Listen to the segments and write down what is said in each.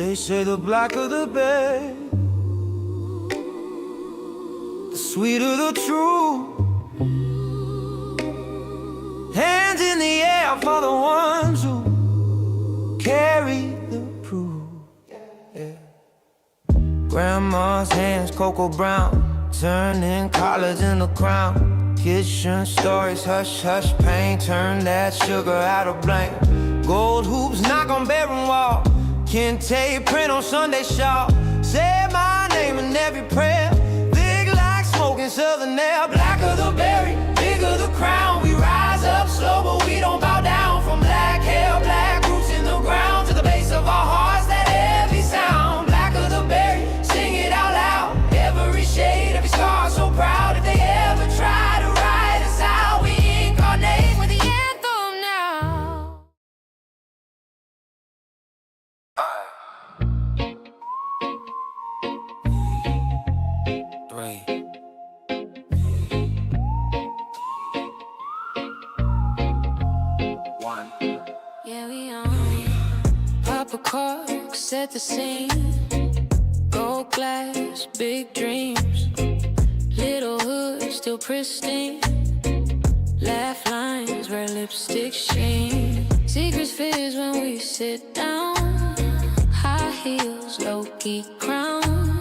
They say the blacker the berry, the sweeter the truth. Hands in the air for the ones who carry the proof. Yeah. Grandma's hands, cocoa brown, turning collars into crown. Kitchen stories, hush, hush, pain, turn that sugar out of blank. Gold hoops knock on bedroom wall, Kente print on Sunday shawl. Say my name in every prayer, big like smoking southern air. Blacker the berry, bigger the crown. We rise up slow, but we don't bow down. From black hair, black roots in the ground, to the base of our hearts, that heavy sound. Blacker the berry, sing it out loud. Every shade, every scar, so proud. If they ever try to write us out, we incarnate with the anthem now. 3. Yeah, we on. Pop a Cork, set the scene. Gold glass, big dreams. Little hood, still pristine. Laugh lines where lipstick sheen. Secrets fizz when we sit down. High heels, low-key crown.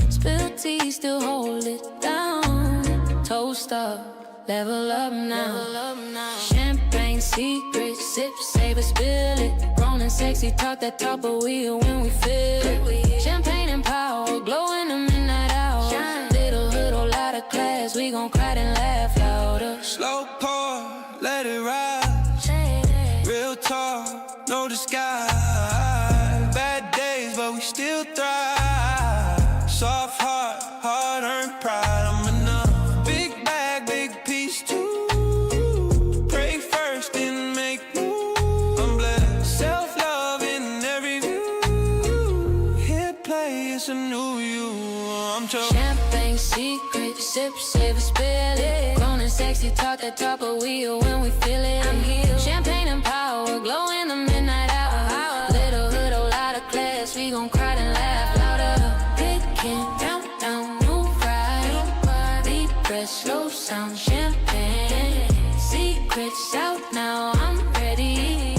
Spill tea, still hold it down. Toast up, level up now. Champagne secrets, sip, save it, spill it. Grown and sexy, talk that talk, but we are when we feel it. Champagne and power, glow in the midnight hour. Little hood, whole lot of class, we gon' cry and laugh louder. Slow pour, let it rise. Real talk, no disguise. Bad days, but we still thrive. Soft heart, hard-earned pride. I'm enough. Big bag, big piece too. Pray first, then make move. I'm blessed. Self-love in every view. Hit play, it's a new you. I'm chosen. Champagne secret, sip, save it, spill it. Grown and sexy, talk that talk, but we are when we feel it. I'm healed. Champagne and power, glow in the midnight hour. Little hood, whole lot of class, we gon' cry and laugh louder. Picking down, new ride. Deep breath, slow sound, champagne. Secrets out now, I'm ready.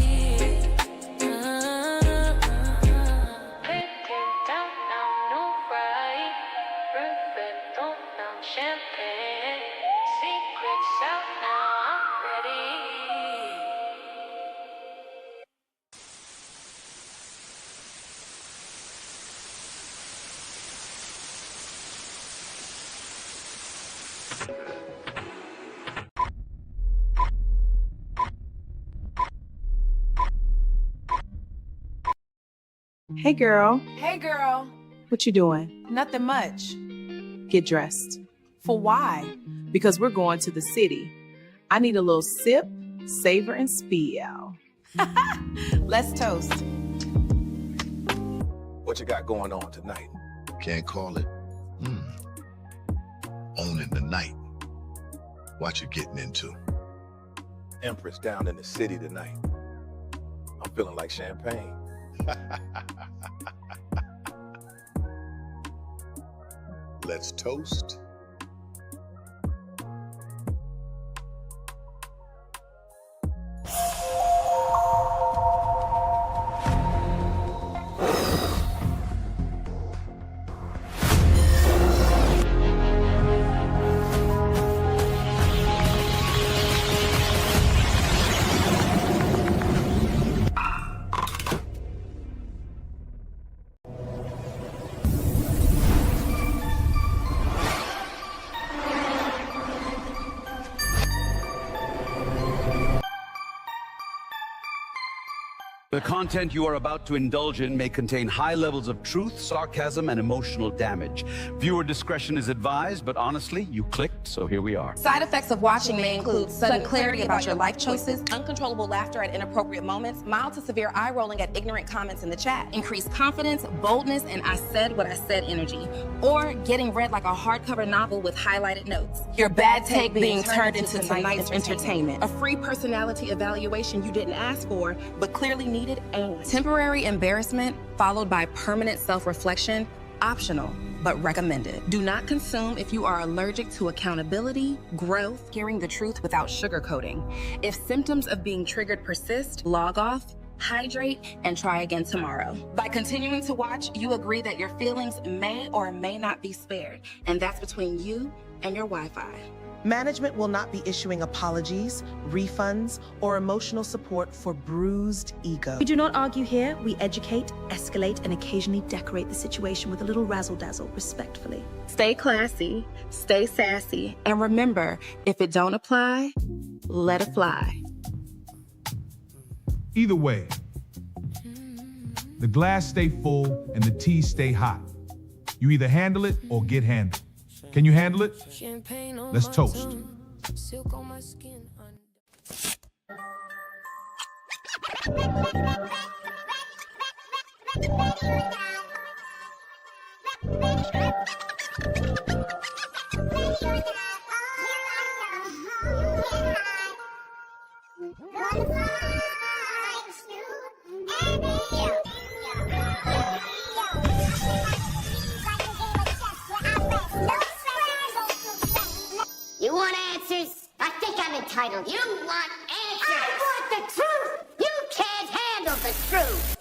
Picking down, new ride. Perfecto, now champagne. Secrets out now, I'm ready. Hey girl, Hey girl, what you doing? nothing much. Get dressed. For why? Because we're going to the city. I need a little sip, savor, and spiel. Let's toast. What you got going on tonight? Can't call it. Owning the night. What you getting into? Empress down in the city tonight. I'm feeling like champagne. Let's toast. The content you are about to indulge in may contain high levels of truth, sarcasm, and emotional damage. Viewer discretion is advised, but honestly, you clicked, so here we are. Side effects of watching may include sudden clarity about your life choices, uncontrollable laughter at inappropriate moments, mild to severe eye rolling at ignorant comments in the chat, increased confidence, boldness, and I said what I said energy, or getting read like a hardcover novel with highlighted notes. Your bad take being turned into tonight's entertainment. A free personality evaluation you didn't ask for, but clearly needed needed and temporary embarrassment followed by permanent self-reflection, optional, but recommended. Do not consume if you are allergic to accountability, growth, hearing the truth without sugarcoating. If symptoms of being triggered persist, log off, hydrate, and try again tomorrow. By continuing to watch, you agree that your feelings may or may not be spared, and that's between you and your Wi-Fi. Management will not be issuing apologies, refunds, or emotional support for bruised ego. We do not argue here. We educate, escalate, and occasionally decorate the situation with a little razzle-dazzle, respectfully. Stay classy, stay sassy, and remember, if it don't apply, let it fly. Either way, the glass stay full and the tea stay hot. You either handle it or get handled. Can you handle it? Let's toast. Silk on my skin. You want answers? I think I'm entitled. You want answers? I want the truth! You can't handle the truth!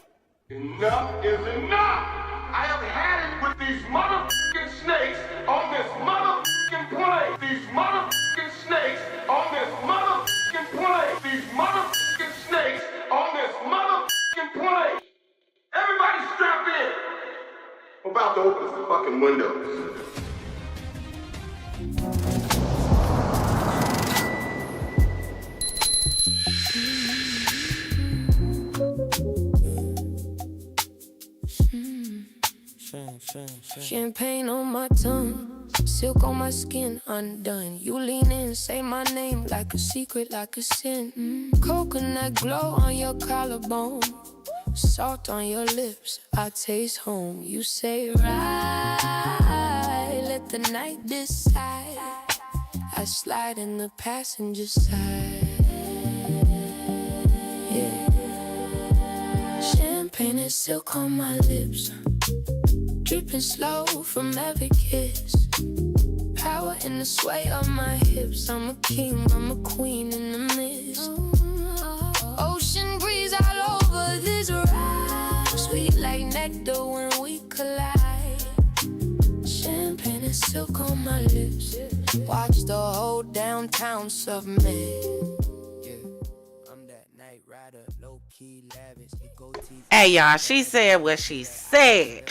Enough is enough! I have had it with these motherfucking snakes on this motherfucking plane! These motherfucking snakes on this motherfucking plane! These motherfucking snakes on this motherfucking plane! Everybody strap in! I'm about to open some fucking windows. Champagne on my tongue, silk on my skin undone. You lean in, say my name like a secret, like a sin. Coconut glow on your collarbone, salt on your lips, I taste home. You say right, let the night decide. I slide in the passenger side. Yeah. Champagne and silk on my lips, dripping slow from every kiss. Power in the sway of my hips. I'm a king, I'm a queen in the mist. Ocean breeze all over this ride, sweet like nectar when we collide. Champagne and silk on my lips, watch the whole downtown submit. Hey y'all, she said what she said.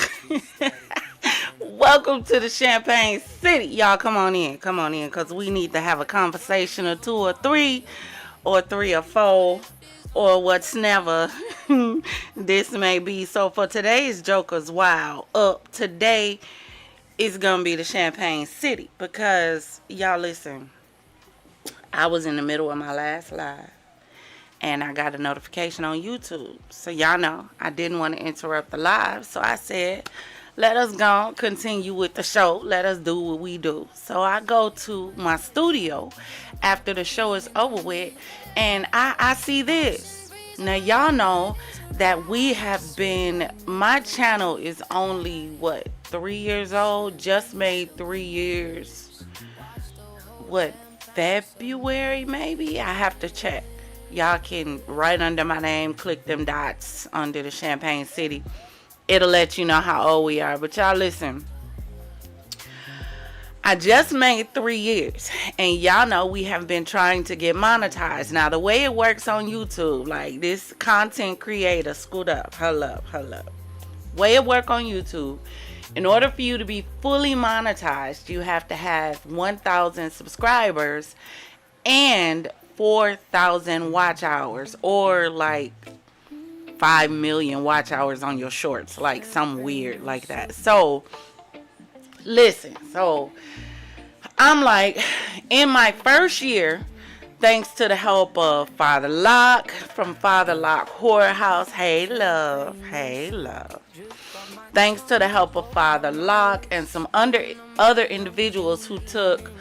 Welcome to the Champagne City. Y'all come on in, because we need to have a conversation or two or three or four or what's never this may be. So for today's Joker's Wild Up, today is going to be the Champagne City because, y'all listen, I was in the middle of my last live and I got a notification on YouTube. So y'all know I didn't want to interrupt the live. So I said, let us go continue with the show. Let us do what we do. So I go to my studio after the show is over with, and I see this. Now y'all know that we have been, my channel is only, 3 years old? Just made 3 years. February maybe? I have to check. Y'all can, right under my name, click them dots under the Champagne City. It'll let you know how old we are. But y'all listen, I just made 3 years, and y'all know we have been trying to get monetized. Now the way it works on YouTube, like this content creator, scoot up, hold up. Way it work on YouTube, in order for you to be fully monetized, you have to have 1,000 subscribers and 4,000 watch hours, or like 5 million watch hours on your shorts, like some weird like that. So listen, so I'm like, in my first year, thanks to the help of Father Locke from Father Locke Whorehouse, hey love, thanks to the help of Father Locke and some other individuals who took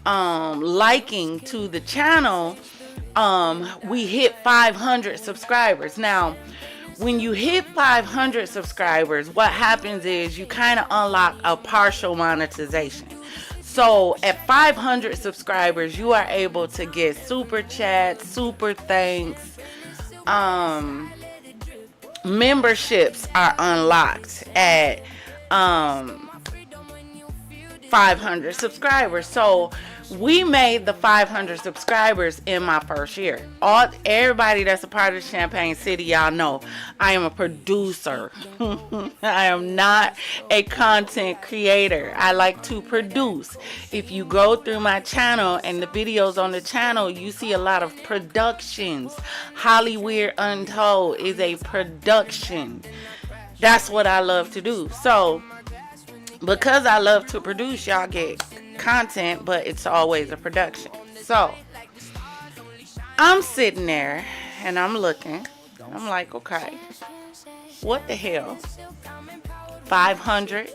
liking to the channel, we hit 500 subscribers. Now when you hit 500 subscribers, what happens is you kind of unlock a partial monetization. So at 500 subscribers, you are able to get super chats, super thanks, memberships are unlocked at 500 subscribers. So we made the 500 subscribers in my first year. Everybody that's a part of Champaign City, y'all know I am a producer. I am not a content creator. I like to produce. If you go through my channel and the videos on the channel, you see a lot of productions. Hollywood Untold is a production. That's what I love to do. So because I love to produce, y'all get content, but it's always a production. So I'm sitting there and I'm looking. I'm like, okay, what the hell? 500,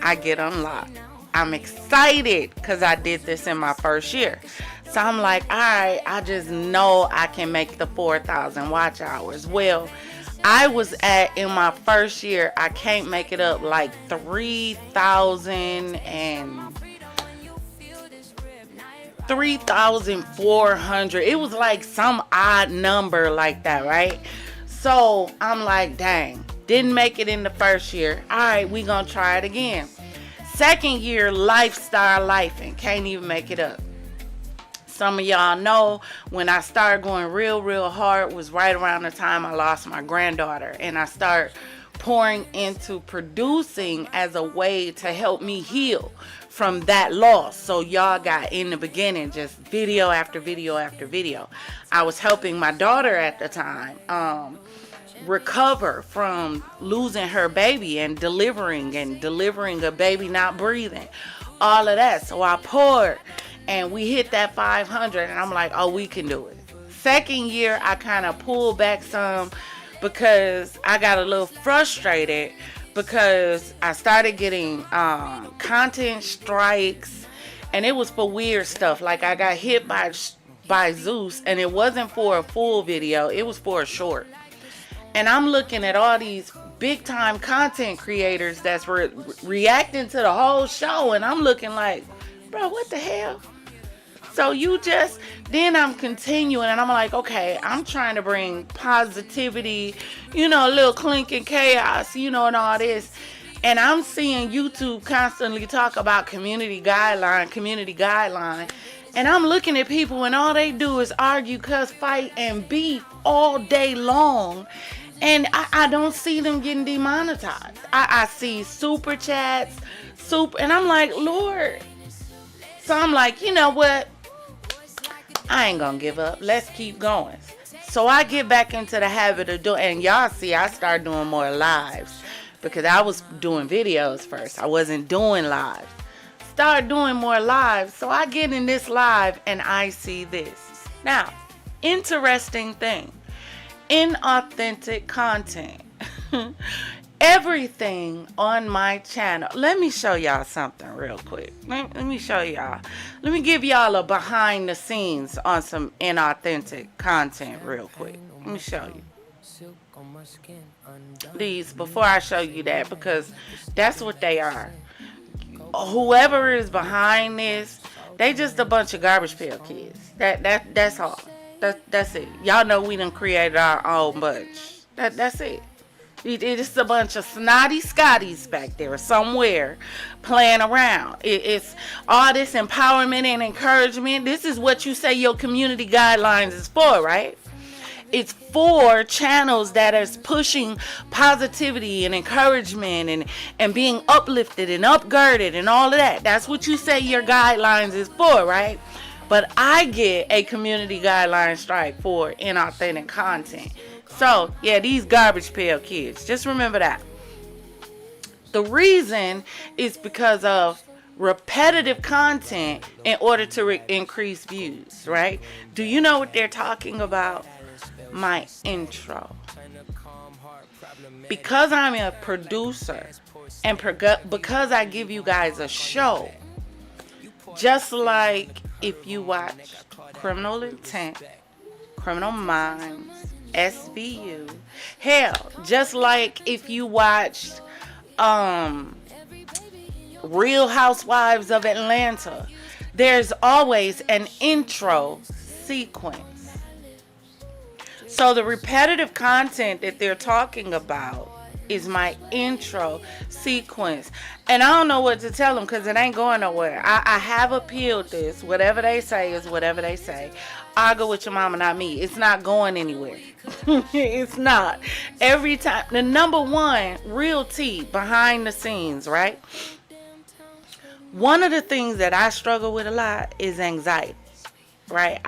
I get unlocked. I'm excited because I did this in my first year. So I'm like, all right, I just know I can make the 4,000 watch hours. Well, I was in my first year, I can't make it up, like 3,400. It was like some odd number like that, right? So I'm like, dang, didn't make it in the first year. All right, we gonna try it again. Second year, lifestyle lifing, can't even make it up. Some of y'all know when I started going real hard was right around the time I lost my granddaughter, and I started pouring into producing as a way to help me heal from that loss. So y'all got in the beginning just video after video after video. I was helping my daughter at the time recover from losing her baby and delivering a baby not breathing, all of that. So I poured and we hit that 500, and I'm like, oh, we can do it. Second year, I kind of pulled back some because I got a little frustrated because I started getting content strikes, and it was for weird stuff. Like I got hit by Zeus, and it wasn't for a full video, it was for a short. And I'm looking at all these big time content creators that's reacting to the whole show, and I'm looking like, bro, what the hell? So then I'm continuing, and I'm like, okay, I'm trying to bring positivity, a little clinking chaos, and all this. And I'm seeing YouTube constantly talk about community guideline. And I'm looking at people, and all they do is argue, cuss, fight, and beef all day long. And I don't see them getting demonetized. I see super chats, and I'm like, Lord. So I'm like, you know what? I ain't gonna give up. Let's keep going. So I get back into the habit of doing, and y'all see I started doing more lives because I was doing videos first. I wasn't doing lives. Start doing more lives. So I get in this live and I see this. Now, interesting thing. Inauthentic content. Everything on my channel. Let me show y'all something real quick. Let me show y'all. Let me give y'all a behind the scenes on some inauthentic content real quick. Let me show you these before I show you that, because that's what they are. Whoever is behind this, they just a bunch of garbage pail kids. That's all. That's it. Y'all know we done created our own bunch. That's it. It's a bunch of snotty Scotties back there somewhere playing around. It's all this empowerment and encouragement. This is what you say your community guidelines is for, right? It's for channels that is pushing positivity and encouragement and being uplifted and upgirded and all of that. That's what you say your guidelines is for, right? But I get a community guideline strike for inauthentic content. So, yeah, these garbage pail kids. Just remember that. The reason is because of repetitive content in order to increase views, right? Do you know what they're talking about? My intro. Because I'm a producer and because I give you guys a show, just like if you watch Criminal Intent, Criminal Minds, SVU. Hell, just like if you watched Real Housewives of Atlanta, there's always an intro sequence. So the repetitive content that they're talking about is my intro sequence. And I don't know what to tell them because it ain't going nowhere. I have appealed this. Whatever they say is whatever they say. Argue with your mama, not me. It's not going anywhere. It's not. Every time. The number one real tea behind the scenes, right? One of the things that I struggle with a lot is anxiety. Right?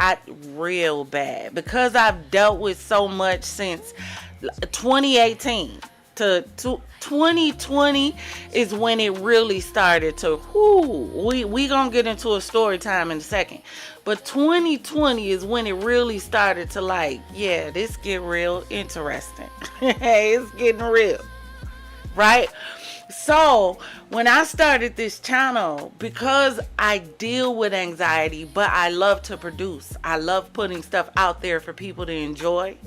Real bad. Because I've dealt with so much since 2018 to 2020 is when it really started to, we gonna get into a story time in a second. But 2020 is when it really started to like, yeah, this get real interesting. It's getting real. Right? So when I started this channel, because I deal with anxiety, but I love to produce. I love putting stuff out there for people to enjoy.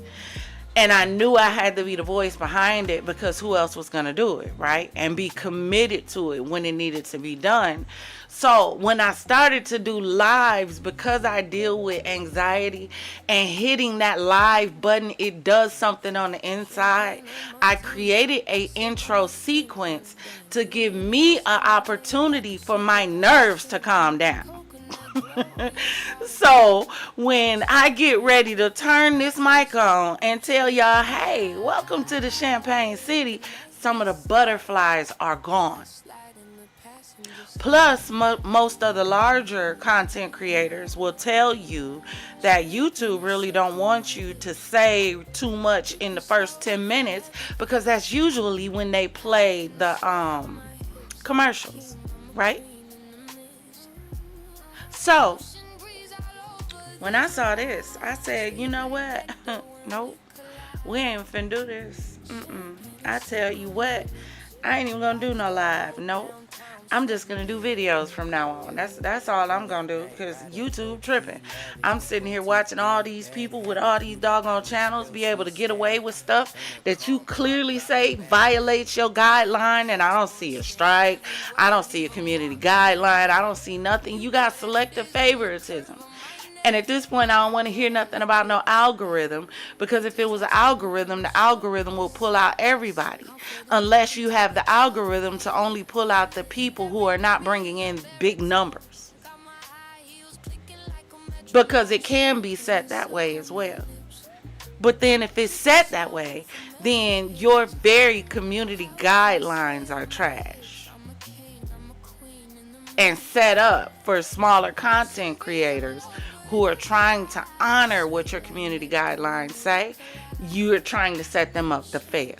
And I knew I had to be the voice behind it because who else was going to do it, right? And be committed to it when it needed to be done. So when I started to do lives, because I deal with anxiety and hitting that live button, it does something on the inside. I created an intro sequence to give me an opportunity for my nerves to calm down. So when I get ready to turn this mic on and tell y'all, hey, welcome to the Champagne City, some of the butterflies are gone. Plus, most of the larger content creators will tell you that YouTube really don't want you to say too much in the first 10 minutes because that's usually when they play the commercials, right? So, when I saw this, I said, you know what? Nope, we ain't finna do this. I tell you what, I ain't even gonna do no live. Nope. I'm just gonna do videos from now on. That's all I'm gonna do because YouTube tripping. I'm sitting here watching all these people with all these doggone channels be able to get away with stuff that you clearly say violates your guideline, and I don't see a strike. I don't see a community guideline. I don't see nothing. You got selective favoritism. And at this point, I don't want to hear nothing about no algorithm, because if it was an algorithm, the algorithm will pull out everybody, unless you have the algorithm to only pull out the people who are not bringing in big numbers, because it can be set that way as well. But then if it's set that way, then your very community guidelines are trash and set up for smaller content creators who are trying to honor what your community guidelines say. You're trying to set them up to fail.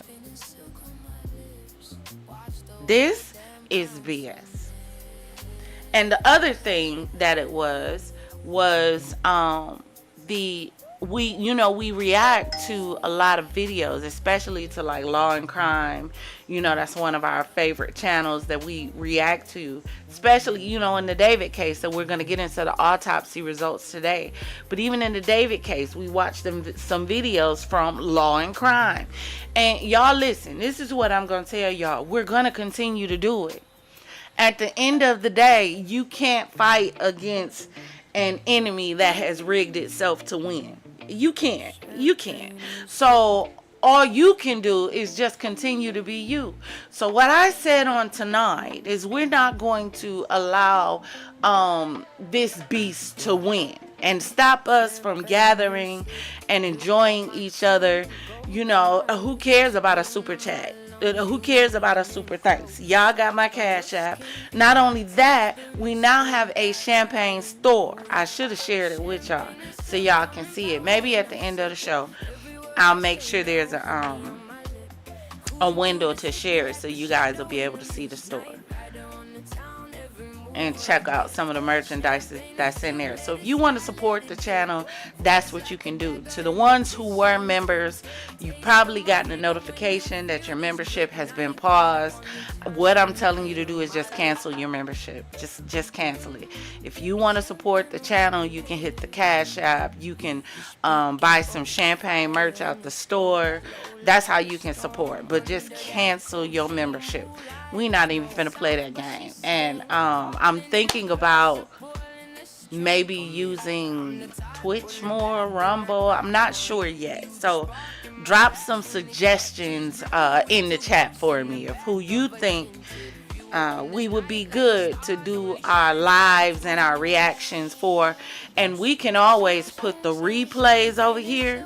This is BS. And the other thing that it was we react to a lot of videos, especially to like Law and Crime. That's one of our favorite channels that we react to, especially, in the David case. So we're going to get into the autopsy results today. But even in the David case, we watched some videos from Law and Crime. And y'all listen, this is what I'm going to tell y'all. We're going to continue to do it. At the end of the day, you can't fight against an enemy that has rigged itself to win. You can't. So all you can do is just continue to be you. So what I said on tonight is we're not going to allow this beast to win and stop us from gathering and enjoying each other. Who cares about a super chat? Who cares about a super thanks? Y'all got my Cash App. Not only that, we now have a champagne store. I should have shared it with y'all so y'all can see it. Maybe at the end of the show, I'll make sure there's a window to share it so you guys will be able to see the store. and check out some of the merchandise that's in there. So if you want to support the channel, that's what you can do. To the ones who were members, you've probably gotten a notification that your membership has been paused. What I'm telling you to do is just cancel your membership. Just cancel it. If you want to support the channel, you can hit the Cash App. You can buy some champagne merch out the store. That's how you can support. But just cancel your membership. We not even finna play that game. And I'm thinking about maybe using Twitch more, Rumble. I'm not sure yet. So drop some suggestions in the chat for me of who you think we would be good to do our lives and our reactions for. And we can always put the replays over here.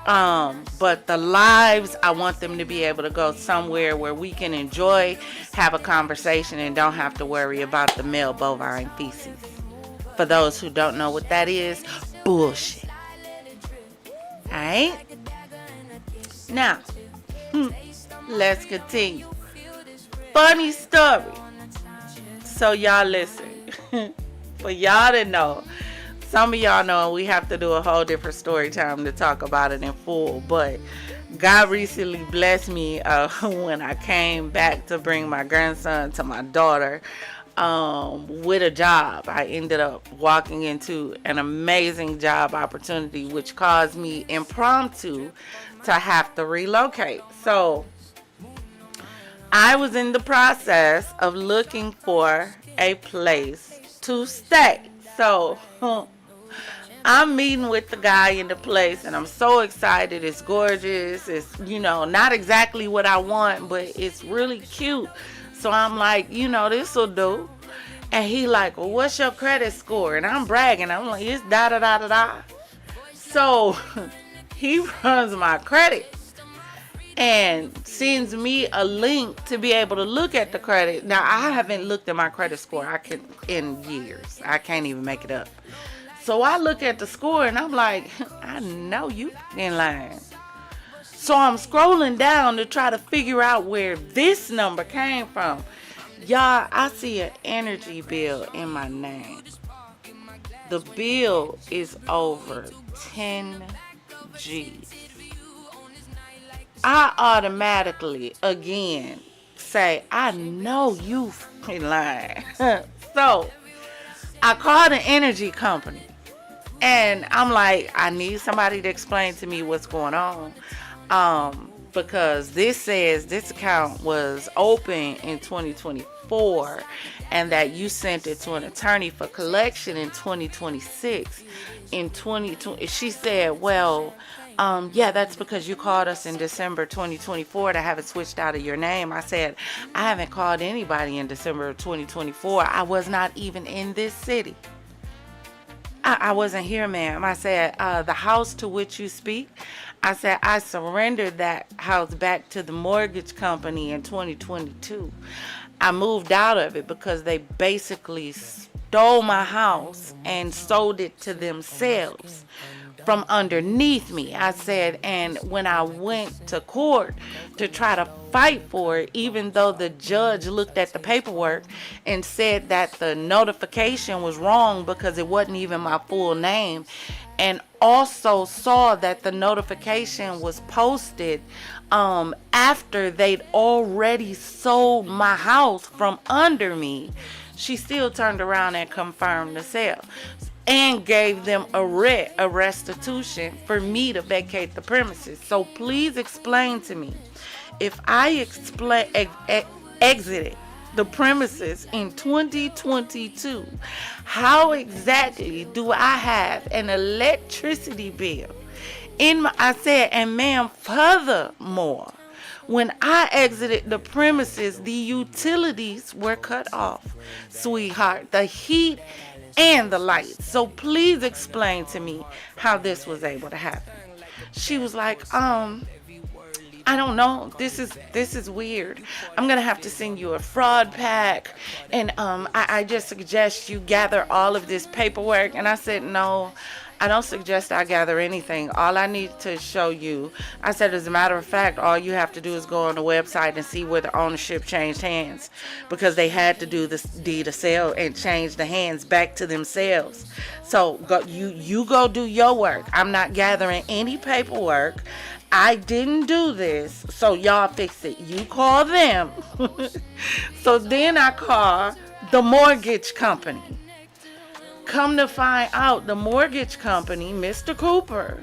But the lives, I want them to be able to go somewhere where we can enjoy, have a conversation, and don't have to worry about the male bovine feces. For those who don't know what that is, bullshit. Alright? Now, let's continue. Funny story. So y'all listen. For y'all to know, some of y'all know we have to do a whole different story time to talk about it in full, but God recently blessed me when I came back to bring my grandson to my daughter with a job. I ended up walking into an amazing job opportunity, which caused me impromptu to have to relocate. So I was in the process of looking for a place to stay. So I'm meeting with the guy in the place, and I'm so excited. It's gorgeous. It's, not exactly what I want, but it's really cute. So I'm like, this will do. And he like, well, what's your credit score? And I'm bragging. I'm like, it's da-da-da-da-da. So he runs my credit and sends me a link to be able to look at the credit. Now, I haven't looked at my credit score in years. I can't even make it up. So I look at the score and I'm like, I know you in line. So I'm scrolling down to try to figure out where this number came from. Y'all, I see an energy bill in my name. The bill is over 10 G's. I automatically, again, say, I know you in line. So I called an energy company. And I'm like, I need somebody to explain to me what's going on. Because this says this account was open in 2024 and that you sent it to an attorney for collection in 2026. In 2020, she said, well, yeah, that's because you called us in December 2024 to have it switched out of your name. I said, I haven't called anybody in December of 2024. I was not even in this city. I wasn't here, ma'am. I said, the house to which you speak, I said, I surrendered that house back to the mortgage company in 2022. I moved out of it because they basically stole my house and sold it to themselves from underneath me. I said, and when I went to court to try to fight for it, even though the judge looked at the paperwork and said that the notification was wrong because it wasn't even my full name, and also saw that the notification was posted after they'd already sold my house from under me, she still turned around and confirmed the sale and gave them a restitution for me to vacate the premises. So please explain to me, if I exited the premises in 2022, how exactly do I have an electricity bill I said, and ma'am, furthermore, when I exited the premises, the utilities were cut off, sweetheart, the heat and the lights. So please explain to me how this was able to happen. She was like, I don't know. This is weird. I'm gonna have to send you a fraud pack, and I just suggest you gather all of this paperwork. And I said, no, I don't suggest I gather anything. All I need to show you, I said, as a matter of fact, all you have to do is go on the website and see where the ownership changed hands, because they had to do this deed of sale and change the hands back to themselves. So go, you go do your work. I'm not gathering any paperwork. I didn't do this, so y'all fix it. You call them. So then I call the mortgage company. Come to find out, the mortgage company, Mr. Cooper,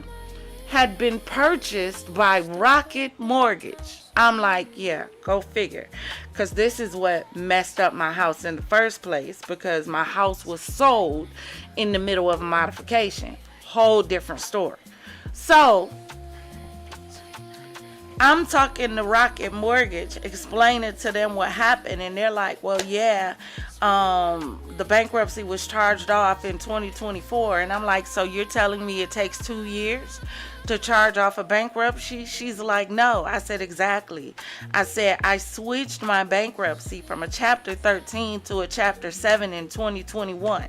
had been purchased by Rocket Mortgage. I'm like, yeah, go figure. Because this is what messed up my house in the first place, because my house was sold in the middle of a modification. Whole different story. So I'm talking to Rocket Mortgage, explaining to them what happened, and they're like, well, yeah, the bankruptcy was charged off in 2024. And I'm like, so you're telling me it takes 2 years to charge off a bankruptcy? She's like, no. I said, exactly. I said, I switched my bankruptcy from a chapter 13 to a chapter 7 in 2021.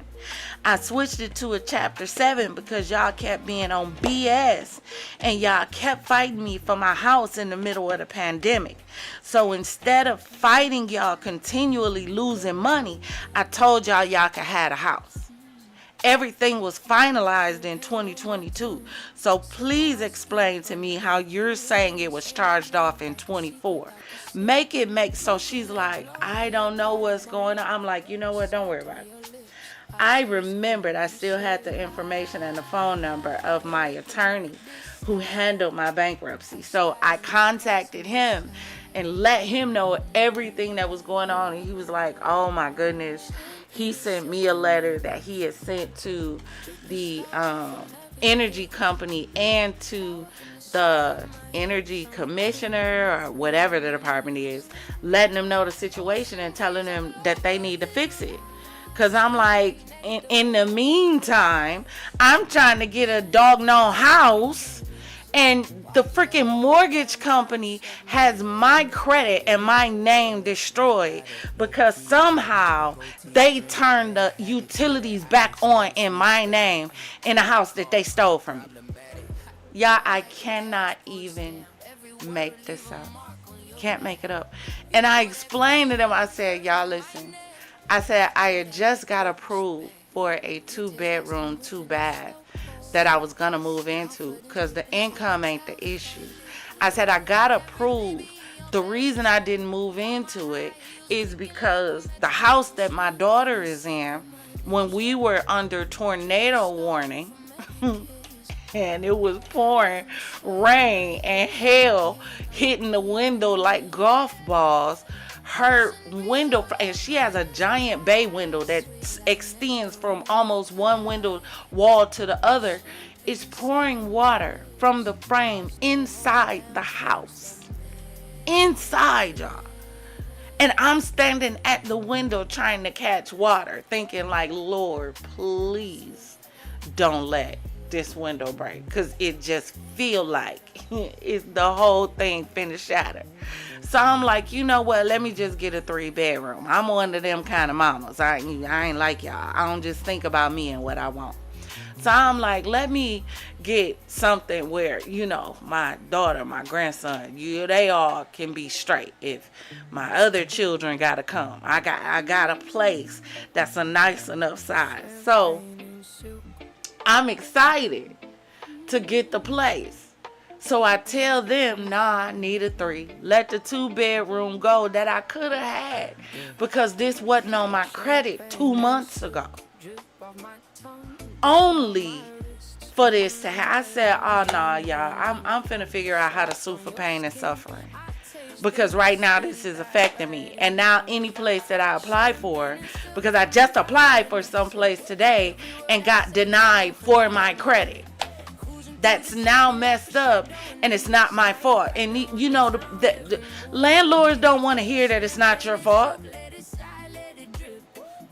I switched it to a chapter 7 because y'all kept being on BS and y'all kept fighting me for my house in the middle of the pandemic. So instead of fighting y'all continually losing money, I told y'all could have a house. Everything was finalized in 2022. So please explain to me how you're saying it was charged off in 24. Make it make. So she's like, I don't know what's going on. I'm like, you know what? Don't worry about it. I remembered I still had the information and the phone number of my attorney who handled my bankruptcy. So I contacted him and let him know everything that was going on. And he was like, oh my goodness. He sent me a letter that he had sent to the energy company and to the energy commissioner or whatever the department is, letting them know the situation and telling them that they need to fix it. Because I'm like, in the meantime, I'm trying to get a doggone house, and the freaking mortgage company has my credit and my name destroyed because somehow they turned the utilities back on in my name in a house that they stole from me. Y'all, I cannot even make this up. Can't make it up. And I explained to them, I said, y'all listen. I said, I had just got approved for a 2-bedroom, 2-bath that I was going to move into because the income ain't the issue. I said, I got approved. The reason I didn't move into it is because the house that my daughter is in, when we were under tornado warning, and it was pouring rain and hail hitting the window like golf balls, her window, and she has a giant bay window that extends from almost one window wall to the other, is pouring water from the frame inside the house. Inside, y'all. And I'm standing at the window trying to catch water, thinking like, Lord, please don't let this window break, because it just feel like it's the whole thing finna shatter. So I'm like, you know what, let me just get a 3-bedroom. I'm one of them kind of mamas. I ain't like y'all. I don't just think about me and what I want. So I'm like, let me get something where, you know, my daughter, my grandson, they all can be straight. If my other children gotta come, I got a place that's a nice enough size. So I'm excited to get the place. So I tell them, nah, I need a 3. Let the 2-bedroom go that I could have had because this wasn't on my credit 2 months ago. Only for this to happen. I said, oh, nah, y'all, I'm finna figure out how to sue for pain and suffering. Because right now this is affecting me. And now any place that I apply for, because I just applied for some place today and got denied for my credit. That's now messed up and it's not my fault. And you know, the landlords don't want to hear that it's not your fault.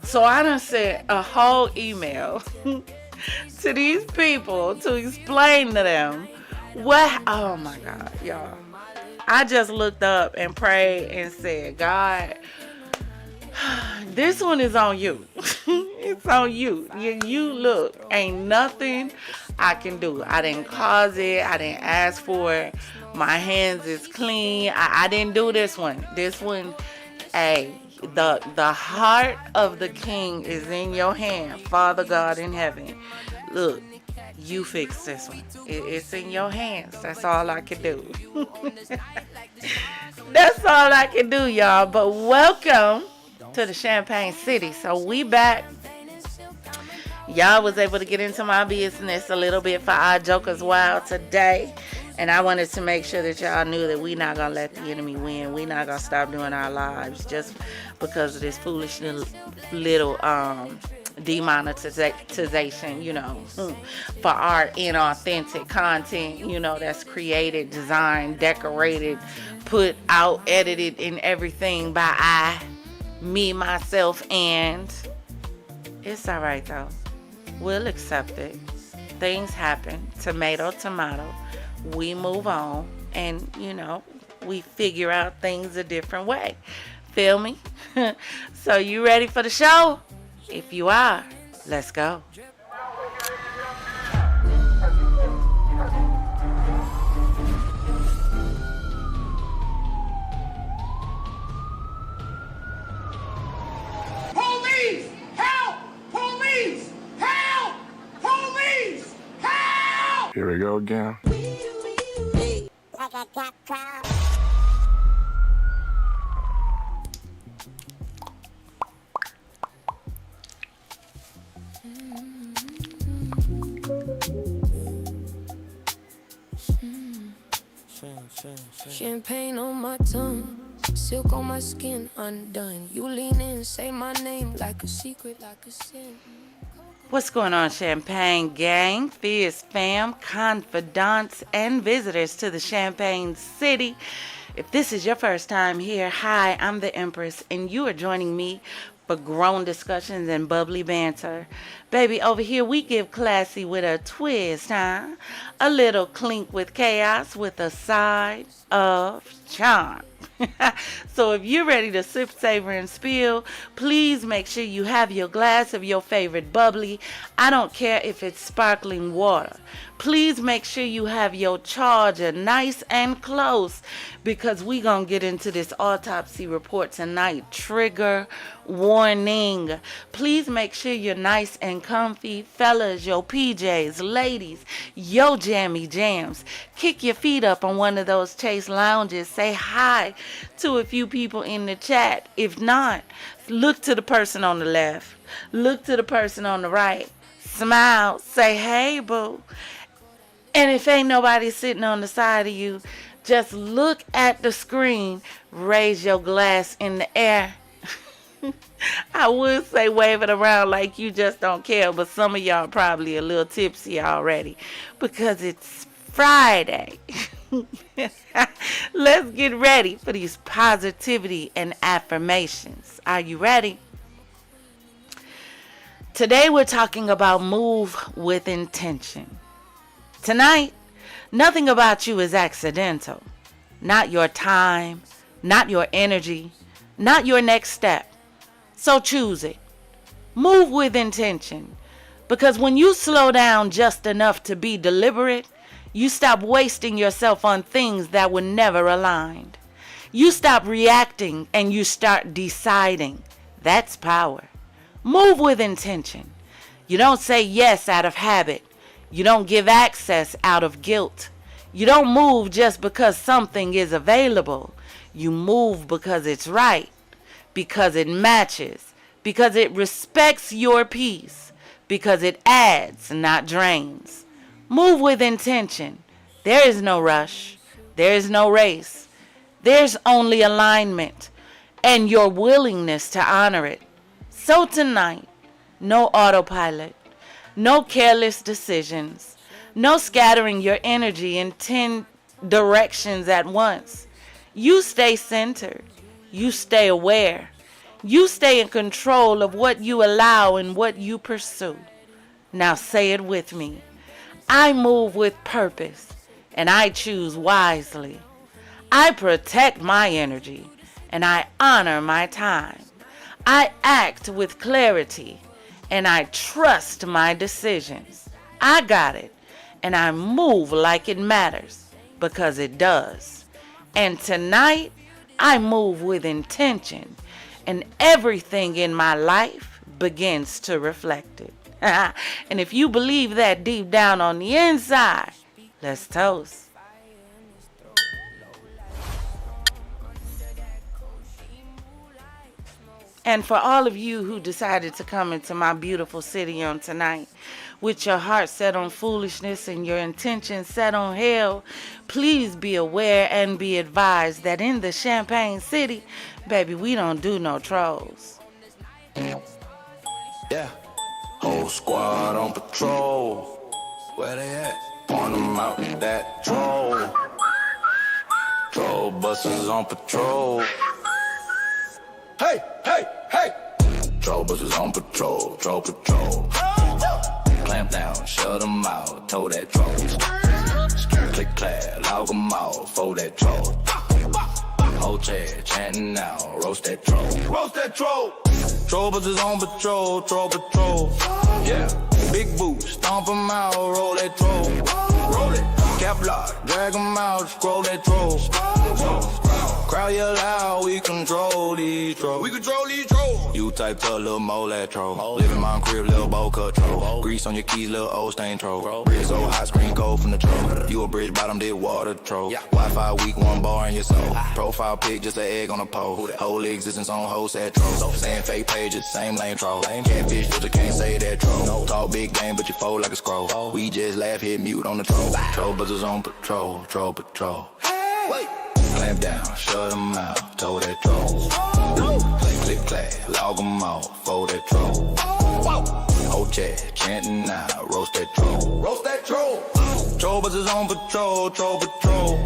So I done sent a whole email to these people to explain to them what, oh my God, y'all. I just looked up and prayed and said, God, This one is on you. It's on you. You look, ain't nothing I can do. I didn't cause it. I didn't ask for it. My hands is clean. I didn't do this one. This one, hey, the heart of the king is in your hand, Father God in heaven. Look, you fix this one. It's in your hands. That's all I can do. That's all I can do, y'all. But welcome to the Champagne City. So we back. Y'all was able to get into my business a little bit for our Jokers Wild today. And I wanted to make sure that y'all knew that we not going to let the enemy win. We not going to stop doing our lives just because of this foolish little demonetization, you know, for our inauthentic content, you know, that's created, designed, decorated, put out, edited, and everything by me, myself, and it's all right, though. We'll accept it. Things happen. Tomato, tomato. We move on, and, you know, we figure out things a different way. Feel me? So you ready for the show? If you are, let's go. Police! Help! Police! Help! Police! Help! Here we go again. Champagne on my tongue, silk on my skin undone. You lean in, say my name like a secret, like a sin. What's going on, Champagne gang, Fizz Fam, confidants, and visitors to the Champagne City? If this is your first time here, hi, I'm the Empress, and you are joining me for grown discussions and bubbly banter. Baby, over here we give classy with a twist, huh? A little clink with chaos with a side of charm. So if you're ready to sip, savor, and spill, please make sure you have your glass of your favorite bubbly. I don't care if it's sparkling water. Please make sure you have your charger nice and close, because we gonna get into this autopsy report tonight. Trigger warning. Please make sure you're nice and comfy. Fellas, your PJs. Ladies, your jammy jams. Kick your feet up on one of those Chase lounges. Say hi to a few people in the chat. If not, look to the person on the left. Look to the person on the right. Smile. Say, hey, boo. And if ain't nobody sitting on the side of you, just look at the screen. Raise your glass in the air. I would say wave it around like you just don't care, but some of y'all probably a little tipsy already because it's Friday. Let's get ready for these positivity and affirmations. Are you ready? Today we're talking about move with intention. Tonight, nothing about you is accidental. Not your time, not your energy, not your next step. So choose it. Move with intention. Because when you slow down just enough to be deliberate, you stop wasting yourself on things that were never aligned. You stop reacting and you start deciding. That's power. Move with intention. You don't say yes out of habit. You don't give access out of guilt. You don't move just because something is available. You move because it's right, because it matches, because it respects your peace, because it adds, not drains. Move with intention. There is no rush. There is no race. There's only alignment and your willingness to honor it. So tonight, no autopilot. No careless decisions. No scattering your energy in 10 directions at once. You stay centered. You stay aware. You stay in control of what you allow and what you pursue. Now say it with me. I move with purpose and I choose wisely. I protect my energy and I honor my time. I act with clarity, and I trust my decisions. I got it, and I move like it matters, because it does. And tonight, I move with intention, and everything in my life begins to reflect it. And if you believe that deep down on the inside, let's toast. And for all of you who decided to come into my beautiful city on tonight, with your heart set on foolishness and your intention set on hell, please be aware and be advised that in the Champagne City, baby, we don't do no trolls. Yeah. Whole squad on patrol. Where they at? Point them out, that troll. Troll buses on patrol. Hey, hey, hey! Troll buses on patrol, troll patrol. Clamp down, shut them out, tow that troll. Click, clap, log them out, fold that troll. Whole chair, chanting now, roast that troll. Roast that troll! Troll buses on patrol, troll patrol. Yeah, big boots, stomp them out, roll that troll. Roll it, cap lock, drag them out, scroll that troll. Crowd yell loud, we control these trolls. We control these trolls. You type to little mole that troll. Live in my crib, little bowl cut troll. Grease on your keys, little old stain troll. Bridge so hot, screen cold from the troll. You a bridge bottom, did water troll. Wi-Fi weak, one bar in your soul. Profile pic, just an egg on a pole. Whole existence on whole set troll. Saying fake pages, same lane troll. Catfish, filter can't say that troll. Talk big game, but you fold like a scroll. We just laugh, hit mute on the troll. Troll buzzers on patrol, troll patrol. Wait. Clamp down, shut them out, tow that troll. Click, clack, log them out, fold that troll. Whole chat, chanting now, roast that troll. Roast that troll. Troll buzzers on patrol, troll patrol.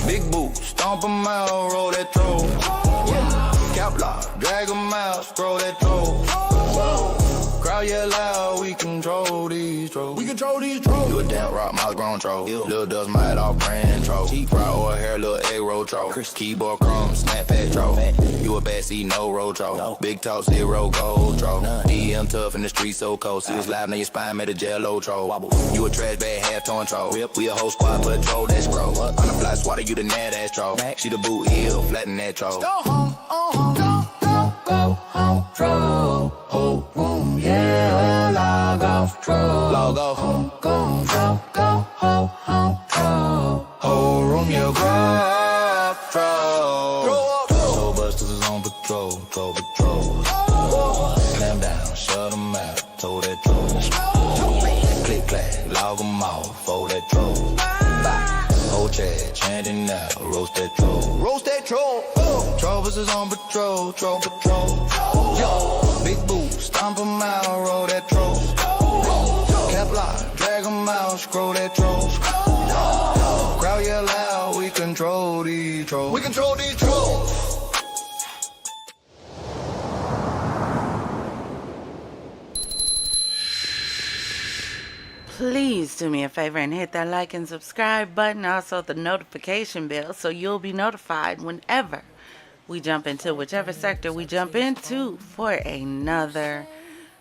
Big boots, stomp them out, roll that troll. Cap lock, drag them out, scroll that troll. Crowd yell loud, we control these trolls. We control these trolls. You a damn rock, mouse grown troll. Little dust might off brand troll. Fry or hair, little egg roll troll. Keyboard crumbs, snap pad troll. You a bad seat, no roll troll. Big talk, zero gold troll. DM tough in the street, so cold. See us live in your spine, made a jello troll. You a trash bag, half torn troll. We a whole squad, patrol, that's scroll. On the fly swatter, you the net ass troll. She the boot heel, flatten that troll. Go home, go home, troll. Whole room, yeah, log off troll. Log off. Go home, troll. Whole room, yeah, go up troll. Troll busters is on patrol, troll patrol. Slam down, shut them out, tow that troll. Click, clack, log them off, fold that troll. Whole chat, chanting now, roast that troll. Roast that troll. Troll buses on patrol, troll patrol. Yo, big boots, stomp them out, roll that troll. Cap lock, drag them out, scroll that troll. Crowd yell loud, we control these trolls. We control these trolls. Please do me a favor and hit that like and subscribe button, also the notification bell, so you'll be notified whenever we jump into whichever sector we jump into for another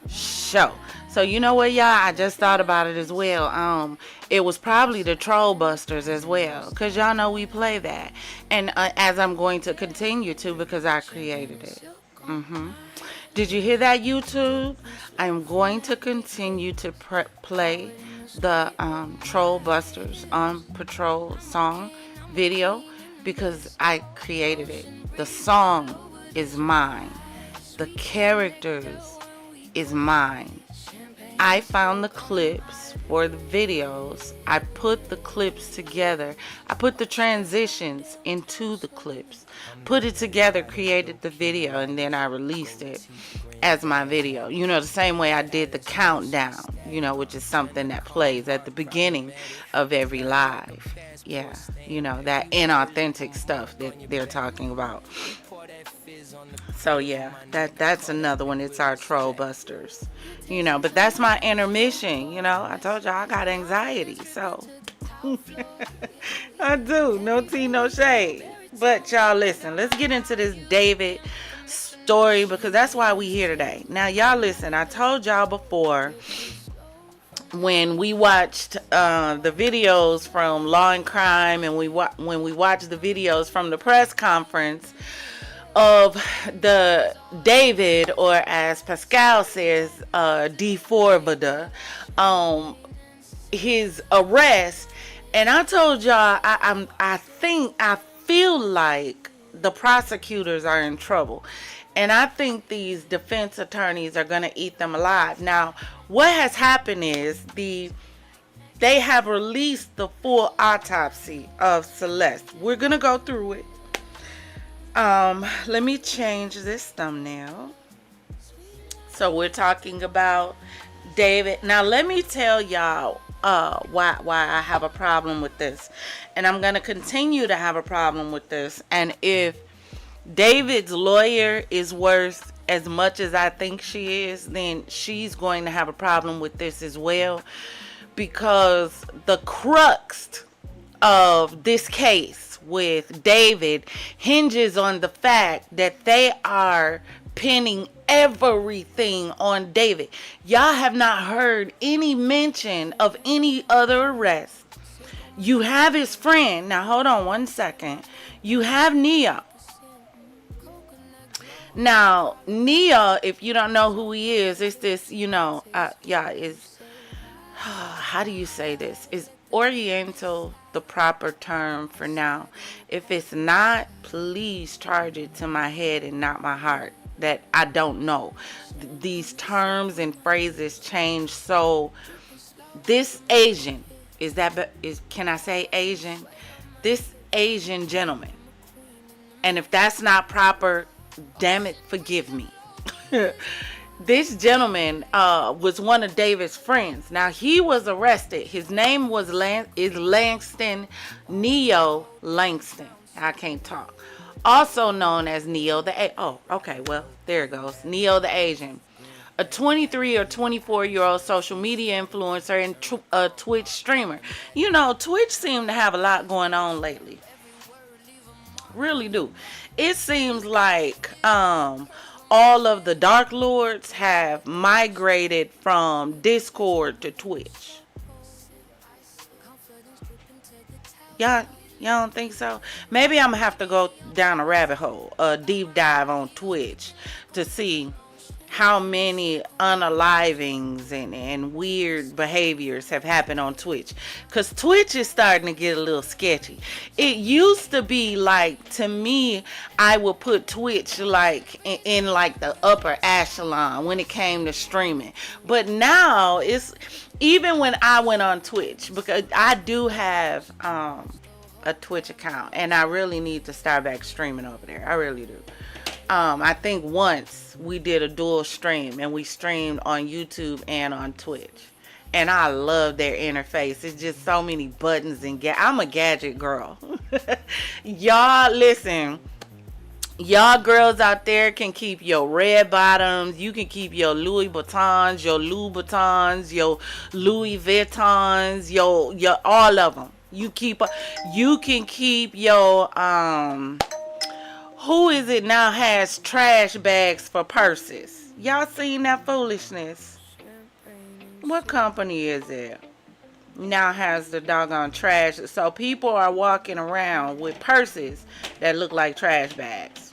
show. So you know what, y'all, I just thought about it as well. It was probably the Troll Busters as well, because y'all know we play that, and as I'm going to continue to, because I created it. Did you hear that, YouTube? I'm going to continue to play the Troll Busters on Patrol song video, because I created it. The song is mine. The characters is mine. I found the clips for the videos. I put the clips together. I put the transitions into the clips. Put it together, created the video, and then I released it as my video. You know, the same way I did the countdown, you know, which is something that plays at the beginning of every live. Yeah, you know, that inauthentic stuff that they're talking about. So yeah, that's another one. It's our Troll Busters, you know, but that's my intermission. You know, I told y'all I got anxiety, so I do. No tea, no shade. But y'all listen, let's get into this David story because that's why we here today. Now, y'all listen, I told y'all before when we watched the videos from Law and Crime and when we watched the videos from the press conference of the David, or as Pascal says, D4vd, his arrest, and I told y'all I feel like the prosecutors are in trouble, and I think these defense attorneys are gonna eat them alive. Now, what has happened is they have released the full autopsy of Celeste. We're gonna go through it. Let me change this thumbnail. So we're talking about David. Now let me tell y'all why I have a problem with this, and I'm gonna continue to have a problem with this. And if David's lawyer is worth as much as I think she is, then she's going to have a problem with this as well, because the crux of this case with David hinges on the fact that they are pinning everything on David. Y'all have not heard any mention of any other arrest. You have his friend. Now hold on one second. You have Nia. Now Nia, if you don't know who he is, it's this, how do you say this? Is Oriental the proper term for now? If it's not, please charge it to my head and not my heart, that I don't know. These terms and phrases change. So this Asian, can I say Asian? This Asian gentleman, and if that's not proper, damn it, forgive me. This gentleman was one of David's friends. Now, he was arrested. His name is Langston, Neo Langston. I can't talk. Also known as Neo the there it goes. Neo the Asian. A 23 or 24-year-old social media influencer and a Twitch streamer. You know, Twitch seemed to have a lot going on lately. Really do. It seems like all of the Dark Lords have migrated from Discord to Twitch. Y'all don't think so? Maybe I'm gonna have to go down a rabbit hole, a deep dive on Twitch to see how many unalivings and weird behaviors have happened on Twitch, because Twitch is starting to get a little sketchy. It used to be like, to me, I would put Twitch like in like the upper echelon when it came to streaming, but now it's, even when I went on Twitch, because I do have a Twitch account and I really need to start back streaming over there. I really do. I think once we did a dual stream and we streamed on YouTube and on Twitch, and I love their interface. It's just so many buttons and I'm a gadget girl. Y'all listen, y'all girls out there can keep your red bottoms, you can keep your Louis Vuittons, your Louis Vuittons, your all of them. You can keep your who is it now has trash bags for purses? Y'all seen that foolishness? What company is it? Now has the doggone trash. So people are walking around with purses that look like trash bags.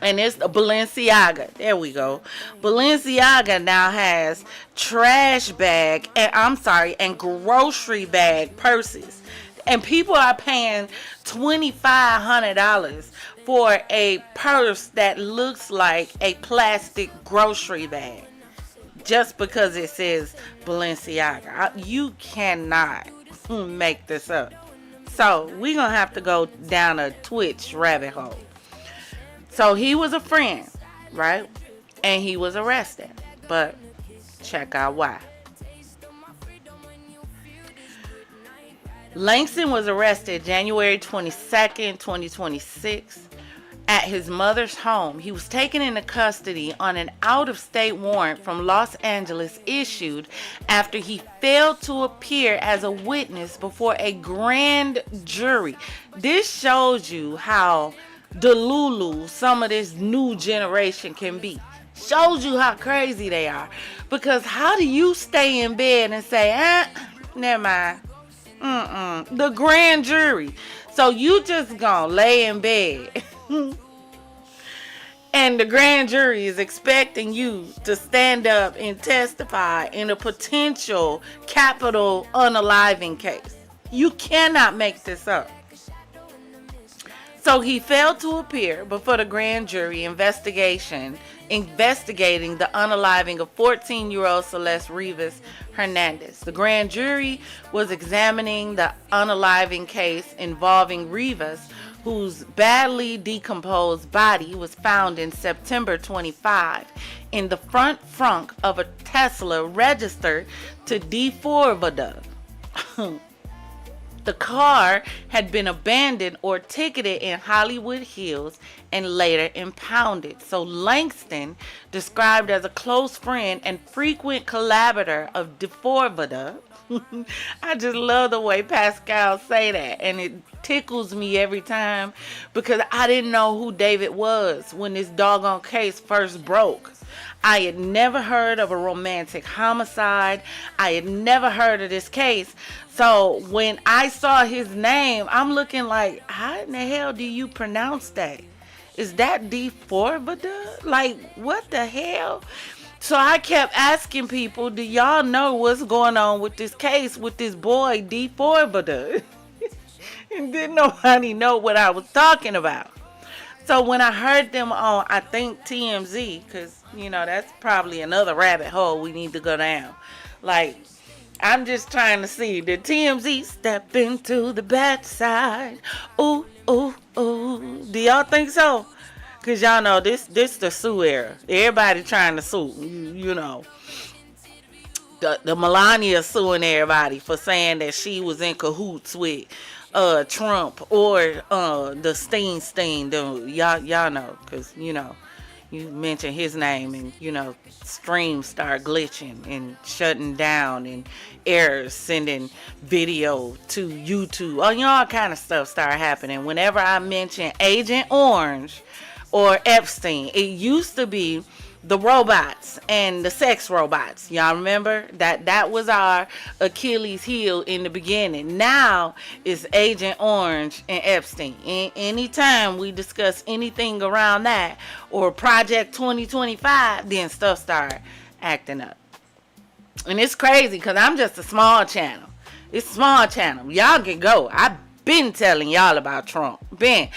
And it's the Balenciaga. There we go. Balenciaga now has trash bag and grocery bag purses. And people are paying $2,500 for a purse that looks like a plastic grocery bag, just because it says Balenciaga. You cannot make this up. So we're going to have to go down a Twitch rabbit hole. So he was a friend, right? And he was arrested. But check out why. Langston was arrested January 22nd, 2026 at his mother's home. He was taken into custody on an out-of-state warrant from Los Angeles issued after he failed to appear as a witness before a grand jury. This shows you how delulu some of this new generation can be. Shows you how crazy they are. Because how do you stay in bed and say, never mind. The grand jury. So you just gonna lay in bed and the grand jury is expecting you to stand up and testify in a potential capital unaliving case. You cannot make this up. So he failed to appear before the grand jury investigating the unaliving of 14-year-old Celeste Rivas Hernandez. The grand jury was examining the unaliving case involving Rivas, whose badly decomposed body was found in September 25 in the front trunk of a Tesla registered to D4vd. The car had been abandoned or ticketed in Hollywood Hills and later impounded. So Langston, described as a close friend and frequent collaborator of D4vd, I just love the way Pascal say that, and it tickles me every time because I didn't know who David was when this doggone case first broke. I had never heard of a romantic homicide. I had never heard of this case. So when I saw his name, I'm looking like, how in the hell do you pronounce that? Is that D4vd? Like, what the hell? So I kept asking people, do y'all know what's going on with this case with this boy D4vd? And didn't nobody know what I was talking about. So when I heard them on, I think TMZ, because, you know, that's probably another rabbit hole we need to go down. Like, I'm just trying to see, did TMZ step into the bad side? Ooh, ooh, ooh. Do y'all think so? Because y'all know this the sue era. Everybody trying to sue, you know. The Melania suing everybody for saying that she was in cahoots with Trump or the Steen. Y'all know, because, you know, you mention his name and, you know, streams start glitching and shutting down and errors, sending video to YouTube. All kind of stuff start happening. Whenever I mention Agent Orange or Epstein, it used to be the robots and the sex robots. Y'all remember that was our Achilles heel in the beginning. Now it's Agent Orange and Epstein. Anytime we discuss anything around that or Project 2025, then stuff start acting up. And it's crazy because I'm just a small channel. It's a small channel. Y'all can go. I've been telling y'all about Trump. Been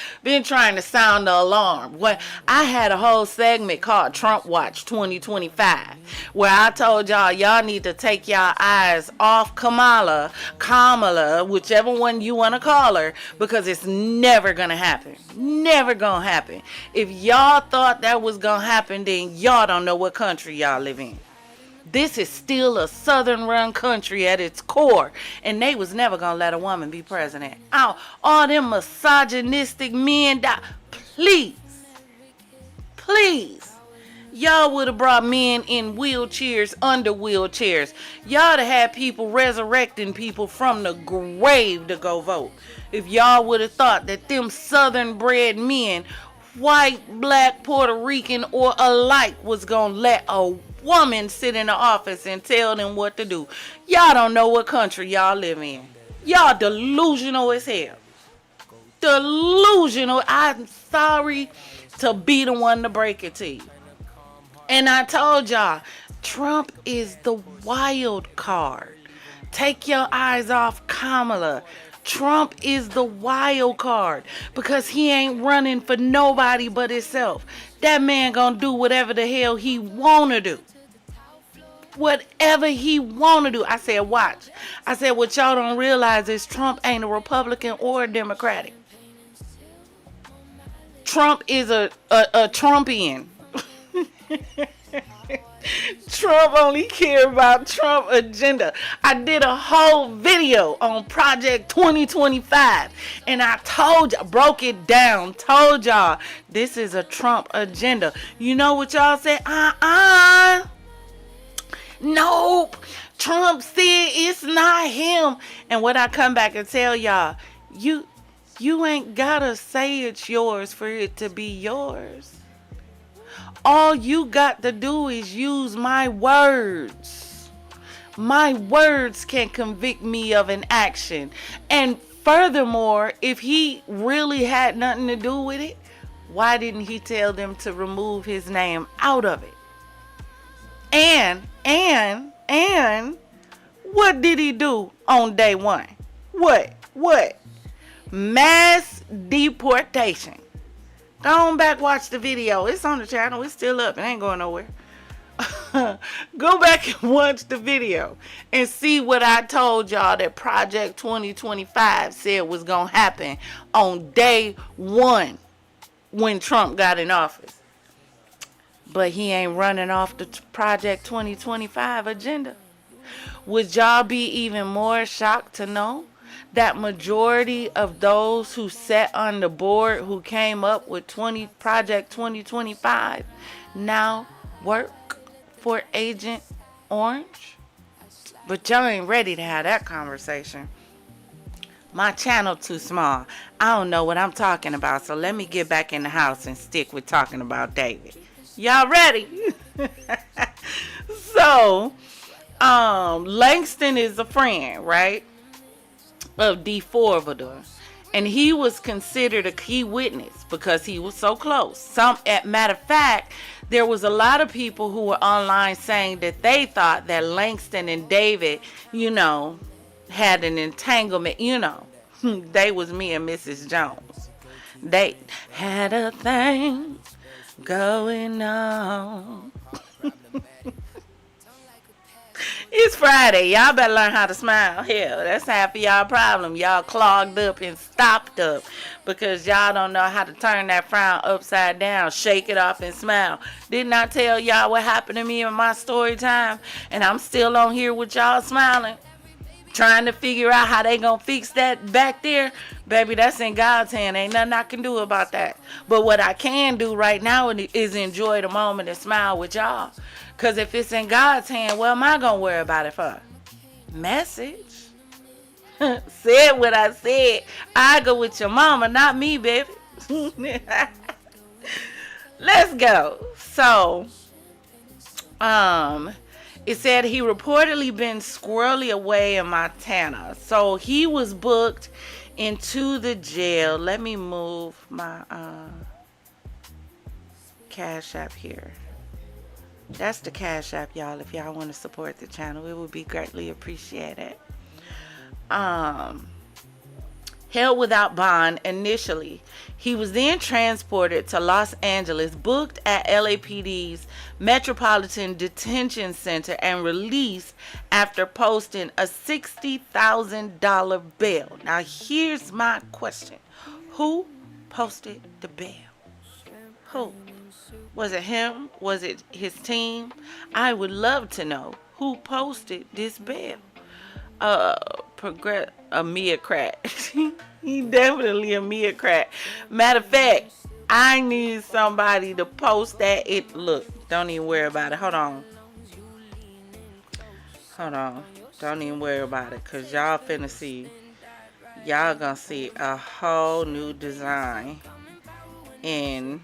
trying to sound the alarm. I had a whole segment called Trump Watch 2025 where I told y'all need to take y'all eyes off Kamala, whichever one you want to call her, because it's never gonna happen. Never gonna happen. If y'all thought that was gonna happen, then y'all don't know what country y'all live in. This is still a southern run country at its core, and they was never gonna let a woman be president. All them misogynistic men please, y'all would have brought men in wheelchairs, under wheelchairs. Y'all have had people resurrecting people from the grave to go vote. If y'all would have thought that them southern bred men, white, black, Puerto Rican, or alike, was gonna let a woman sit in the office and tell them what to do. Y'all don't know what country y'all live in. Y'all delusional as hell. Delusional. I'm sorry to be the one to break it to you. And I told y'all, Trump is the wild card. Take your eyes off Kamala. Trump is the wild card because he ain't running for nobody but himself. That man gonna do whatever the hell he wanna do. Whatever he wanna do. I said, watch. I said, what y'all don't realize is Trump ain't a Republican or a Democratic. Trump is a Trumpian. Trump only care about Trump agenda. I did a whole video on Project 2025 and I told y'all, broke it down, told y'all this is a Trump agenda. You know what y'all said? Nope. Trump said it's not him. And what I come back and tell y'all, You ain't gotta say it's yours for it to be yours. All you got to do is use my words. My words can convict me of an action. And furthermore, if he really had nothing to do with it, why didn't he tell them to remove his name out of it? And what did he do on day one? What? Mass deportation. Go on back, watch the video. It's on the channel. It's still up. It ain't going nowhere. Go back and watch the video and see what I told y'all that Project 2025 said was going to happen on day one when Trump got in office. But he ain't running off the Project 2025 agenda. Would y'all be even more shocked to know that majority of those who sat on the board who came up with Project 2025 now work for Agent Orange? But y'all ain't ready to have that conversation. My channel too small. I don't know what I'm talking about, so let me get back in the house and stick with talking about David. Y'all ready? So, Langston is a friend, right, of D4vd, and he was considered a key witness because he was so close. Matter of fact, there was a lot of people who were online saying that they thought that Langston and David, had an entanglement. They was me and Mrs. Jones. They had a thing going on. It's Friday. Y'all better learn how to smile. Hell, that's half of y'all problem. Y'all clogged up and stopped up because y'all don't know how to turn that frown upside down, shake it off and smile. Didn't I tell y'all what happened to me in my story time? And I'm still on here with y'all smiling, trying to figure out how they gonna fix that back there. Baby, that's in God's hand. Ain't nothing I can do about that. But what I can do right now is enjoy the moment and smile with y'all. Because if it's in God's hand, what am I going to worry about it for? Message. Said what I said. I go with your mama, not me, baby. Let's go. So, it said he reportedly been squirrely away in Montana. So, he was booked into the jail. Let me move my Cash App here. That's the Cash App, y'all. If y'all want to support the channel, it would be greatly appreciated. Held without bond initially. He was then transported to Los Angeles, booked at LAPD's Metropolitan Detention Center, and released after posting a $60,000 bail. Now, here's my question. Who posted the bail? Who? Was it him? Was it his team? I would love to know who posted this bail. A meocrat. He definitely a meocrat. Matter of fact, I need somebody to post that. Look, don't even worry about it. Hold on. Don't even worry about it, because y'all finna see. Y'all gonna see a whole new design in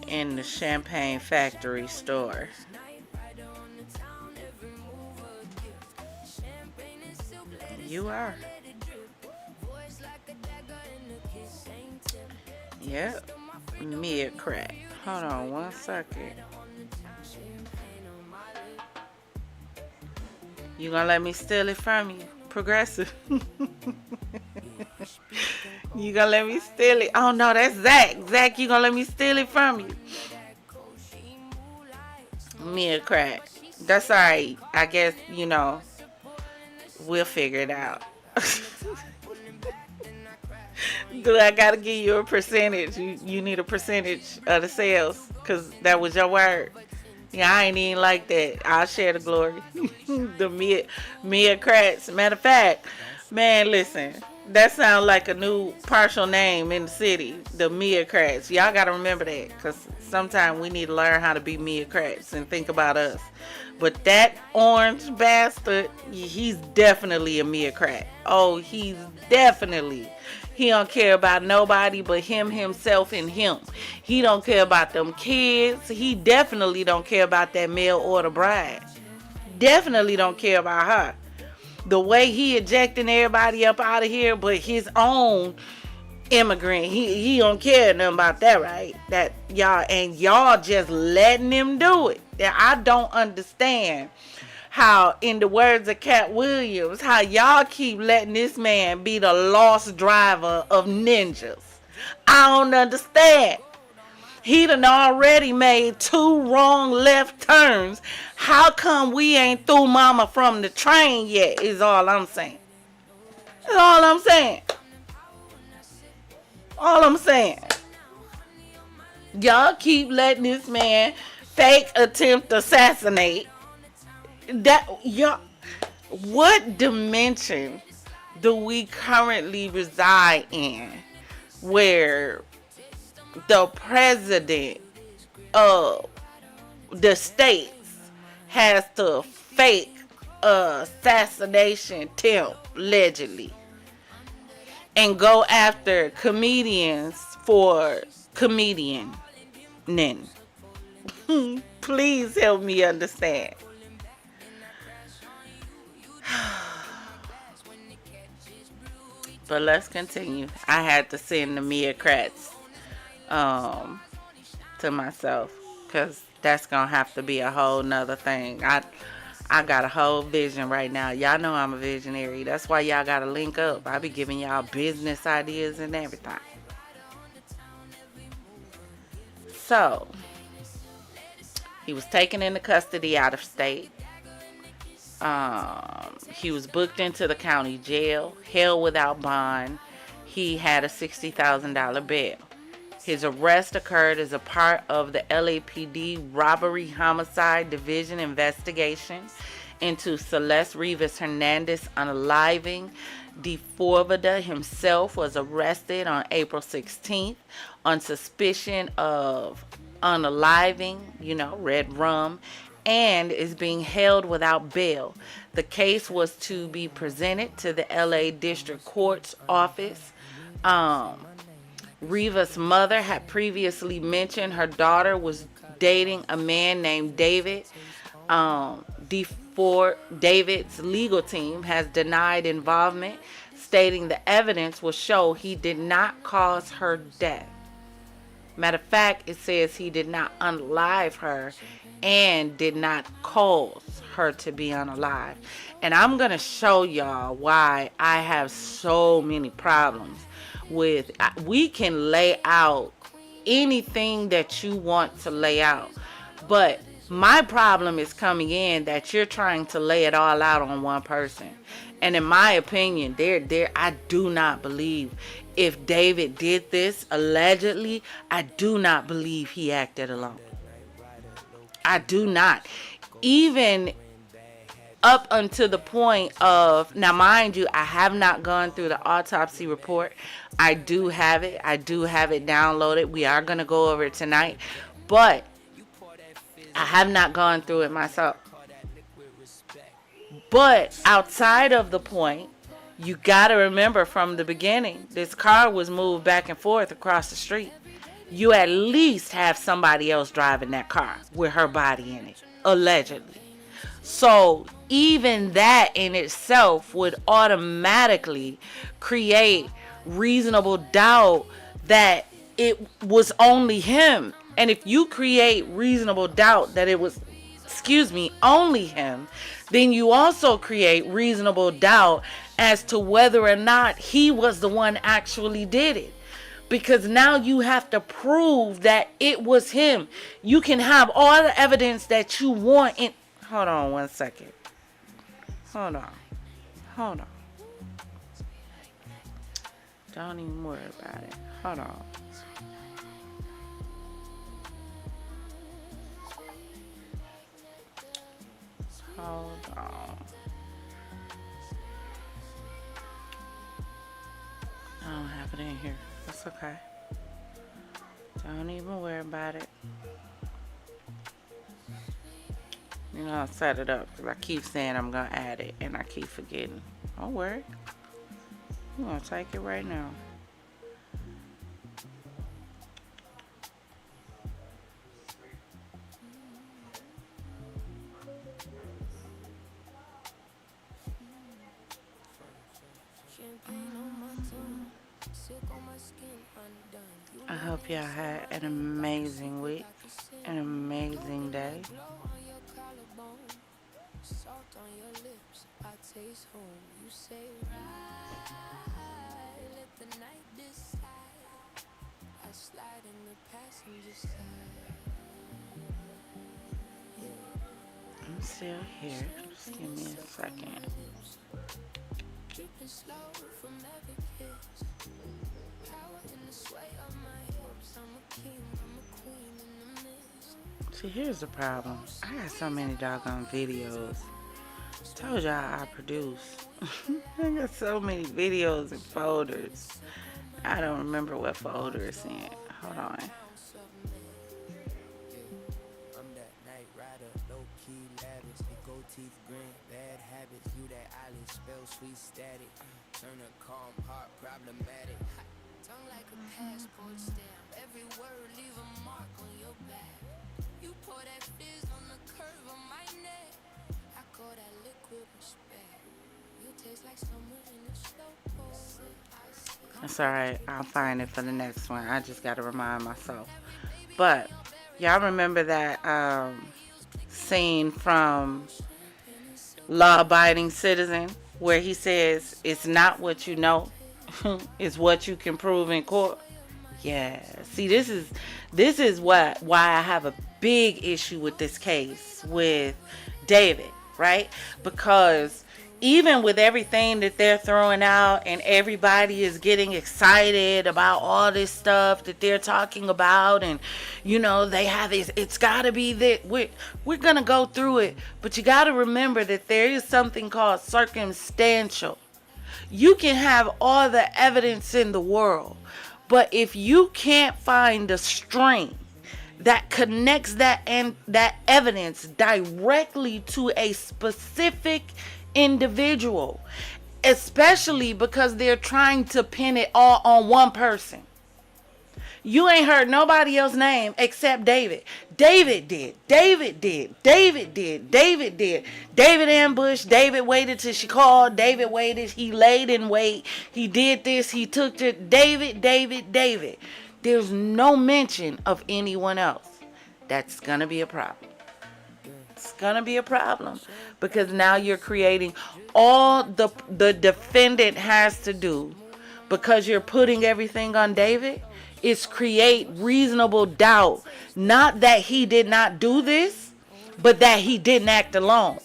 the Champagne Factory store. You are. Yep. Meocrat. Hold on one second. You gonna let me steal it from you? Progressive. You gonna let me steal it? Oh no, that's Zach. Zach, you gonna let me steal it from you? Meocrat. That's alright. I guess, we'll figure it out. Do I gotta give you a percentage? You need a percentage of the sales, because that was your word. Yeah, I ain't even like that. I'll share the glory. The meocrats. Matter of fact, man, listen. That sounds like a new partial name in the city. The meocrats. Y'all gotta remember that, because Sometimes we need to learn how to be meocrats and think about us. But that orange bastard, he's definitely a meocrat. Oh, he's definitely. He don't care about nobody but him, himself, and him. He don't care about them kids. He definitely don't care about that mail order bride. Definitely don't care about her. The way he ejecting everybody up out of here, but his own immigrant, he don't care nothing about that, right? That y'all just letting him do it. I don't understand how, in the words of Cat Williams, how y'all keep letting this man be the lost driver of ninjas. I don't understand. He done already made 2 wrong left turns. How come we ain't threw mama from the train yet, is all I'm saying. That's all I'm saying. All I'm saying. Y'all keep letting this man fake attempt assassinate. What dimension do we currently reside in where the president of the states has to fake assassination attempt, allegedly, and go after comedians for comedianing? Please help me understand. But let's continue. I had to send the meocrats to myself, because that's gonna have to be a whole nother thing. I got a whole vision right now. Y'all know I'm a visionary. That's why y'all gotta link up. I be giving y'all business ideas and everything. So he was taken into custody out of state. He was booked into the county jail, held without bond. He had a $60,000 bail. His arrest occurred as a part of the LAPD robbery homicide division investigation into Celeste Rivas Hernandez unaliving. D4vd himself was arrested on April 16th on suspicion of unaliving, red rum, and is being held without bail. The case was to be presented to the LA District Court's office. Rivas' mother had previously mentioned her daughter was dating a man named David. David's legal team has denied involvement, stating the evidence will show he did not cause her death. Matter of fact, it says he did not unalive her and did not cause her to be unalive. And I'm going to show y'all why I have so many problems with. We can lay out anything that you want to lay out, but my problem is coming in that you're trying to lay it all out on one person. And in my opinion, I do not believe, if David did this allegedly, I do not believe he acted alone. I do not. Even up until the point of, now mind you, I have not gone through the autopsy report. I do have it. I do have it downloaded. We are going to go over it tonight. But I have not gone through it myself. But outside of the point, you got to remember from the beginning, this car was moved back and forth across the street. You at least have somebody else driving that car with her body in it, allegedly. So even that in itself would automatically create reasonable doubt that it was only him. And if you create reasonable doubt that it was, only him, then you also create reasonable doubt as to whether or not he was the one actually did it. Because now you have to prove that it was him. You can have all the evidence that you want in. Hold on one second. Hold on. Don't even worry about it. Hold on. I don't have it in here. That's okay. Don't even worry about it. You know, I'll set it up because I keep saying I'm going to add it and I keep forgetting. Don't worry. I'm going to take it right now. I hope y'all had an amazing week, an amazing day. I'm still here. Just give me a second. See, here's the problem. I got so many doggone videos. Told y'all I produce. I got so many videos and folders. I don't remember what folder it's in. Hold on. That's alright. I'll find it for the next one. I just gotta remind myself. But y'all remember that scene from Law Abiding Citizen where he says it's not what you know, it's what you can prove in court? Yeah. See, this is why I have a big issue with this case with David, right? Because even with everything that they're throwing out and everybody is getting excited about all this stuff that they're talking about, and you know, they have it's got to be that we're going to go through it, but you got to remember that there is something called circumstantial. You can have all the evidence in the world, but if you can't find a string that connects that evidence directly to a specific individual, especially because they're trying to pin it all on one person. You ain't heard nobody else's name except David. David did. David did. David did. David did. David ambushed. David waited till she called. David waited. He laid in wait. He did this. He took it. David. There's no mention of anyone else. That's going to be a problem. It's going to be a problem because now you're creating all the defendant has to do, because you're putting everything on David, is create reasonable doubt. Not that he did not do this, but that he didn't act alone.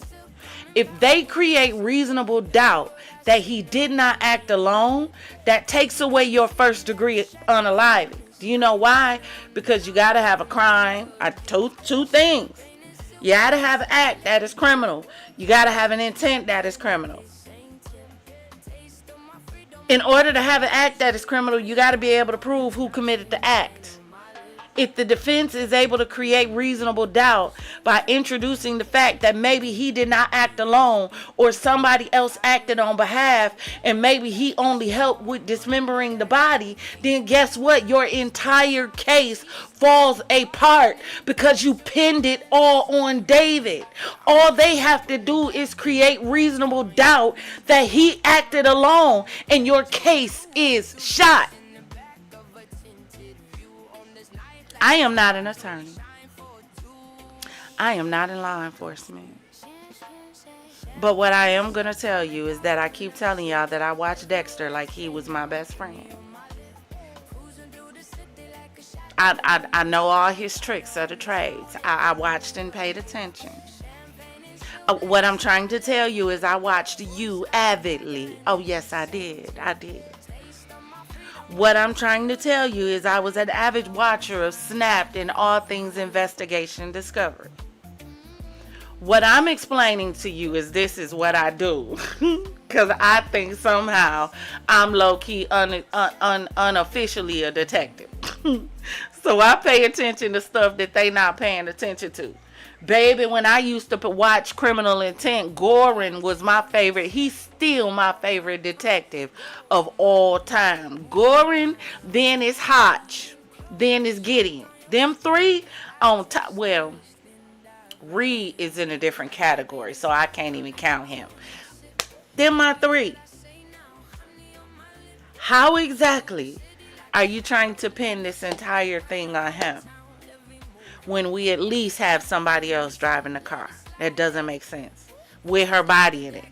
If they create reasonable doubt that he did not act alone, that takes away your first degree unaliving. Do you know why? Because you got to have a crime. I told two things. You got to have an act that is criminal. You got to have an intent that is criminal. In order to have an act that is criminal, you got to be able to prove who committed the act. If the defense is able to create reasonable doubt by introducing the fact that maybe he did not act alone, or somebody else acted on behalf, and maybe he only helped with dismembering the body, then guess what? Your entire case falls apart because you pinned it all on David. All they have to do is create reasonable doubt that he acted alone, and your case is shot. I am not an attorney. I am not in law enforcement. But what I am going to tell you is that I keep telling y'all that I watch Dexter like he was my best friend. I know all his tricks of the trades. I watched and paid attention. What I'm trying to tell you is I watched you avidly. Oh, yes, I did. What I'm trying to tell you is I was an avid watcher of Snapped and all things investigation discovery. What I'm explaining to you is this is what I do. Because I think somehow I'm low-key unofficially a detective. So I pay attention to stuff that they not paying attention to. Baby, when I used to watch Criminal Intent, Gorin was my favorite. He's still my favorite detective of all time. Gorin, then it's Hotch, then it's Gideon. Them three on top. Well, Reed is in a different category, so I can't even count him. Them my three. How exactly are you trying to pin this entire thing on him when we at least have somebody else driving the car? That doesn't make sense with her body in it.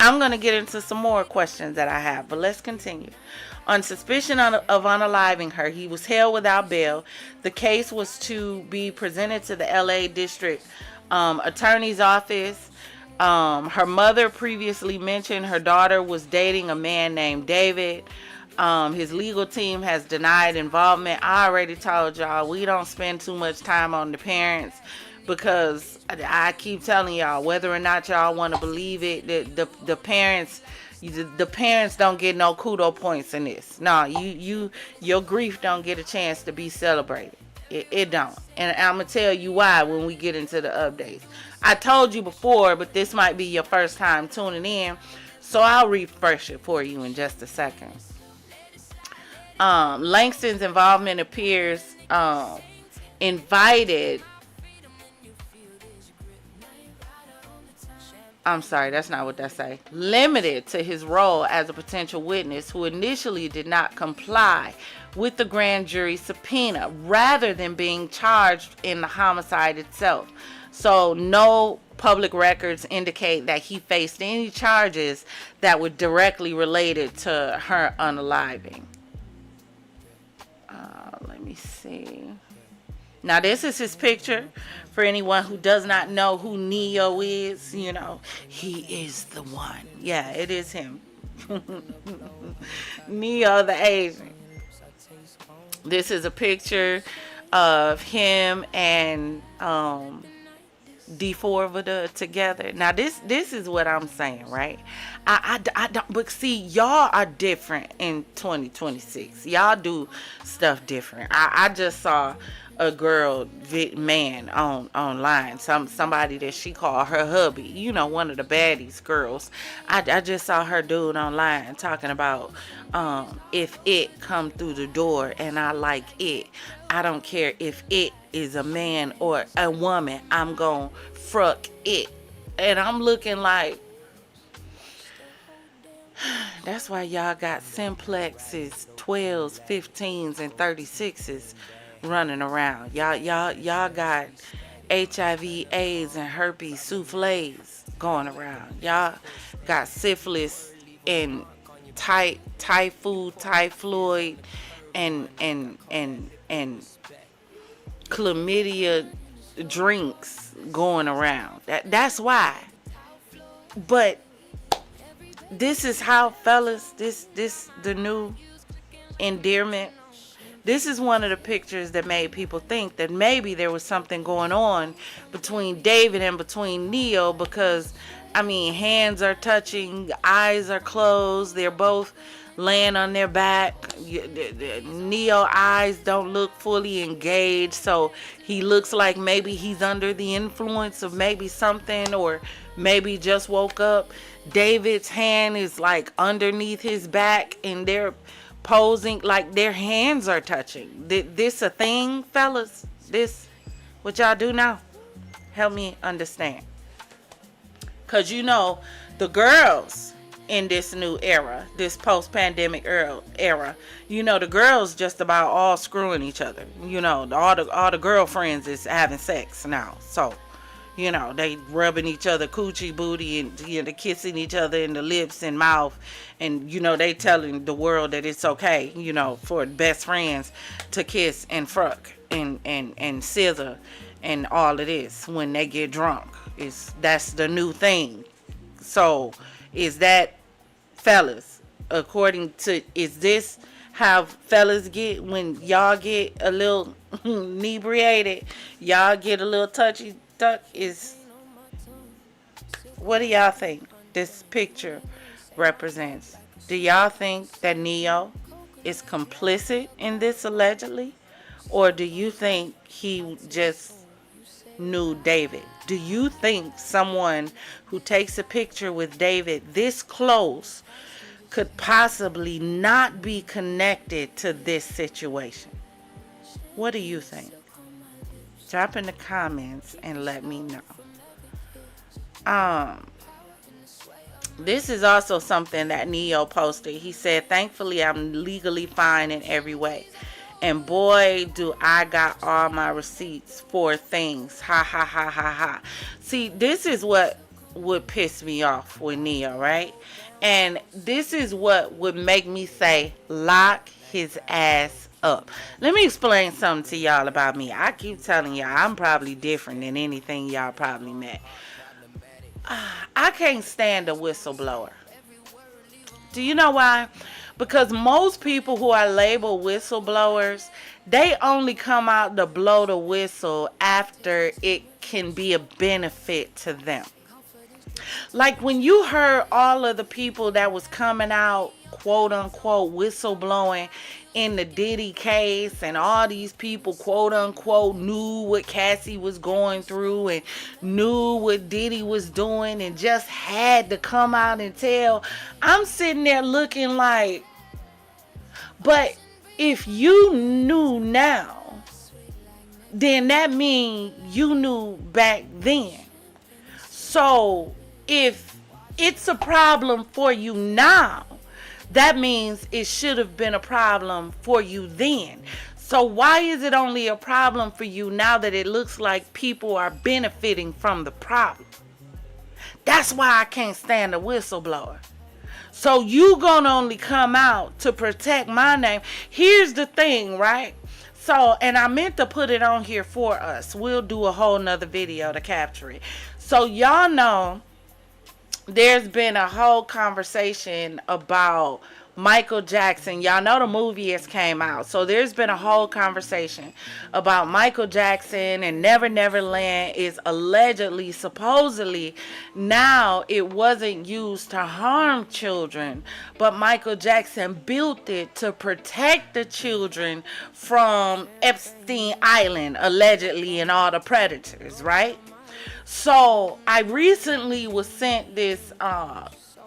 I'm going to get into some more questions that I have, but let's continue. On suspicion of unaliving her, he was held without bail. The case was to be presented to the LA District Attorney's Office. Her mother previously mentioned her daughter was dating a man named David. His legal team has denied involvement. I already told y'all we don't spend too much time on the parents because I keep telling y'all, whether or not y'all want to believe it, the parents don't get no kudo points in this. No, your grief don't get a chance to be celebrated. It don't. And I'm gonna tell you why when we get into the updates. I told you before, but this might be your first time tuning in, so I'll refresh it for you in just a second. Langston's involvement appears invited. I'm sorry, that's not what that say. Limited to his role as a potential witness who initially did not comply with the grand jury subpoena rather than being charged in the homicide itself. So no public records indicate that he faced any charges that were directly related to her unaliving. Let me see. Now this is his picture. For anyone who does not know who Neo is, you know, he is the one. Yeah, it is him. Neo the agent. This is a picture of him and D4vd together. Now this is what I'm saying, right? I don't, but see, y'all are different in 2026. Y'all do stuff different. I just saw a girl man online, somebody that she called her hubby, you know, one of the baddies girls. I just saw her dude online talking about if it come through the door and I like it, I don't care if it is a man or a woman, I'm gonna fuck it. And I'm looking like, that's why y'all got simplexes, 12s, 15s, and 36s running around. Y'all got HIV, AIDS, and herpes souffles going around. Y'all got syphilis and typhoid, and chlamydia drinks going around. That's why. But this is how, fellas, this the new endearment. This is one of the pictures that made people think that maybe there was something going on between David and between Neo, because, I mean, hands are touching, eyes are closed, they're both laying on their back. Neo eyes don't look fully engaged, so he looks like maybe he's under the influence of maybe something, or maybe just woke up. David's hand is like underneath his back, and they're posing like their hands are touching. This a thing, fellas? This what y'all do now? Help me understand. Cause you know the girls in this new era, this post-pandemic era, you know the girls just about all screwing each other. You know, all the girlfriends is having sex now. So, you know, they rubbing each other coochie booty, and, you know, kissing each other in the lips and mouth, and, you know, they telling the world that it's okay, you know, for best friends to kiss and fuck and scissor and all of this when they get drunk. That's the new thing. So is that, fellas, according to, is this how fellas get when y'all get a little inebriated? Y'all get a little touchy duck? Is, what do y'all think this picture represents? Do y'all think that Neo is complicit in this allegedly? Or do you think he just knew David? Do you think someone who takes a picture with David this close could possibly not be connected to this situation? What do you think? Drop in the comments and let me know. This is also something that Neo posted. He said, thankfully, I'm legally fine in every way. And boy, do I got all my receipts for things. Ha, ha, ha, ha, ha. See, this is what would piss me off with Neo, right? And this is what would make me say, lock his ass up. Let me explain something to y'all about me. I keep telling y'all, I'm probably different than anything y'all probably met. I can't stand a whistleblower. Do you know why? Because most people who are labeled whistleblowers, they only come out to blow the whistle after it can be a benefit to them. Like when you heard all of the people that was coming out, quote unquote, whistleblowing in the Diddy case, and all these people, quote unquote, knew what Cassie was going through and knew what Diddy was doing and just had to come out and tell. I'm sitting there looking like, but if you knew now, then that means you knew back then. So if it's a problem for you now, that means it should have been a problem for you then. So why is it only a problem for you now that it looks like people are benefiting from the problem? That's why I can't stand a whistleblower. So you gonna only come out to protect my name. Here's the thing, right? So, and I meant to put it on here for us. We'll do a whole nother video to capture it. So y'all know there's been a whole conversation about Michael Jackson. Y'all know the movie has came out. So there's been a whole conversation about Michael Jackson and Never Never Land is allegedly, supposedly, now it wasn't used to harm children, but Michael Jackson built it to protect the children from Epstein Island, allegedly, and all the predators, right? So I recently was sent this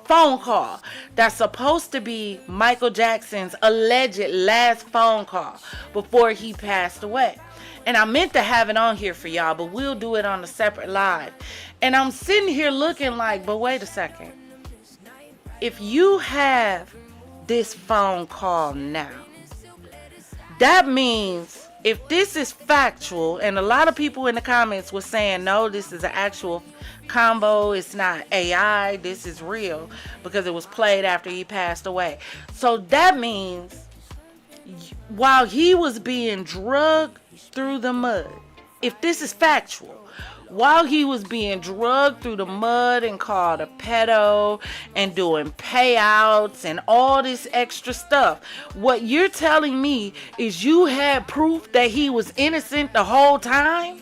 phone call that's supposed to be Michael Jackson's alleged last phone call before he passed away. And I meant to have it on here for y'all, but we'll do it on a separate live. And I'm sitting here looking like, but wait a second. If you have this phone call now, that means if this is factual, and a lot of people in the comments were saying, no, this is an actual combo, it's not AI, this is real, because it was played after he passed away. So that means while he was being drugged through the mud, if this is factual, while he was being drugged through the mud and called a pedo and doing payouts and all this extra stuff, what you're telling me is you had proof that he was innocent the whole time?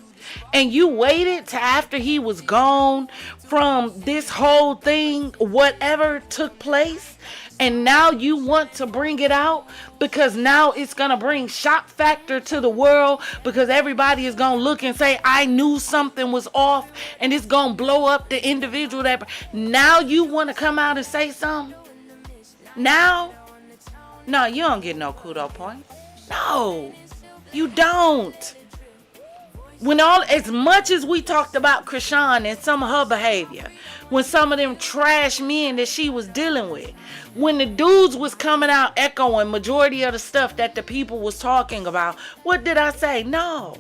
And you waited till after he was gone from this whole thing, whatever took place, and now you want to bring it out because now it's going to bring shock factor to the world, because everybody is going to look and say, I knew something was off, and it's going to blow up the individual that now you want to come out and say something? Now? No, you don't get no kudo points. No, you don't. When all, as much as we talked about Krishan and some of her behavior, when some of them trash men that she was dealing with, when the dudes was coming out echoing majority of the stuff that the people was talking about, what did I say? No,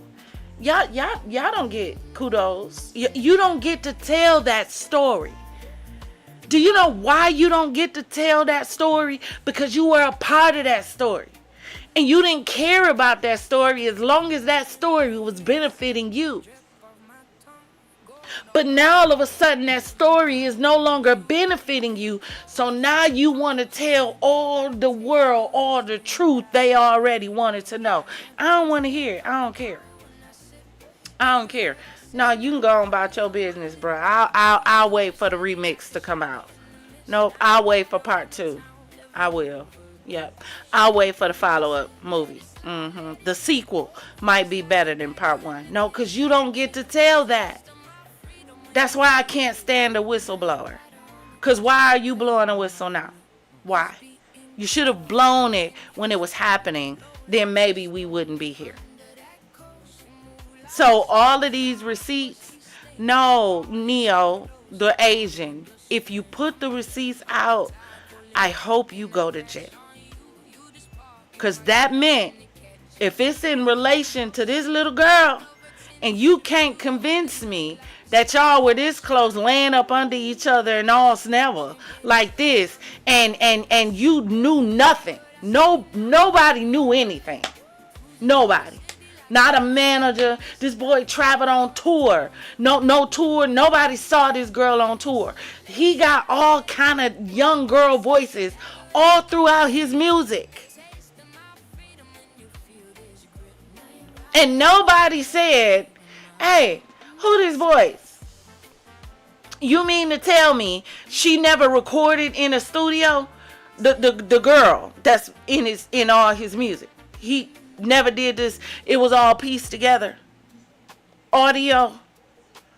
y'all don't get kudos. You don't get to tell that story. Do you know why you don't get to tell that story? Because you were a part of that story. And you didn't care about that story as long as that story was benefiting you. But now all of a sudden that story is no longer benefiting you. So now you want to tell all the world all the truth they already wanted to know. I don't want to hear it. I don't care. I don't care. No, you can go on about your business, bro. I'll wait for the remix to come out. Nope, I'll wait for part 2. I will. Yep. I'll wait for the follow-up movie. The sequel might be better than part 1. No, because you don't get to tell that. That's why I can't stand a whistleblower. Because why are you blowing a whistle now? Why? You should have blown it when it was happening. Then maybe we wouldn't be here. So all of these receipts, no, Neo, the Asian, if you put the receipts out, I hope you go to jail. Because that meant, if it's in relation to this little girl, and you can't convince me that y'all were this close, laying up under each other and all snever like this, and you knew nothing. Nobody knew anything. Nobody. Not a manager. This boy traveled on tour. No tour. Nobody saw this girl on tour. He got all kind of young girl voices all throughout his music. And nobody said, hey, who this voice? You mean to tell me she never recorded in a studio? The girl that's in all his music. He never did this. It was all pieced together. Audio.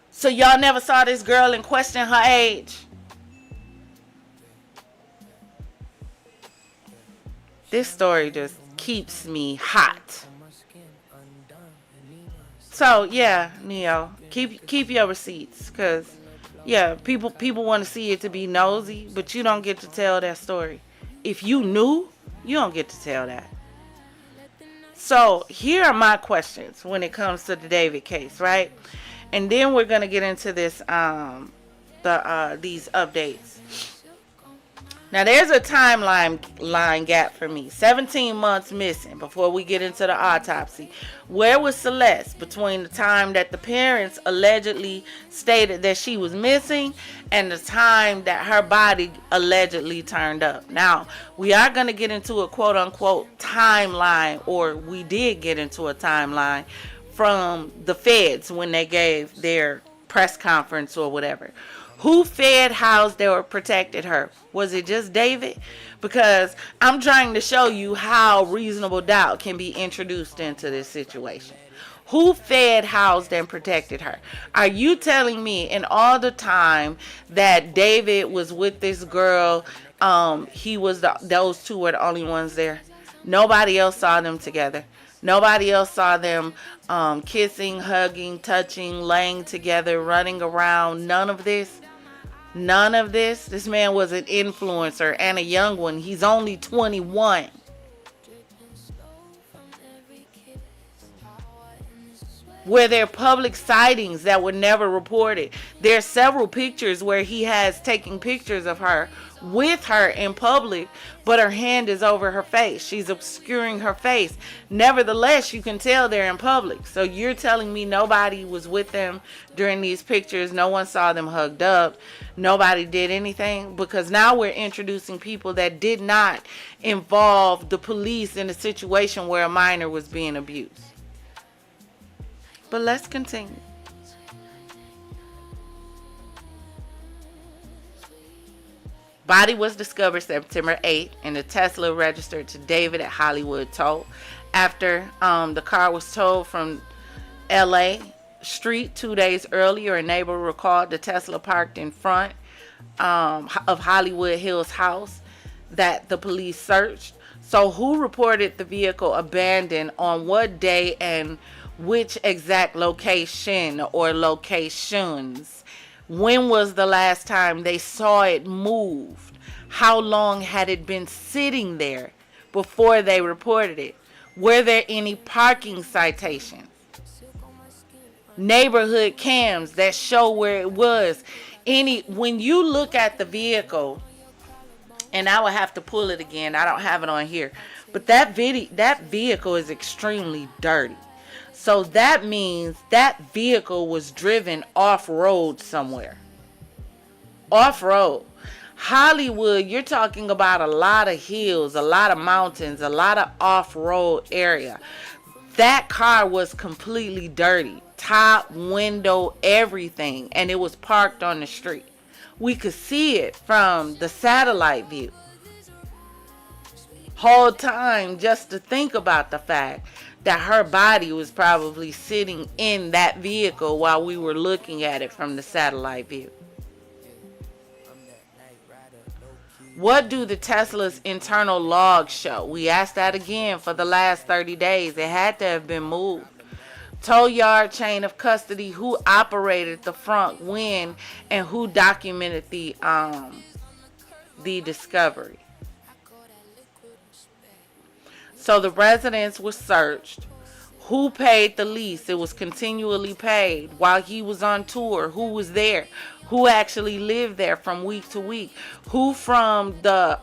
So y'all never saw this girl and question her age. This story just keeps me hot. So yeah, Neo, keep your receipts, cause yeah, people want to see it to be nosy, but you don't get to tell that story. If you knew, you don't get to tell that. So here are my questions when it comes to the David case, right? And then we're gonna get into this these updates. Now there's a timeline gap for me. 17 months missing before we get into the autopsy. Where was Celeste between the time that the parents allegedly stated that she was missing and the time that her body allegedly turned up? Now, we are going to get into a quote unquote timeline, or we did get into a timeline from the feds when they gave their press conference or whatever. Who fed, housed, or protected her? Was it just David? Because I'm trying to show you how reasonable doubt can be introduced into this situation. Who fed, housed, and protected her? Are you telling me in all the time that David was with this girl, those two were the only ones there? Nobody else saw them together. Nobody else saw them kissing, hugging, touching, laying together, running around. None of this. None of this. This man was an influencer and a young one. He's only 21. Where there are public sightings that were never reported. There are several pictures where he has taken pictures of her with her in public, but her hand is over her face. She's obscuring her face. Nevertheless, you can tell they're in public. So you're telling me nobody was with them during these pictures? No one saw them hugged up? Nobody did anything? Because now we're introducing people that did not involve the police in a situation where a minor was being abused. But let's continue. Body was discovered September 8th and the Tesla registered to David at Hollywood Toll. After the car was towed from LA Street 2 days earlier, a neighbor recalled the Tesla parked in front of Hollywood Hills house that the police searched. So who reported the vehicle abandoned on what day and which exact location or locations? When was the last time they saw it moved? How long had it been sitting there before they reported it? Were there any parking citations? Neighborhood cams that show where it was? When you look at the vehicle, and I will have to pull it again. I don't have it on here. But that vehicle is extremely dirty. So that means that vehicle was driven off-road somewhere. Off-road. Hollywood, you're talking about a lot of hills, a lot of mountains, a lot of off-road area. That car was completely dirty. Top, window, everything. And it was parked on the street. We could see it from the satellite view. whole time just to think about the fact that her body was probably sitting in that vehicle while we were looking at it from the satellite view. What do the Tesla's internal logs show? We asked that again for the last 30 days. It had to have been moved. Tow yard chain of custody, who operated the front when, and who documented the discovery. So the residence was searched. Who paid the lease? It was continually paid while he was on tour. Who was there? Who actually lived there from week to week? Who from the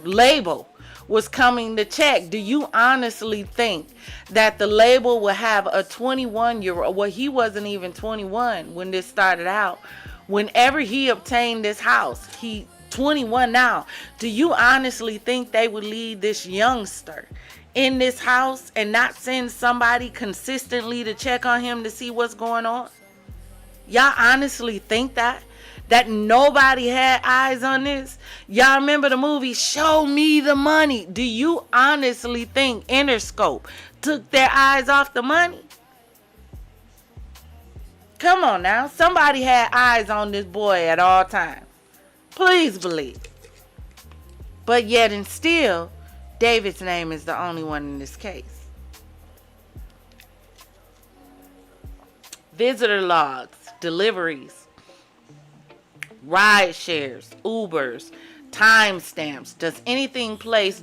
label was coming to check? Do you honestly think that the label will have a 21-year-old? Well, he wasn't even 21 when this started out. Whenever he obtained this house, he 21 now. Do you honestly think they would leave this youngster in this house and not send somebody consistently to check on him to see what's going on? Y'all honestly think that nobody had eyes on this? Y'all remember the movie Show Me the Money? Do you honestly think Interscope took their eyes off the money? Come on now. Somebody had eyes on this boy at all times. Please believe. But yet and still, David's name is the only one in this case. Visitor logs, deliveries, ride shares, Ubers, timestamps. Does anything place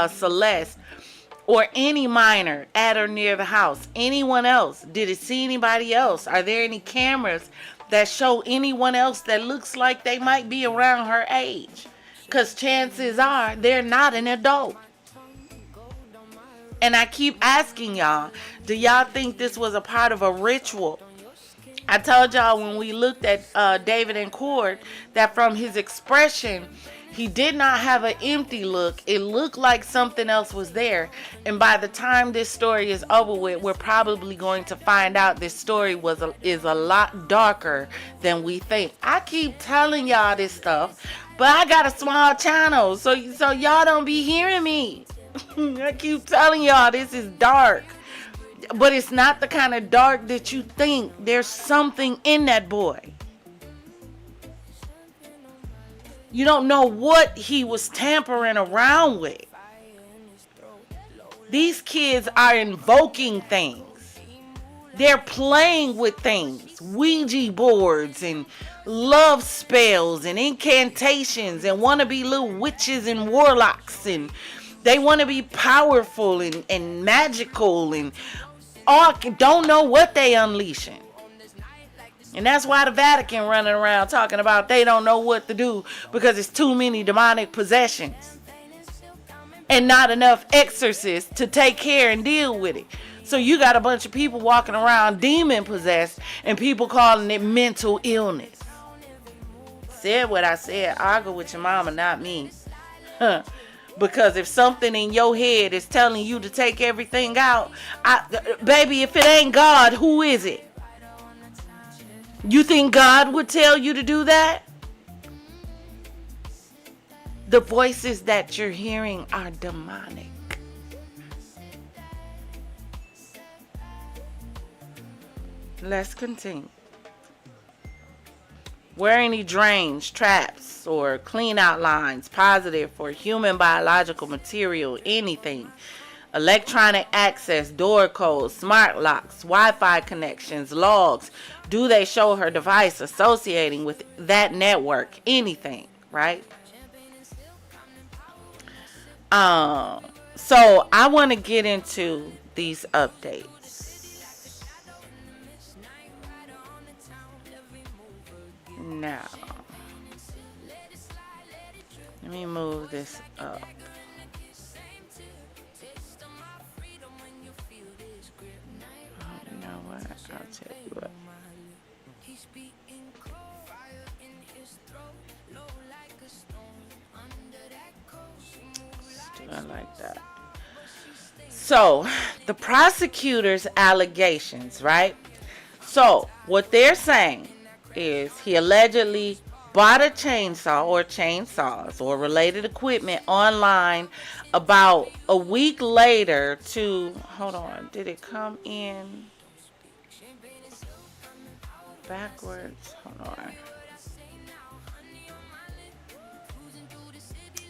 Celeste or any minor at or near the house? Anyone else? Did it see anybody else? Are there any cameras that show anyone else that looks like they might be around her age? Because chances are they're not an adult. And I keep asking y'all, do y'all think this was a part of a ritual? I told y'all when we looked at David and Cork that from his expression, he did not have an empty look. It looked like something else was there. And by the time this story is over with, we're probably going to find out this story is a lot darker than we think. I keep telling y'all this stuff, but I got a small channel, so y'all don't be hearing me. I keep telling y'all this is dark. But it's not the kind of dark that you think. There's something in that boy. You don't know what he was tampering around with. These kids are invoking things. They're playing with things. Ouija boards and love spells and incantations and want to be little witches and warlocks. And they want to be powerful and magical and all, don't know what they unleashing. And that's why the Vatican running around talking about they don't know what to do because it's too many demonic possessions and not enough exorcists to take care and deal with it. So you got a bunch of people walking around demon possessed and people calling it mental illness. Said what I said. Argue with your mama, not me. Because if something in your head is telling you to take everything out, baby, if it ain't God, who is it? You think God would tell you to do that? The voices that you're hearing are demonic. Let's continue. Were any drains, traps, or clean out lines positive for human biological material, anything? Electronic access, door codes, smart locks, Wi-Fi connections, logs. Do they show her device associating with that network? Anything, right? So I want to get into these updates. Now, let me move this up. Oh, you know what? I'll tell you what. Still like that. So, the prosecutor's allegations, right? So, what they're saying is he allegedly bought a chainsaw or chainsaws or related equipment online about a week later to, hold on, did it come in backwards? Hold on.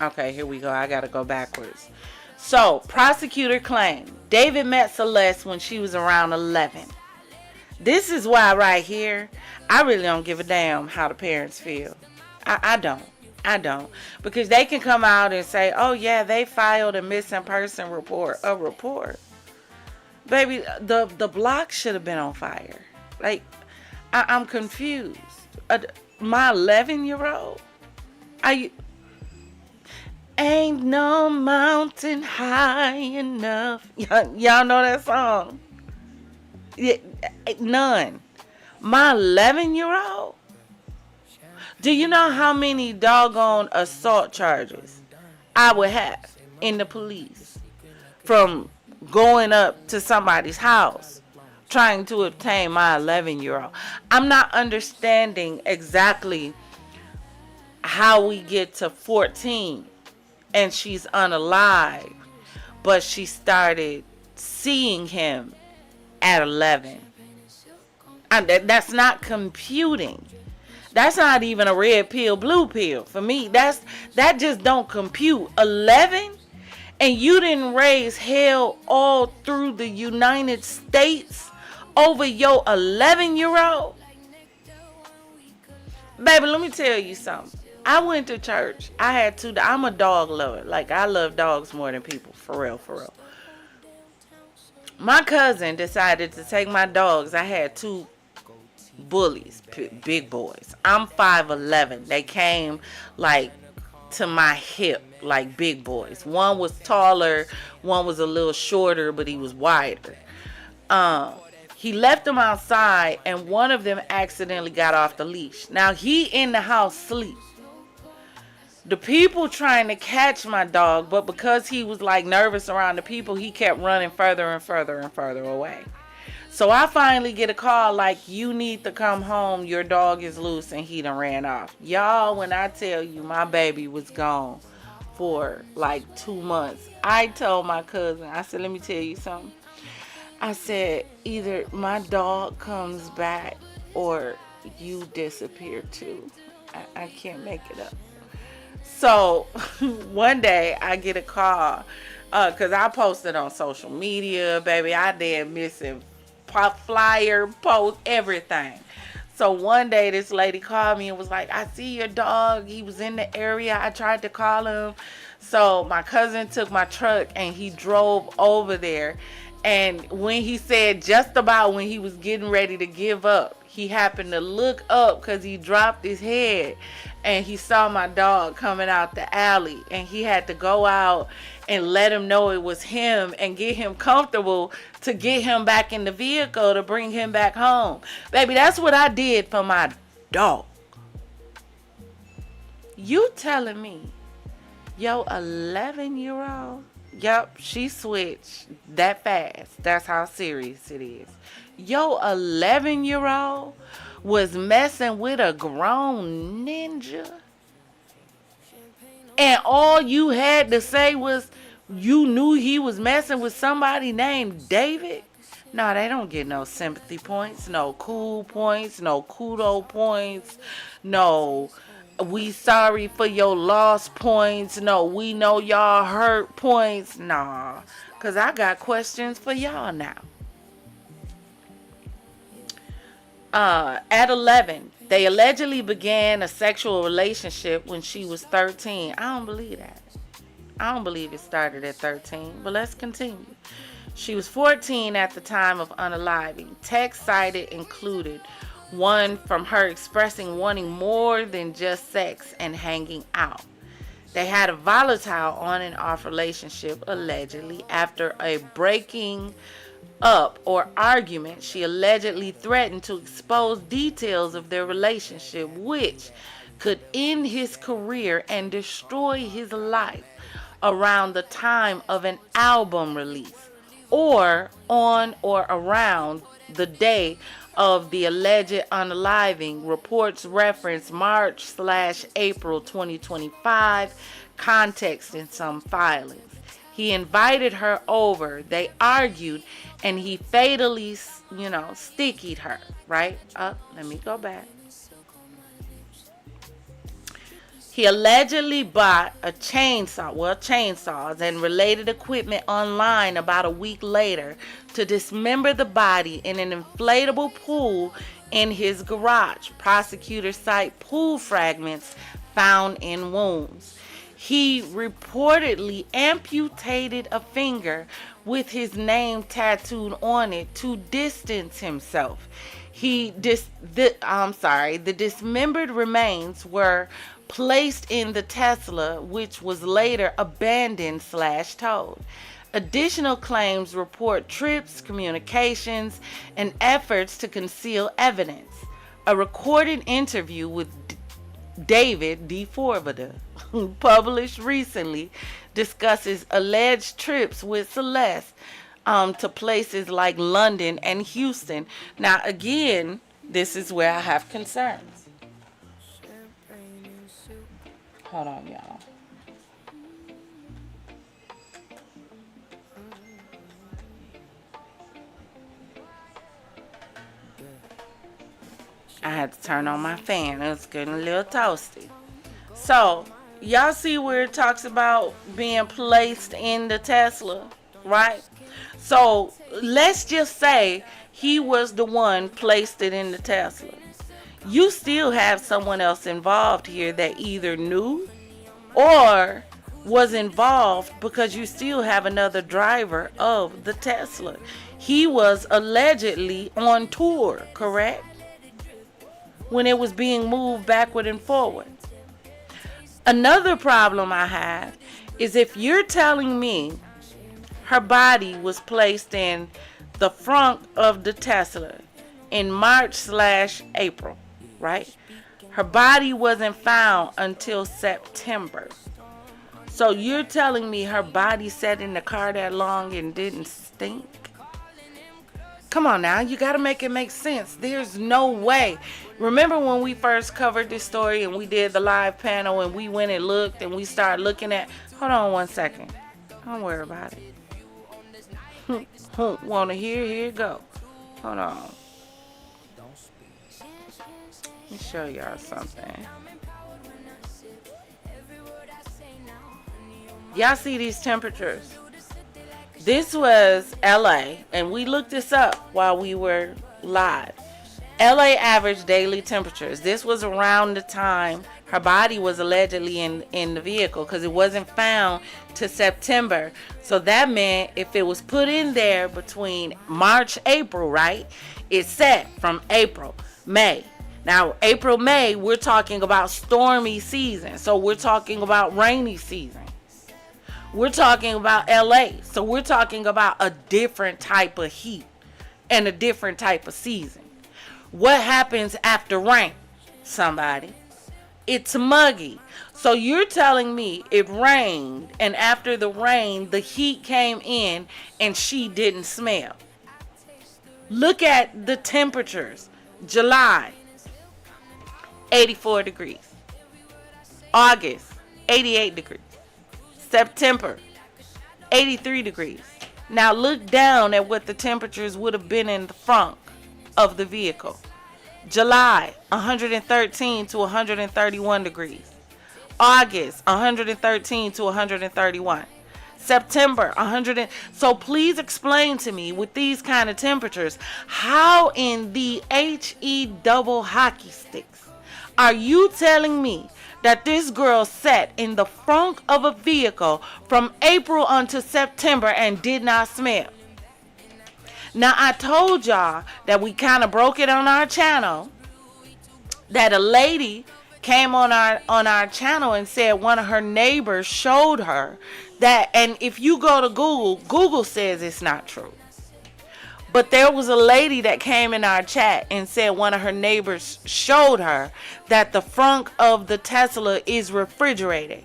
Okay, here we go. I gotta go backwards. So, prosecutor claimed David met Celeste when she was around 11. This is why right here, I really don't give a damn how the parents feel. I don't. Because they can come out and say, oh yeah, they filed a missing person report. A report. Baby, the block should have been on fire. Like, I'm confused. My 11-year-old? Ain't no mountain high enough. Y'all know that song? Yeah, none. My 11-year-old? Do you know how many doggone assault charges I would have in the police from going up to somebody's house trying to obtain my 11-year-old? I'm not understanding exactly how we get to 14 and she's unalive, but she started seeing him at 11. That's not computing. That's not even a red pill, blue pill. For me, that just don't compute. 11? And you didn't raise hell all through the United States over your 11-year-old? Baby, let me tell you something. I went to church. I had two. I'm a dog lover. Like, I love dogs more than people. For real, for real. My cousin decided to take my dogs. I had two bullies, big boys. I'm 5'11". They came like to my hip, like big boys. One was taller, one was a little shorter, but he was wider. He left them outside, and one of them accidentally got off the leash. Now he in the house sleep. The people trying to catch my dog, but because he was like nervous around the people, he kept running further and further and further away. So I finally get a call like, you need to come home. Your dog is loose and he done ran off. Y'all, when I tell you my baby was gone for like 2 months, I told my cousin, I said, let me tell you something. I said, either my dog comes back or you disappear too. I can't make it up. So one day I get a call because I posted on social media, baby. I did missing flyer, post, everything. So one day this lady called me and was like, I see your dog. He was in the area. I tried to call him. So my cousin took my truck and he drove over there. And when he said just about when he was getting ready to give up, he happened to look up because he dropped his head and he saw my dog coming out the alley, and he had to go out and let him know it was him and get him comfortable to get him back in the vehicle to bring him back home. Baby, that's what I did for my dog. You telling me yo 11-year-old? Yup, she switched that fast. That's how serious it is. Yo 11-year-old was messing with a grown ninja, and all you had to say was you knew he was messing with somebody named David? No, they don't get no sympathy points, no cool points, no kudo points, no we sorry for your loss points, no we know y'all hurt points. Nah, because I got questions for y'all now. At 11, they allegedly began a sexual relationship when she was 13. I don't believe that. I don't believe it started at 13, but let's continue. She was 14 at the time of unaliving. Texts cited included one from her expressing wanting more than just sex and hanging out. They had a volatile on and off relationship allegedly. After a breaking up or argument, she allegedly threatened to expose details of their relationship, which could end his career and destroy his life around the time of an album release or on or around the day of the alleged unaliving. Reports reference March/April 2025, context in some filings. He invited her over, they argued, and he fatally, stickied her, right? Let me go back. He allegedly bought chainsaws and related equipment online about a week later to dismember the body in an inflatable pool in his garage. Prosecutors cite pool fragments found in wounds. He reportedly amputated a finger with his name tattooed on it to distance himself. The dismembered remains were placed in the Tesla, which was later abandoned/towed. Additional claims report trips, communications, and efforts to conceal evidence. A recorded interview with D4vd, published recently, discusses alleged trips with Celeste to places like London and Houston. Now, again, this is where I have concerns. Hold on, y'all. I had to turn on my fan. It was getting a little toasty. So, y'all see where it talks about being placed in the Tesla, right? So, let's just say he was the one placed it in the Tesla. You still have someone else involved here that either knew or was involved, because you still have another driver of the Tesla. He was allegedly on tour, correct? When it was being moved backward and forward. Another problem I have is if you're telling me her body was placed in the front of the Tesla in March/April, right? Her body wasn't found until September. So you're telling me her body sat in the car that long and didn't stink? Come on now, you got to make it make sense. There's no way. Remember when we first covered this story and we did the live panel and we went and looked and we started looking at... Hold on one second. Don't worry about it. Want to hear? Here you go. Hold on. Let me show y'all something. Y'all see these temperatures? This was LA, and we looked this up while we were live. LA average daily temperatures. This was around the time her body was allegedly in the vehicle, because it wasn't found to September. So that meant if it was put in there between March, April, right? It set from April, May. Now, April, May, we're talking about stormy season. So we're talking about rainy season. We're talking about LA. So we're talking about a different type of heat and a different type of season. What happens after rain? Somebody. It's muggy. So you're telling me it rained, and after the rain, the heat came in and she didn't smell. Look at the temperatures. July, 84 degrees. August, 88 degrees. September, 83 degrees. Now look down at what the temperatures would have been in the front of the vehicle. July, 113 to 131 degrees. August, 113 to 131. September, 100. So please explain to me, with these kind of temperatures, how in the HE double hockey sticks are you telling me that this girl sat in the front of a vehicle from April until September and did not smell? Now, I told y'all that we kind of broke it on our channel, that a lady came on our channel and said one of her neighbors showed her that, and if you go to Google says it's not true. But there was a lady that came in our chat and said one of her neighbors showed her that the front of the Tesla is refrigerated,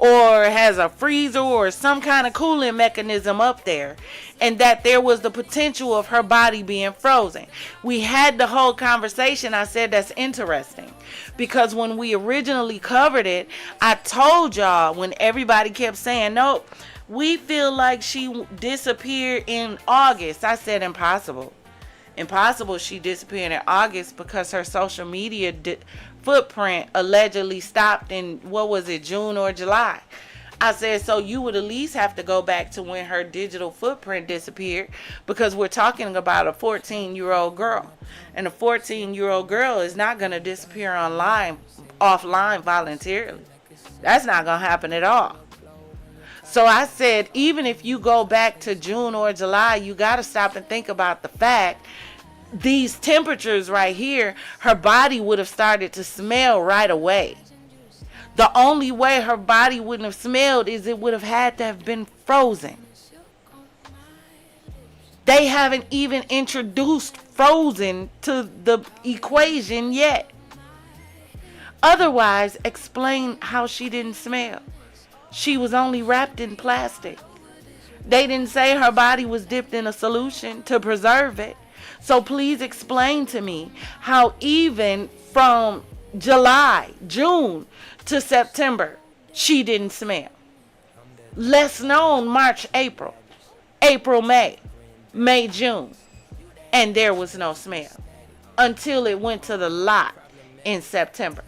or has a freezer or some kind of cooling mechanism up there, and that there was the potential of her body being frozen. We had the whole conversation. I said that's interesting because when we originally covered it, I told y'all, when everybody kept saying, nope, we feel like she disappeared in August. I said impossible. Impossible she disappeared in August because her social media footprint allegedly stopped in, what was it, June or July. I said, so you would at least have to go back to when her digital footprint disappeared, because we're talking about a 14-year-old girl. And a 14-year-old girl is not going to disappear offline voluntarily. That's not going to happen at all. So I said, even if you go back to June or July, you got to stop and think about the fact these temperatures right here, her body would have started to smell right away. The only way her body wouldn't have smelled is it would have had to have been frozen. They haven't even introduced frozen to the equation yet. Otherwise, explain how she didn't smell. She was only wrapped in plastic. They didn't say her body was dipped in a solution to preserve it. So please explain to me how even from June to September, she didn't smell. Less known March, April, May, June, and there was no smell until it went to the lot in September.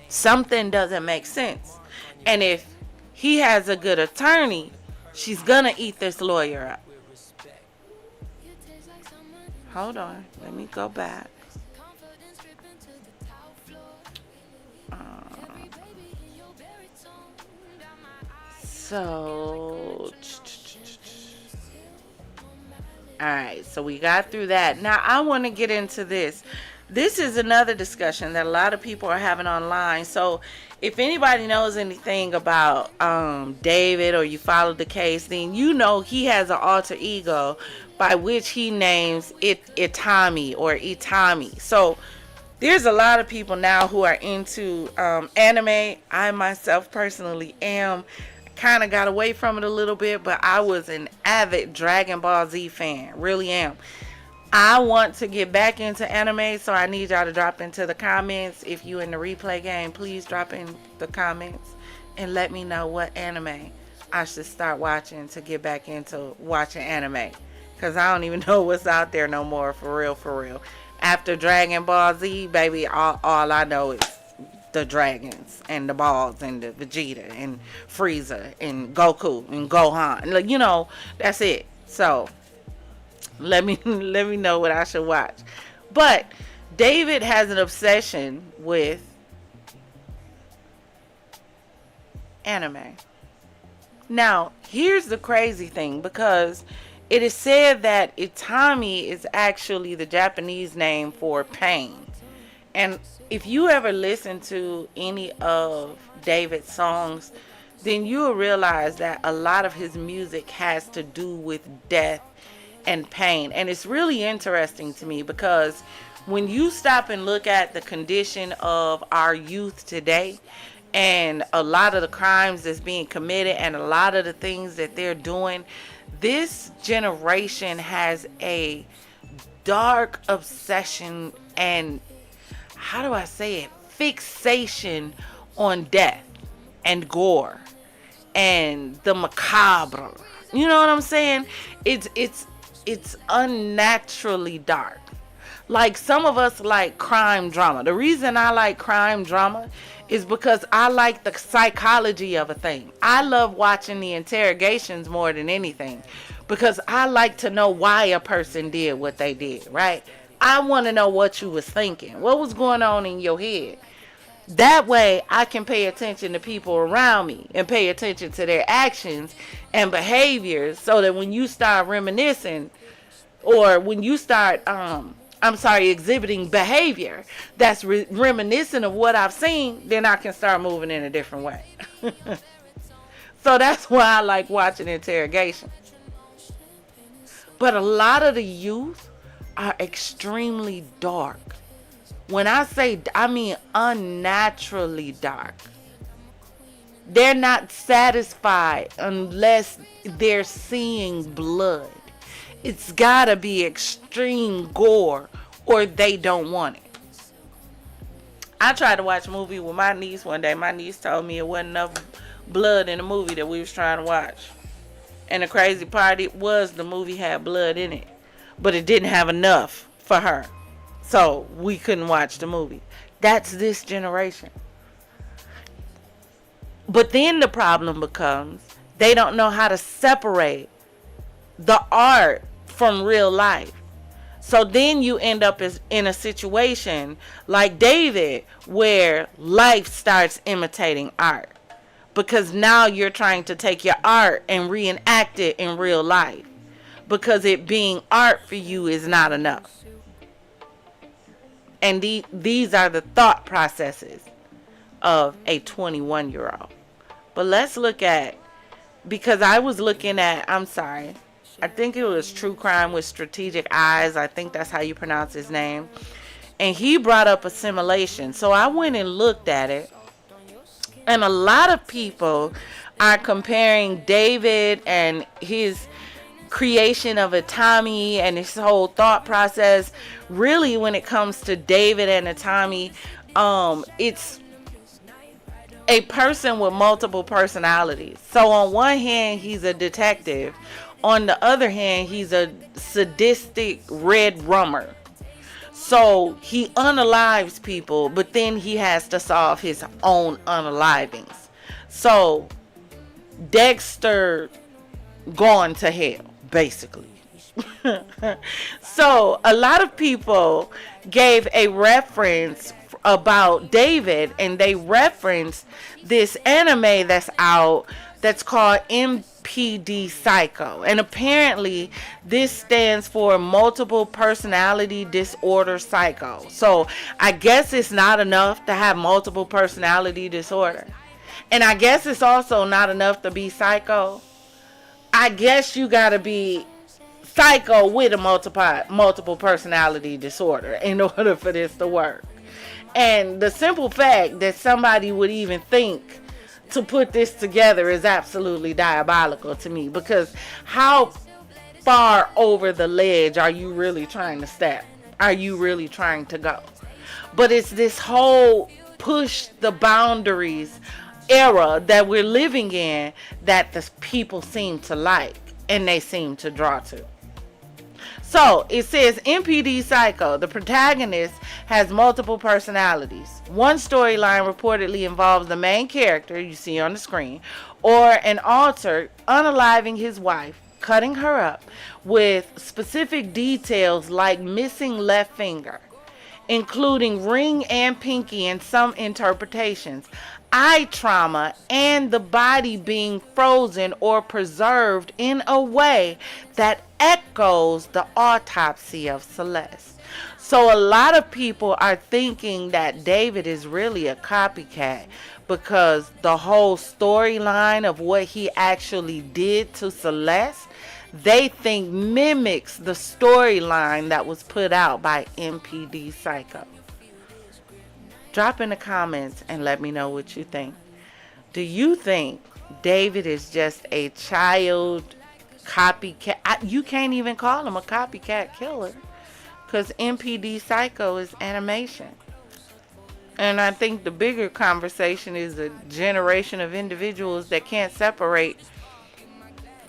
Something doesn't make sense. And if he has a good attorney, she's gonna eat this lawyer up. Hold on, let me go back. Alright, so we got through that. Now I want to get into this. This is another discussion that a lot of people are having online. So if anybody knows anything about David, or you followed the case, then you know he has an alter ego by which he names it Itami or Itami. So there's a lot of people now who are into anime. I myself personally am. Kind of got away from it a little bit, but I was an avid Dragon Ball Z fan. Really am. I want to get back into anime, so I need y'all to drop into the comments. If you in the replay game, please drop in the comments and let me know what anime I should start watching to get back into watching anime. Because I don't even know what's out there no more, for real. After Dragon Ball Z, baby, all I know is the dragons and the balls and the Vegeta and Frieza and Goku and Gohan. Like, you know, that's it. So let me know what I should watch. But David has an obsession with anime. Now, here's the crazy thing, because it is said that Itami is actually the Japanese name for pain. And if you ever listen to any of David's songs, then you'll realize that a lot of his music has to do with death and pain. And it's really interesting to me, because when you stop and look at the condition of our youth today, and a lot of the crimes that's being committed and a lot of the things that they're doing, this generation has a dark obsession and, how do I say it, fixation on death and gore and the macabre. You know what I'm saying? It's unnaturally dark. Like, some of us like crime drama. The reason I like crime drama is because I like the psychology of a thing. I love watching the interrogations more than anything, because I like to know why a person did what they did, right? I want to know what you was thinking. What was going on in your head? That way I can pay attention to people around me and pay attention to their actions and behaviors, so that when you start reminiscing, or when you start exhibiting behavior that's reminiscent of what I've seen, then I can start moving in a different way. So that's why I like watching interrogations. But a lot of the youth are extremely dark. When I say, I mean unnaturally dark. They're not satisfied unless they're seeing blood. It's gotta be extreme gore or they don't want it. I tried to watch a movie with my niece one day. My niece told me it wasn't enough blood in the movie that we was trying to watch. And the crazy part, it was the movie had blood in it, but it didn't have enough for her. So we couldn't watch the movie. That's this generation. But then the problem becomes they don't know how to separate the art from real life. So then you end up in a situation like David where life starts imitating art. Because now you're trying to take your art and reenact it in real life. Because it being art for you is not enough. And these are the thought processes of a 21-year-old. But let's look at, because I was looking at, I'm sorry, I think it was True Crime with Strategic Eyes. I think that's how you pronounce his name. And he brought up assimilation. So I went and looked at it. And a lot of people are comparing David and his creation of Autopsy and his whole thought process. Really, when it comes to David and Autopsy, it's a person with multiple personalities. So on one hand, he's a detective. On the other hand, he's a sadistic red rummer. So he unalives people, but then he has to solve his own unalivings. So Dexter gone to hell, basically. So a lot of people gave a reference about David, and they referenced this anime that's out that's called MPD Psycho. And apparently this stands for multiple personality disorder psycho. So I guess it's not enough to have multiple personality disorder. And I guess it's also not enough to be psycho. I guess you gotta be psycho with a multiple personality disorder in order for this to work. And the simple fact that somebody would even think to put this together is absolutely diabolical to me, because how far over the ledge are you really trying to step? Are you really trying to go? But it's this whole push the boundaries era that we're living in that the people seem to like and they seem to draw to. So it says MPD Psycho, the protagonist has multiple personalities. One storyline reportedly involves the main character you see on the screen, or an alter unaliving his wife, cutting her up with specific details like missing left finger, including ring and pinky in some interpretations, eye trauma, and the body being frozen or preserved in a way that echoes the autopsy of Celeste. So a lot of people are thinking that David is really a copycat because the whole storyline of what he actually did to Celeste, they think mimics the storyline that was put out by MPD Psycho. Drop in the comments and let me know what you think. Do you think David is just a child copycat? You can't even call him a copycat killer because MPD Psycho is animation. And I think the bigger conversation is a generation of individuals that can't separate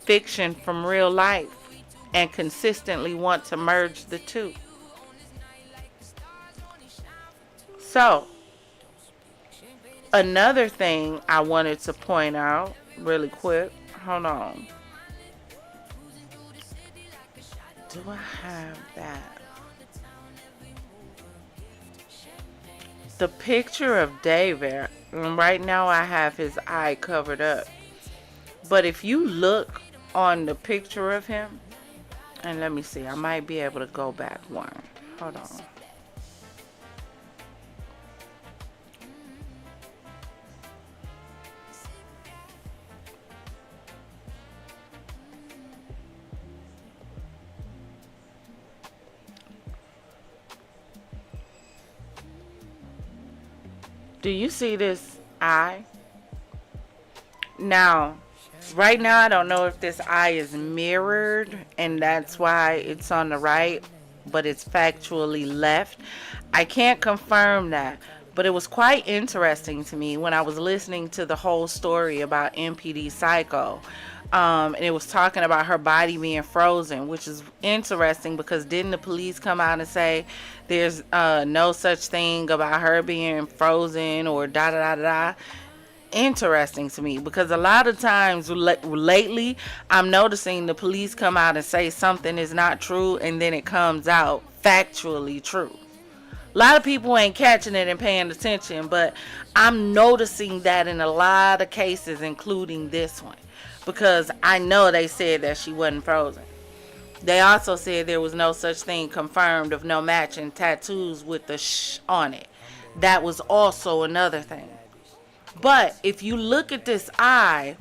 fiction from real life and consistently want to merge the two. So, another thing I wanted to point out really quick. Hold on. Do I have that? The picture of David, and right now I have his eye covered up. But if you look on the picture of him, and let me see, I might be able to go back one. Hold on. Do you see this eye? Now, right now, I don't know if this eye is mirrored and that's why it's on the right, but it's factually left. I can't confirm that, but it was quite interesting to me when I was listening to the whole story about MPD Psycho. And it was talking about her body being frozen, which is interesting because didn't the police come out and say there's no such thing about her being frozen or da da da da? Interesting to me because a lot of times lately I'm noticing the police come out and say something is not true and then it comes out factually true. A lot of people ain't catching it and paying attention, but I'm noticing that in a lot of cases, including this one, because I know they said that she wasn't frozen. They also said there was no such thing confirmed of no matching tattoos with the sh on it. That was also another thing. But if you look at this eye,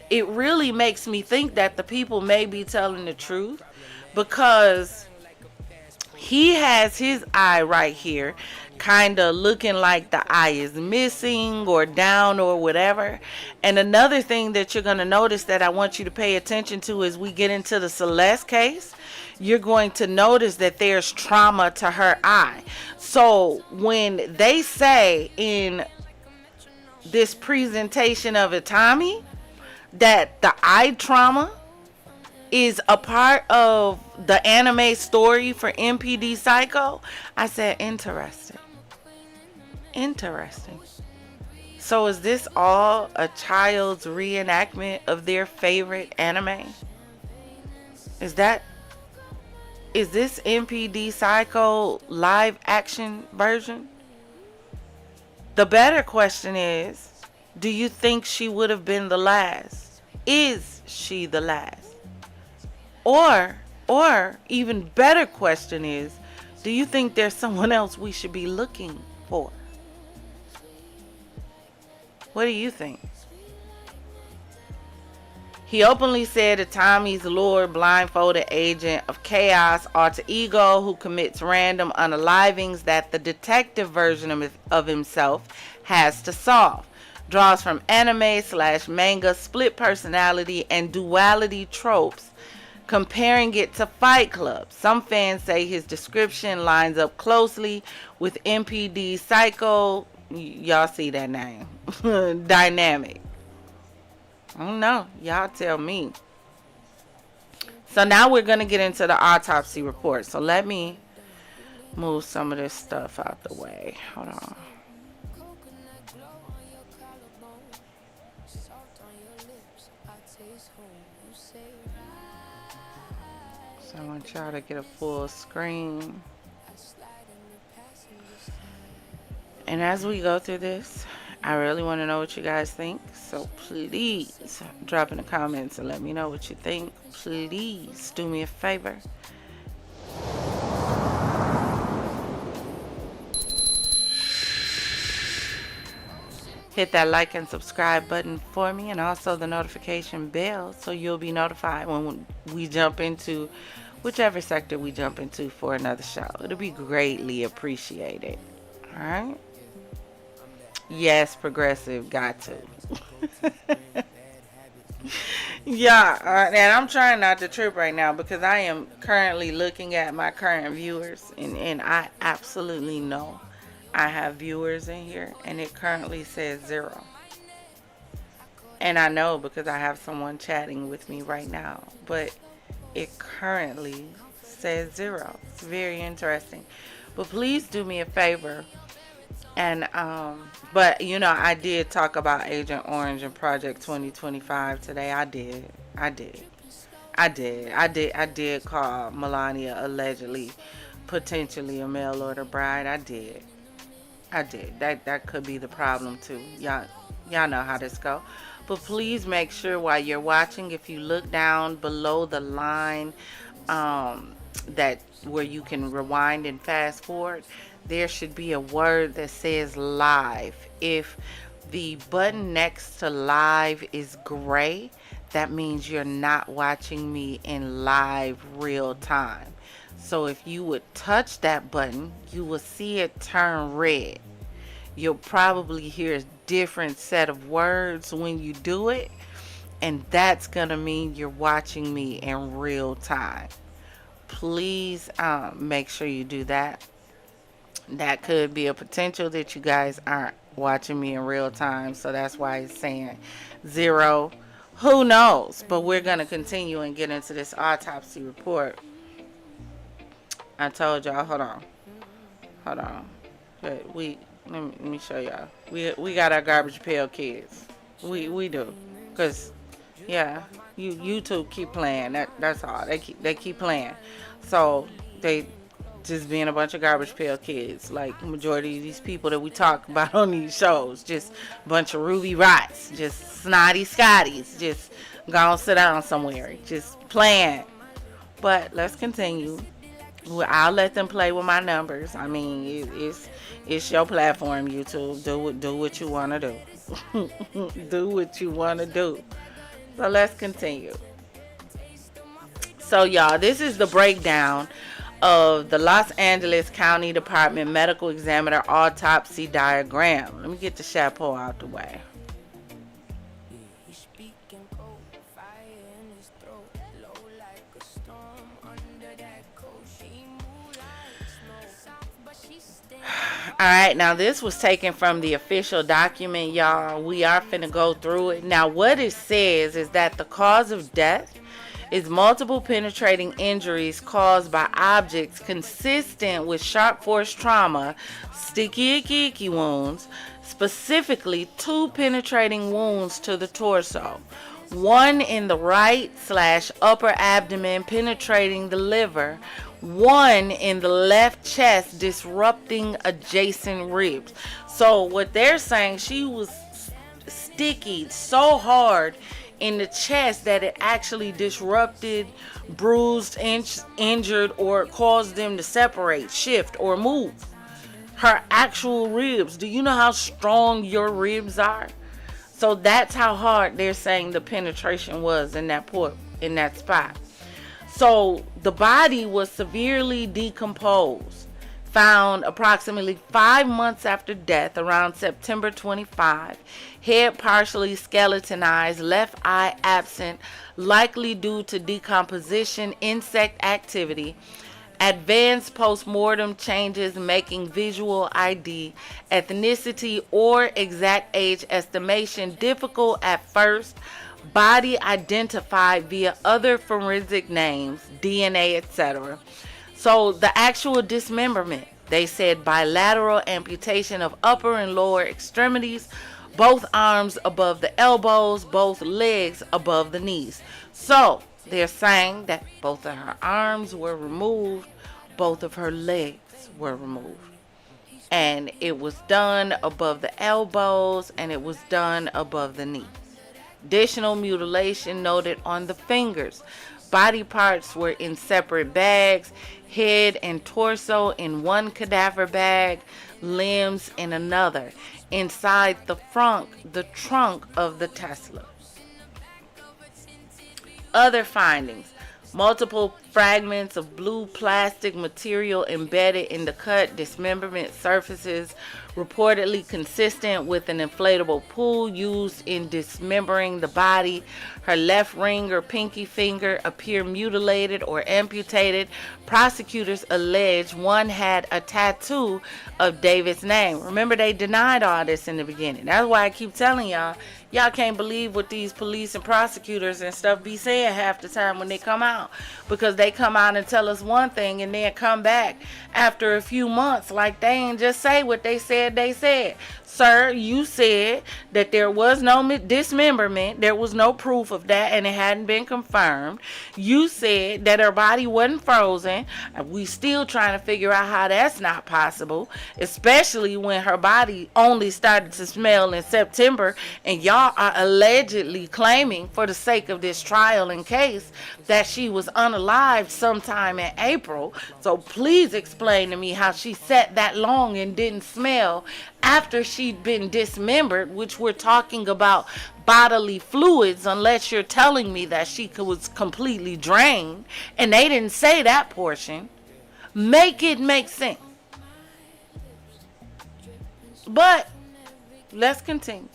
it really makes me think that the people may be telling the truth, because he has his eye right here kind of looking like the eye is missing or down or whatever. And another thing that you're going to notice that I want you to pay attention to as we get into the Celeste case, you're going to notice that there's trauma to her eye. So when they say in this presentation of Tommy that the eye trauma is a part of the anime story for MPD Psycho, I said, interesting. Interesting. So is this all a child's reenactment of their favorite anime? Is this MPD Psycho live action version? The better question is, do you think she would have been the last? Is she the last? Or even better question is, do you think there's someone else we should be looking for? What do you think? He openly said that Tommy's lured, blindfolded agent of chaos, alter ego, who commits random unalivings that the detective version of himself has to solve. Draws from anime/manga split personality and duality tropes, comparing it to Fight Club. Some fans say his description lines up closely with MPD Psycho. Y'all see that name. Dynamic. I don't know. Y'all tell me. So now we're going to get into the autopsy report. So let me move some of this stuff out the way. Hold on. So I want y'all to get a full screen. And as we go through this, I really want to know what you guys think. So please drop in the comments and let me know what you think. Please do me a favor. Hit that like and subscribe button for me, and also the notification bell so you'll be notified when we jump into whichever sector we jump into for another show. It'll be greatly appreciated. All right? Yes, progressive, got to. Yeah, and I'm trying not to trip right now because I am currently looking at my current viewers, and I absolutely know I have viewers in here, and it currently says 0. And I know because I have someone chatting with me right now, but it currently says 0. It's very interesting. But please do me a favor. And but you know, I did talk about Agent Orange and Project 2025 today. I did call Melania allegedly potentially a mail order bride. I did. That could be the problem too. Y'all know how this go. But please make sure while you're watching, if you look down below the line that where you can rewind and fast forward, there should be a word that says live. If the button next to live is gray, that means you're not watching me in live real time. So if you would touch that button, you will see it turn red. You'll probably hear a different set of words when you do it, And that's gonna mean you're watching me in real time. Please make sure you do that. That could be a potential that you guys aren't watching me in real time, so that's why it's saying 0. Who knows? But we're gonna continue and get into this autopsy report. I told y'all, hold on. Let me show y'all. We got our garbage pail kids. We do, cause yeah, YouTube keep playing. That's all. They keep playing. So they just being a bunch of garbage pail kids, like majority of these people that we talk about on these shows, just a bunch of Ruby Rots, just snotty Scotties, just gonna sit down somewhere, just playing. But let's continue. I'll let them play with my numbers. I mean, it's your platform, YouTube. Do what you want to do. Do what you want to do. So let's continue. So y'all, this is the breakdown of the Los Angeles County Department Medical Examiner autopsy diagram. Let me get the chapeau out the way. Alright, now this was taken from the official document, y'all. We are finna go through it. Now what it says is that the cause of death is multiple penetrating injuries caused by objects consistent with sharp force trauma, sticky icky wounds, specifically 2 penetrating wounds to the torso. 1 in the right/upper abdomen penetrating the liver, 1 in the left chest disrupting adjacent ribs. So what they're saying, she was sticky so hard in the chest that it actually disrupted, bruised, injured, or caused them to separate, shift, or move. Her actual ribs. Do you know how strong your ribs are? So that's how hard they're saying the penetration was in that spot. So the body was severely decomposed, found approximately 5 months after death, around September 25. Head partially skeletonized, left eye absent, likely due to decomposition, insect activity. Advanced post-mortem changes making visual ID, ethnicity, or exact age estimation difficult at first. Body identified via other forensic names, DNA, etc. So the actual dismemberment, they said bilateral amputation of upper and lower extremities, both arms above the elbows, both legs above the knees. So they're saying that both of her arms were removed, both of her legs were removed. And it was done above the elbows and it was done above the knee. Additional mutilation noted on the fingers. Body parts were in separate bags, head and torso in one cadaver bag, limbs in another, inside the trunk of the Tesla. Other findings. Multiple fragments of blue plastic material embedded in the cut dismemberment surfaces, reportedly consistent with an inflatable pool used in dismembering the body. Her left ring or pinky finger appear mutilated or amputated. Prosecutors allege one had a tattoo of David's name. Remember, they denied all this in the beginning. That's why I keep telling y'all, y'all can't believe what these police and prosecutors and stuff be saying half the time when they come out. Because they come out and tell us one thing and then come back after a few months like they ain't just say what they said they said. Sir, you said that there was no dismemberment. There was no proof of that and it hadn't been confirmed. You said that her body wasn't frozen. We still trying to figure out how that's not possible, especially when her body only started to smell in September and y'all are allegedly claiming, for the sake of this trial and case, that she was unalived sometime in April. So please explain to me how she sat that long and didn't smell after she'd been dismembered, which we're talking about bodily fluids, unless you're telling me that she was completely drained, and they didn't say that portion. Make it make sense. But let's continue.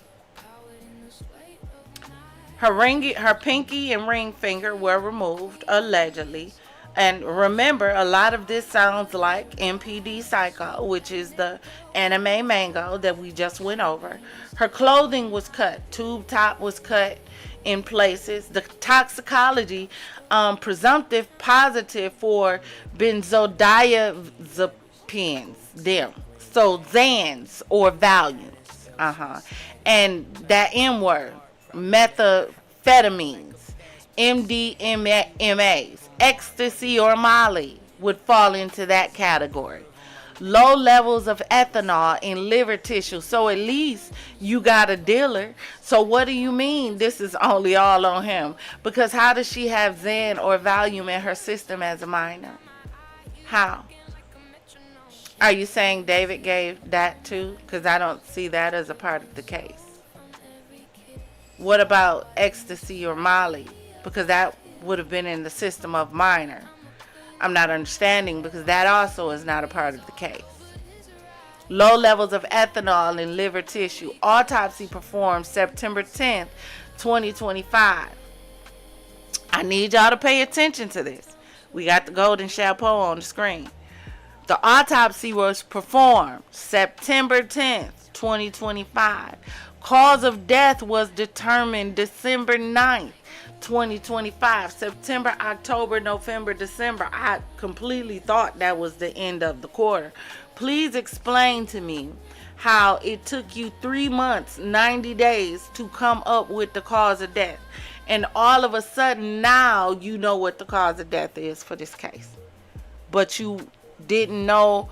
Her pinky and ring finger were removed, allegedly. And remember, a lot of this sounds like MPD Psycho, which is the anime manga that we just went over. Her clothing was cut. Tube top was cut in places. The toxicology, presumptive positive for benzodiazepines, them. So Xans or Valiums. And that M word, methamphetamines, MDMAs, ecstasy or Molly would fall into that category. Low levels of ethanol in liver tissue. So at least you got a dealer. So what do you mean this is only all on him? Because how does she have Xan or Valium in her system as a minor? How? Are you saying David gave that too? Because I don't see that as a part of the case. What about ecstasy or Molly? Because that would have been in the system of minor. I'm not understanding because that also is not a part of the case. Low levels of ethanol in liver tissue. Autopsy performed September 10th, 2025. I need y'all to pay attention to this. We got the golden chapeau on the screen. The autopsy was performed September 10th, 2025. Cause of death was determined December 9th, 2025. September, October, November, December. I completely thought that was the end of the quarter. Please explain to me how it took you 3 months, 90 days to come up with the cause of death. And all of a sudden now you know what the cause of death is for this case. But you didn't know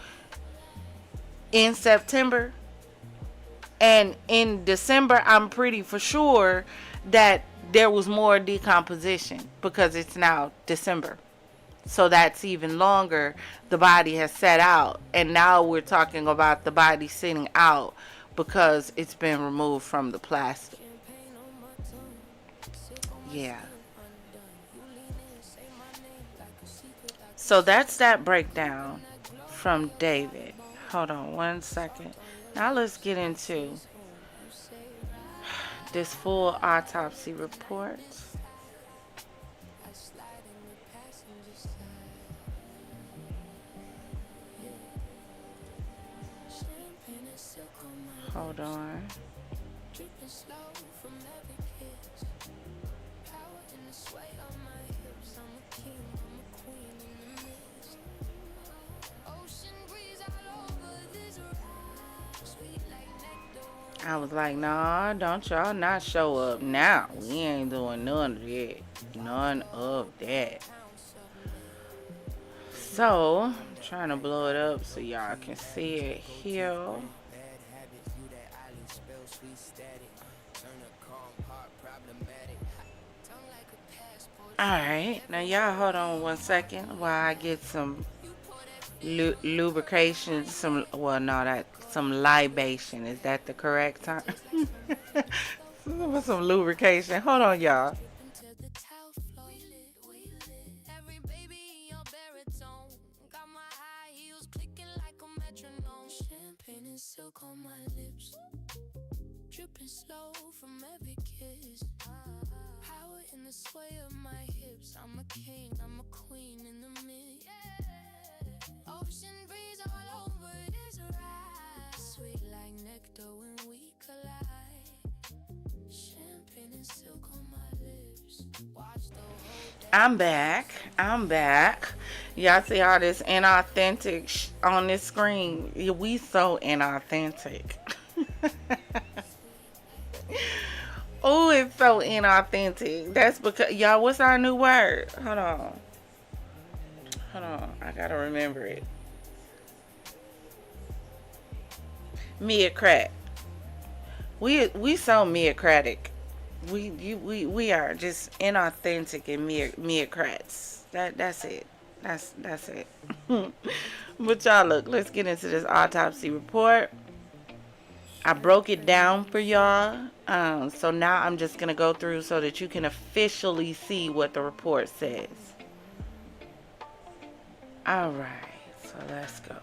in September. And in December, I'm pretty for sure that there was more decomposition because it's now December. So that's even longer. The body has set out. And now we're talking about the body sitting out because it's been removed from the plastic. Yeah. So that's that breakdown from David. Hold on 1 second. Now let's get into this full autopsy report. Hold on. I was like, nah, don't y'all not show up now. We ain't doing none of that. None of that. So, I'm trying to blow it up so y'all can see it here. Alright, now y'all hold on 1 second while I get some lubrication, some libation. Is that the correct term? Some lubrication. Hold on, y'all. Dripping slow from every kiss. Power in the sway of my hips. I'm a king, I'm a queen in the mid. Ocean breeze all over this ride. Sweet like nectar when we collide. Champagne and silk on my lips. Watch the whole day. I'm back. Y'all see all this inauthentic on this screen? We so inauthentic. Oh, it's so inauthentic. That's because, y'all, what's our new word? Hold on. I gotta remember it. Meocratic. We so meocratic. We are just inauthentic and meocrats. That's it. That's it. But y'all, look, let's get into this autopsy report. I broke it down for y'all. So now I'm just going to go through so that you can officially see what the report says. All right. So let's go.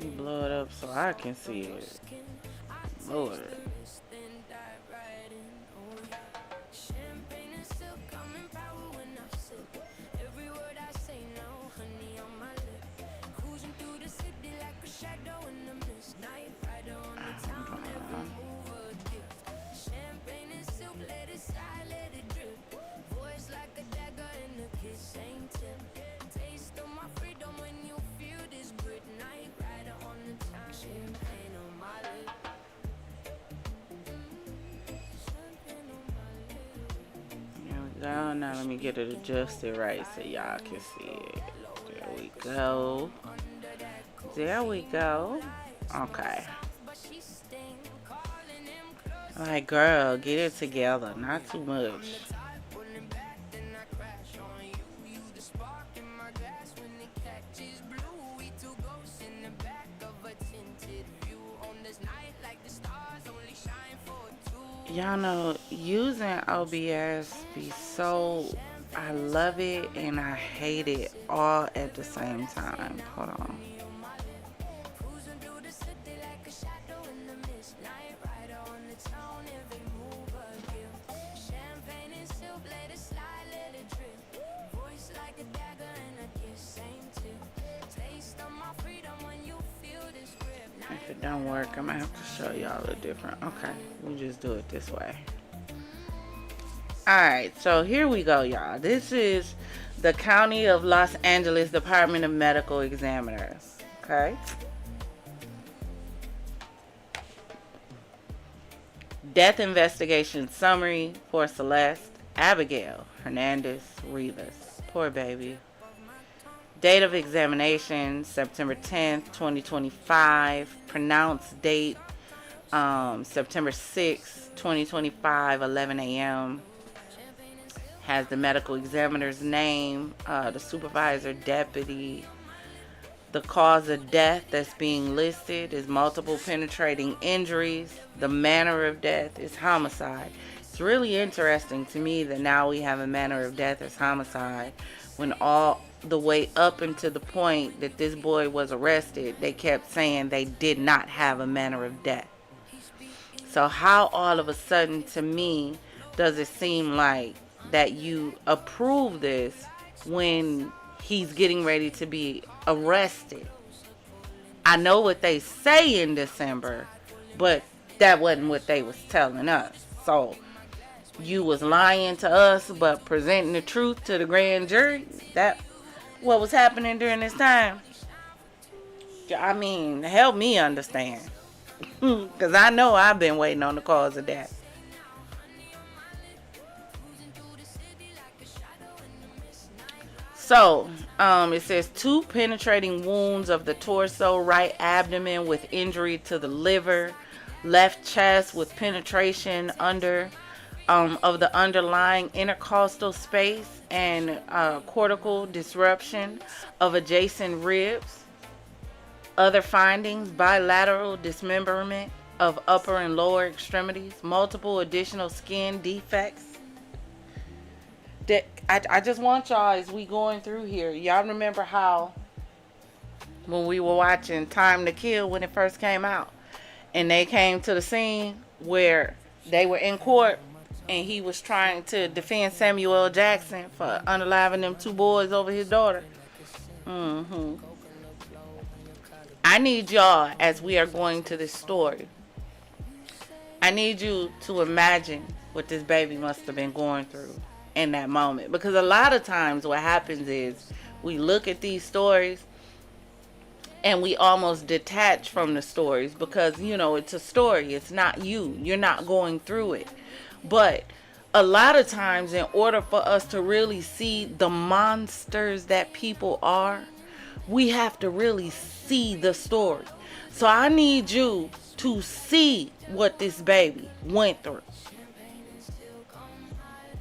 You blow it up so I can see it. Lord. Go. Now let me get it adjusted right so y'all can see it. There we go. There we go. Okay. Like, girl, get it together. Not too much. Y'all know using OBS be so, I love it and I hate it all at the same time. Hold on. If it don't work, I'm gonna have to show y'all a different. Okay, we'll just do it this way. Alright, so here we go, y'all. This is the County of Los Angeles Department of Medical Examiners. Okay. Death investigation summary for Celeste Abigail Hernandez Rivas. Poor baby. Date of examination, September 10th, 2025. Pronounced date, September 6th, 2025, 11 a.m. Has the medical examiner's name, the supervisor, deputy. The cause of death that's being listed is multiple penetrating injuries. The manner of death is homicide. It's really interesting to me that now we have a manner of death as homicide when all the way up until the point that this boy was arrested, they kept saying they did not have a manner of death. So how all of a sudden to me does it seem like that you approve this when he's getting ready to be arrested? I know what they say in December, but that wasn't what they was telling us. So you was lying to us but presenting the truth to the grand jury? That what was happening during this time? I mean, help me understand. Because I know I've been waiting on the cause of death. So, it says 2 penetrating wounds of the torso, right abdomen with injury to the liver, left chest with penetration under of the underlying intercostal space and cortical disruption of adjacent ribs. Other findings: bilateral dismemberment of upper and lower extremities, multiple additional skin defects. I just want y'all, as we going through here, y'all remember how when we were watching Time to Kill when it first came out, and they came to the scene where they were in court and he was trying to defend Samuel L. Jackson for unaliving them 2 boys over his daughter. I need y'all, as we are going to this story, I need you to imagine what this baby must have been going through in that moment. Because a lot of times what happens is we look at these stories and we almost detach from the stories because, you know, it's a story. It's not you. You're not going through it. But a lot of times, in order for us to really see the monsters that people are, we have to really see the story. So I need you to see what this baby went through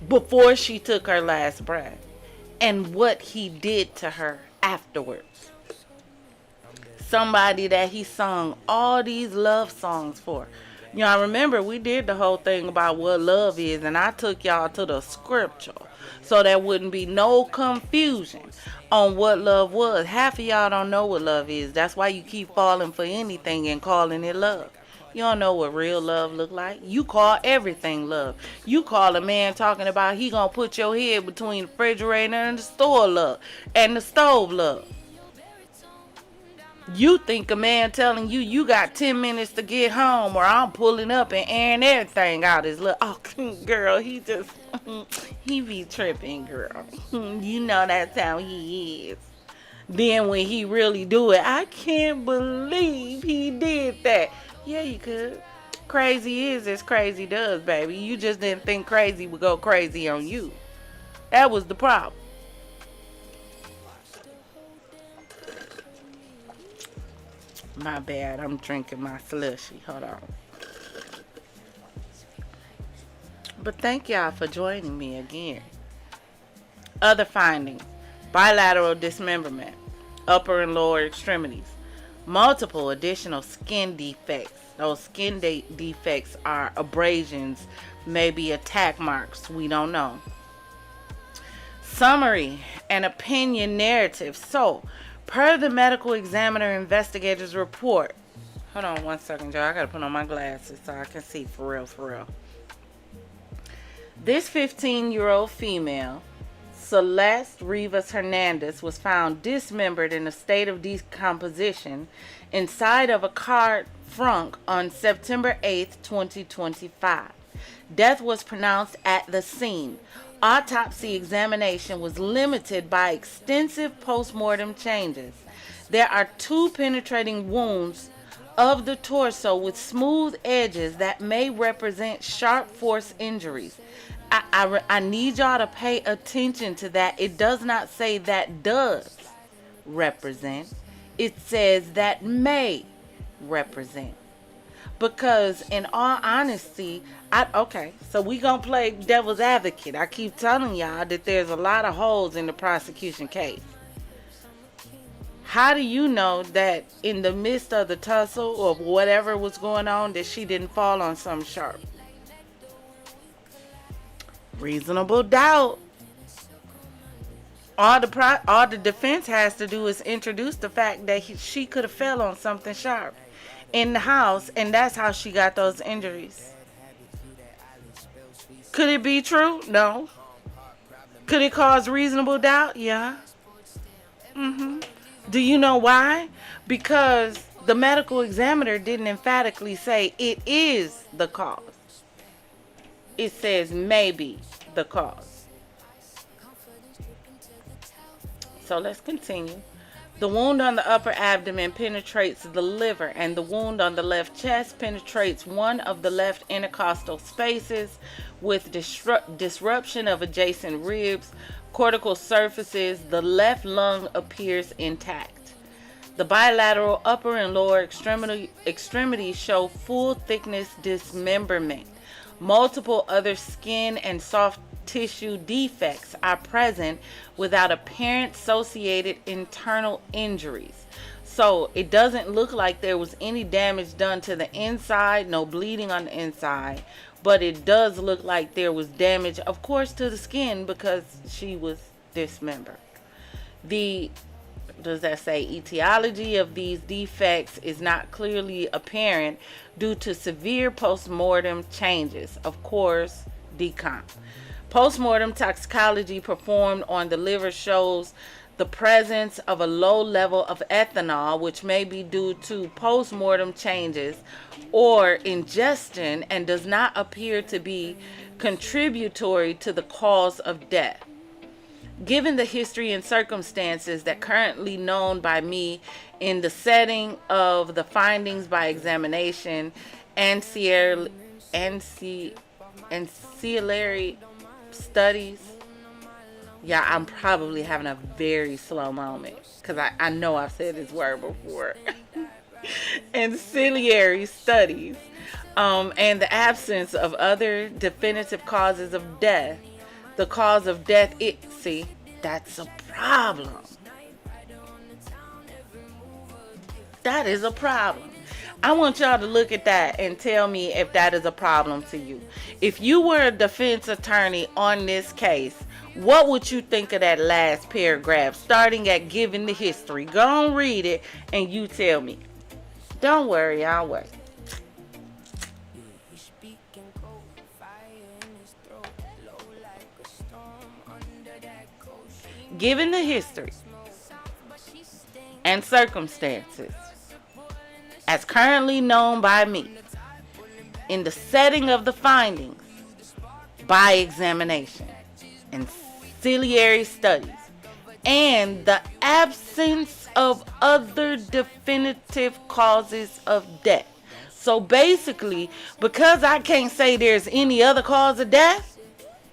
before she took her last breath and what he did to her afterwards. Somebody that he sung all these love songs for. You know, I remember we did the whole thing about what love is, and I took y'all to the scripture so there wouldn't be no confusion on what love was. Half of y'all don't know what love is. That's why you keep falling for anything and calling it love. You don't know what real love look like. You call everything love. You call a man talking about he gonna put your head between the refrigerator and the store love and the stove love. You think a man telling you you got 10 minutes to get home or I'm pulling up and airing everything out is love. Oh, girl, he be tripping, girl. You know that's how he is. Then when he really do it, I can't believe he did that. Yeah, you could. Crazy is as crazy does, baby. You just didn't think crazy would go crazy on you. That was the problem. My bad, I'm drinking my slushy. Hold on. But thank y'all for joining me again. Other findings: bilateral dismemberment, upper and lower extremities, multiple additional skin defects. Those skin defects are abrasions, maybe attack marks, we don't know. Summary and opinion narrative. So, per the medical examiner investigator's report. Hold on one second, y'all. I gotta put on my glasses so I can see for real. This 15-year-old female, Celeste Rivas Hernandez, was found dismembered in a state of decomposition inside of a car trunk on September 8th, 2025. Death was pronounced at the scene. Autopsy examination was limited by extensive post-mortem changes. There are 2 penetrating wounds of the torso with smooth edges that may represent sharp force injuries. I need y'all to pay attention to that. It does not say that does represent. It says that may represent. Because in all honesty, okay, so we gonna play devil's advocate. I keep telling y'all that there's a lot of holes in the prosecution case. How do you know that in the midst of the tussle or whatever was going on that she didn't fall on something sharp? Reasonable doubt. All the defense has to do is introduce the fact that she could have fell on something sharp in the house, and that's how she got those injuries. Could it be true? No. Could it cause reasonable doubt? Yeah. Do you know why? Because the medical examiner didn't emphatically say it is the cause. It says maybe the cause. So let's continue. The wound on the upper abdomen penetrates the liver, and the wound on the left chest penetrates one of the left intercostal spaces with disruption of adjacent ribs, cortical surfaces. The left lung appears intact. The bilateral upper and lower extremities show full thickness dismemberment. Multiple other skin and soft tissue defects are present without apparent associated internal injuries. So it doesn't look like there was any damage done to the inside, no bleeding on the inside, but it does look like there was damage, of course, to the skin because she was dismembered. Does that say etiology of these defects is not clearly apparent due to severe post-mortem changes, of course, decomp. Post-mortem toxicology performed on the liver shows the presence of a low level of ethanol, which may be due to post-mortem changes or ingestion, and does not appear to be contributory to the cause of death. Given the history and circumstances that currently known by me in the setting of the findings by examination, ancillary studies. Yeah, I'm probably having a very slow moment because I know I've said this word before. Ancillary studies and the absence of other definitive causes of death. The cause of death, that's a problem. That is a problem. I want y'all to look at that and tell me if that is a problem to you. If you were a defense attorney on this case, What would you think of that last paragraph, starting at giving the history? Go on, read it, and you tell me. Don't worry, I'll wait. Given the history and circumstances as currently known by me, in the setting of the findings by examination and ciliary studies, and the absence of other definitive causes of death. So basically, because I can't say there's any other cause of death,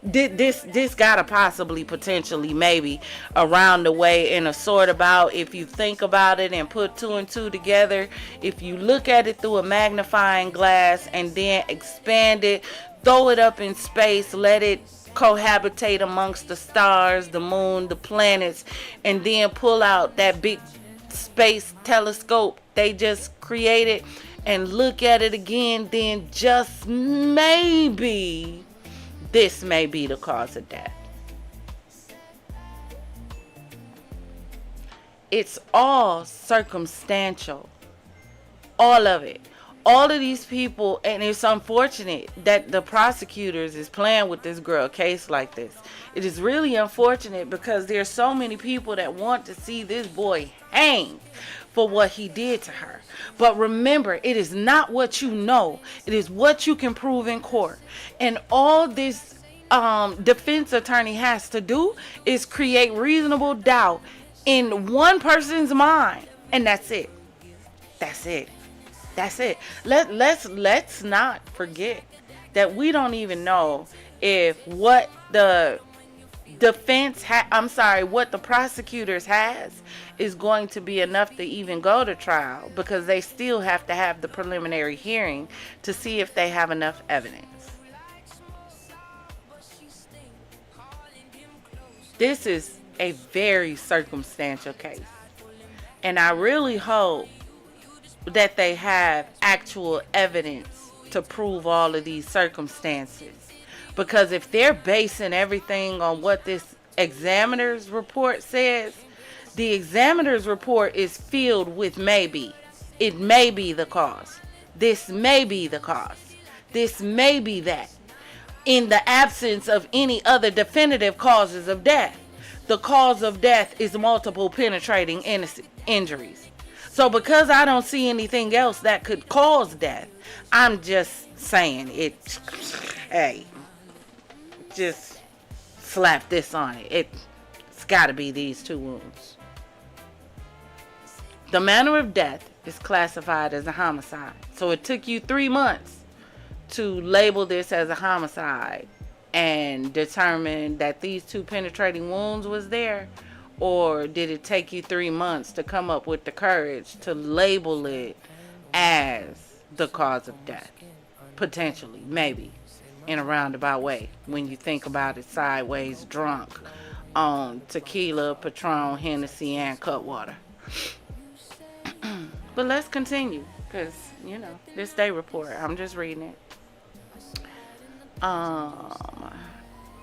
this gotta possibly, potentially, maybe around the way in a sort about, if you think about it and put two and two together, if you look at it through a magnifying glass and then expand it, throw it up in space, let it cohabitate amongst the stars, the moon, the planets, and then pull out that big space telescope they just created and look at it again, then just maybe this may be the cause of death. It's all circumstantial. All of it. All of these people, and it's unfortunate that the prosecutors is playing with this girl case like this. It is really unfortunate because there's so many people that want to see this boy hanged for what he did to her. But remember, it is not what you know. It is what you can prove in court. And all this defense attorney has to do is create reasonable doubt in one person's mind. And that's it. That's it. That's it. Let's not forget that we don't even know if what the what the prosecutors has is going to be enough to even go to trial, because they still have to have the preliminary hearing to see if they have enough evidence. This is a very circumstantial case, and I really hope that they have actual evidence to prove all of these circumstances. Because if they're basing everything on what this examiner's report says, the examiner's report is filled with maybe. It may be the cause. This may be the cause. This may be that. In the absence of any other definitive causes of death, the cause of death is multiple penetrating injuries. So because I don't see anything else that could cause death, I'm just saying it. Hey, just slap this on it. It's got to be these two wounds. The manner of death is classified as a homicide. So it took you 3 months to label this as a homicide and determine that these two penetrating wounds was there? Or did it take you 3 months to come up with the courage to label it as the cause of death? Potentially, maybe, in a roundabout way, when you think about it sideways, drunk on tequila, Patron, Hennessy, and Cutwater. But let's continue, because, you know, this day report, I'm just reading it.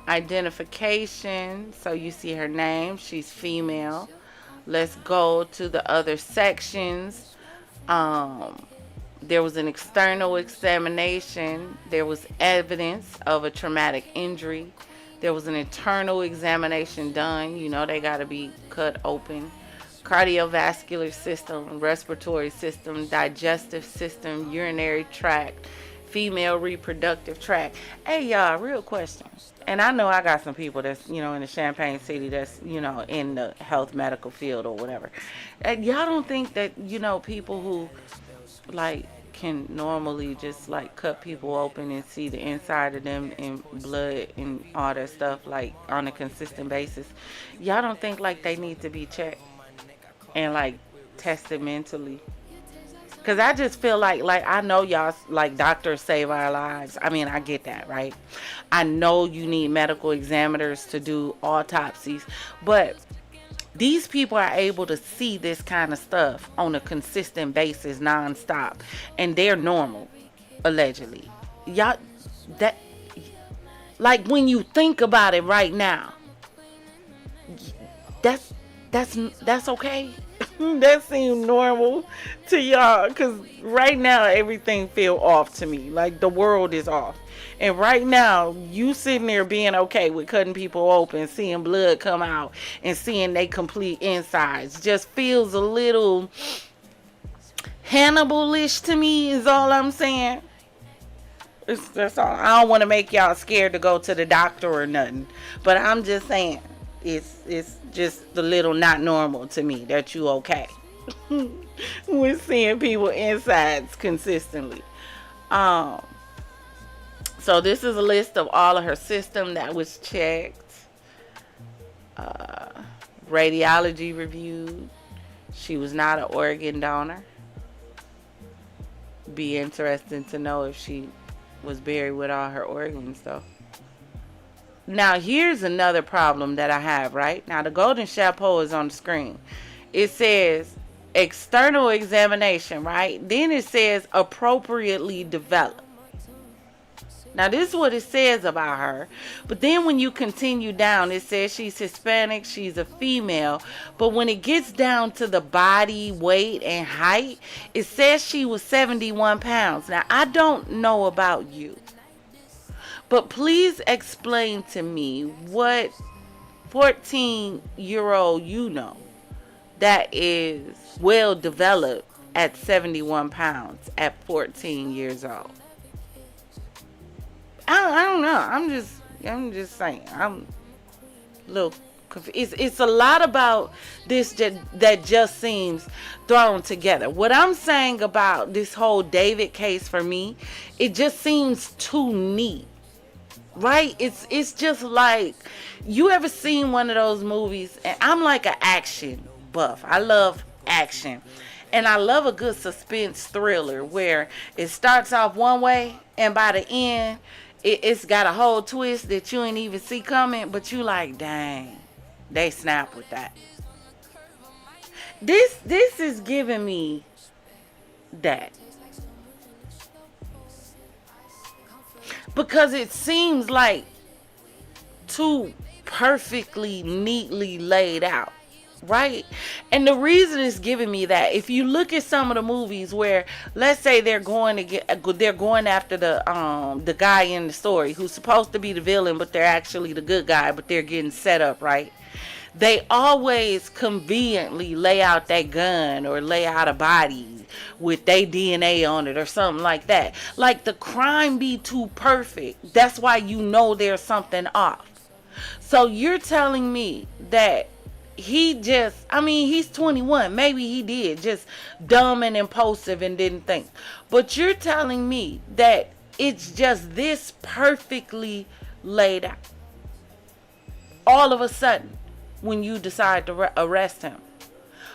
Identification, so you see her name, she's female. Let's go to the other sections. There was an external examination. There was evidence of a traumatic injury. There was an internal examination done. You know, they got to be cut open. Cardiovascular system, respiratory system, digestive system, urinary tract, female reproductive tract. Hey, y'all, real question. And I know I got some people that's, you know, in the Champaign City that's, you know, in the health medical field or whatever. And y'all don't think that, you know, people who, like, can normally just, like, cut people open and see the inside of them and blood and all that stuff, like, on a consistent basis, y'all don't think, like, they need to be checked and, like, tested mentally? Because I just feel like I know y'all, like, doctors save our lives. I mean, I get that, right? I know you need medical examiners to do autopsies, but these people are able to see this kind of stuff on a consistent basis, nonstop, and they're normal, allegedly. Y'all, that, like, when you think about it right now, That's okay. That seems normal to y'all, because right now everything feel off to me. Like the world is off. And right now, you sitting there being okay with cutting people open, seeing blood come out, and seeing they complete insides just feels a little Hannibal-ish to me, is all I'm saying. That's all. I don't want to make y'all scared to go to the doctor or nothing, but I'm just saying it's just a little not normal to me that you okay with seeing people insides consistently. So this is a list of all of her system that was checked, radiology reviewed. She was not an organ donor. Be interesting to know if she was buried with all her organs though. Now here's another problem that I have, right? Now the golden chapeau is on the screen. It says external examination, right? Then it says appropriately developed. Now this is what it says about her. But then when you continue down, it says she's Hispanic, she's a female. But when it gets down to the body, weight, and height, it says she was 71 pounds. Now I don't know about you, but please explain to me what 14-year-old you know that is well developed at 71 pounds at 14 years old. I don't know. I'm just saying. I'm a little confused. It's a lot about this that just seems thrown together. What I'm saying about this whole David case for me, it just seems too neat. Right? It's just like, you ever seen one of those movies? And I'm like an action buff. I love action. And I love a good suspense thriller where it starts off one way and by the end it's got a whole twist that you ain't even see coming, but you like, dang, they snap with that. This is giving me that. Because it seems like too perfectly, neatly laid out. Right? And the reason it's giving me that, if you look at some of the movies where, let's say they're going after the guy in the story who's supposed to be the villain, but they're actually the good guy, but they're getting set up, right? They always conveniently lay out that gun or lay out a body with their DNA on it or something like that. Like the crime be too perfect. That's why you know there's something off. So you're telling me that he's 21. Maybe he did just dumb and impulsive and didn't think. But you're telling me that it's just this perfectly laid out. All of a sudden, when you decide to arrest him.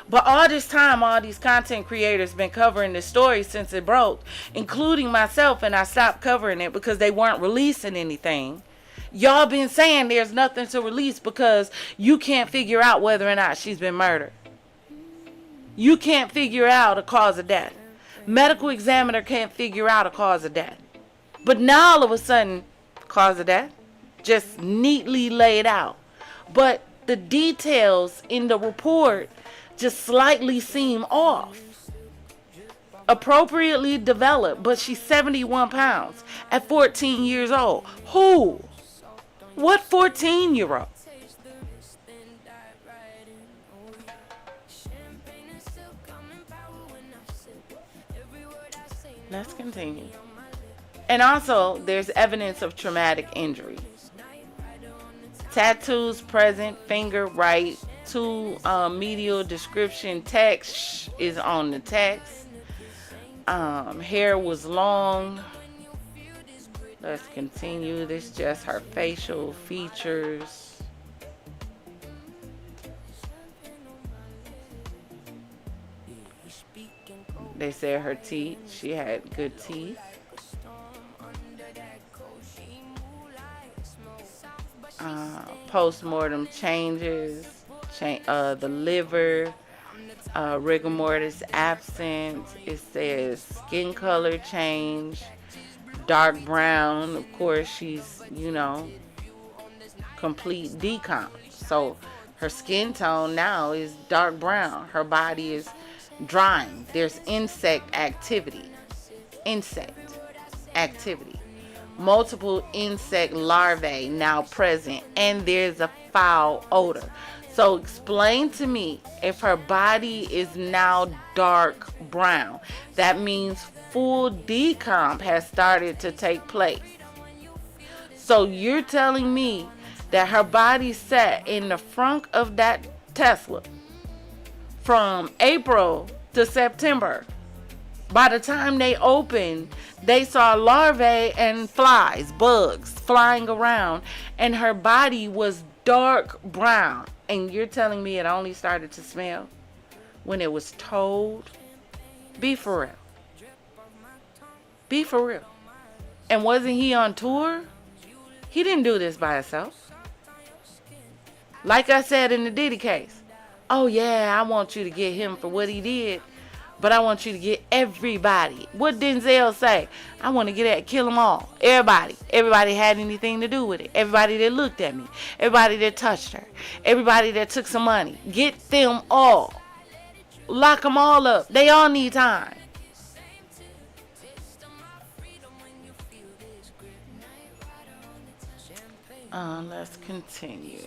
But all this time, all these content creators been covering this story since it broke, including myself, and I stopped covering it because they weren't releasing anything. Y'all been saying there's nothing to release because you can't figure out whether or not she's been murdered. You can't figure out a cause of death. Medical examiner can't figure out a cause of death. But now all of a sudden, cause of death, just neatly laid out. But the details in the report just slightly seem off. Appropriately developed, but she's 71 pounds at 14 years old. Who? What 14-year-old? Let's continue. And also, there's evidence of traumatic injury. Tattoos present, finger right, medial description text is on the text. Hair was long. Let's continue. This is just her facial features. They said her teeth. She had good teeth. Post-mortem changes. The liver. Rigor mortis absent. It says skin color change. Dark brown. Of course, she's, complete decomp. So Her skin tone now is dark brown. Her body is drying. There's insect activity. Multiple insect larvae now present, and there's a foul odor. So explain to me, if her body is now dark brown, that means full decomp has started to take place. So you're telling me that her body sat in the front of that Tesla from April to September. By the time they opened, they saw larvae and flies, bugs flying around, and her body was dark brown. And you're telling me it only started to smell when it was towed? Be for real. Be for real. And wasn't he on tour? He didn't do this by himself. Like I said in the Diddy case. Oh yeah, I want you to get him for what he did, but I want you to get everybody. What Denzel say? I want to kill them all. Everybody had anything to do with it. Everybody that looked at me. Everybody that touched her. Everybody that took some money. Get them all. Lock them all up. They all need time. Let's continue.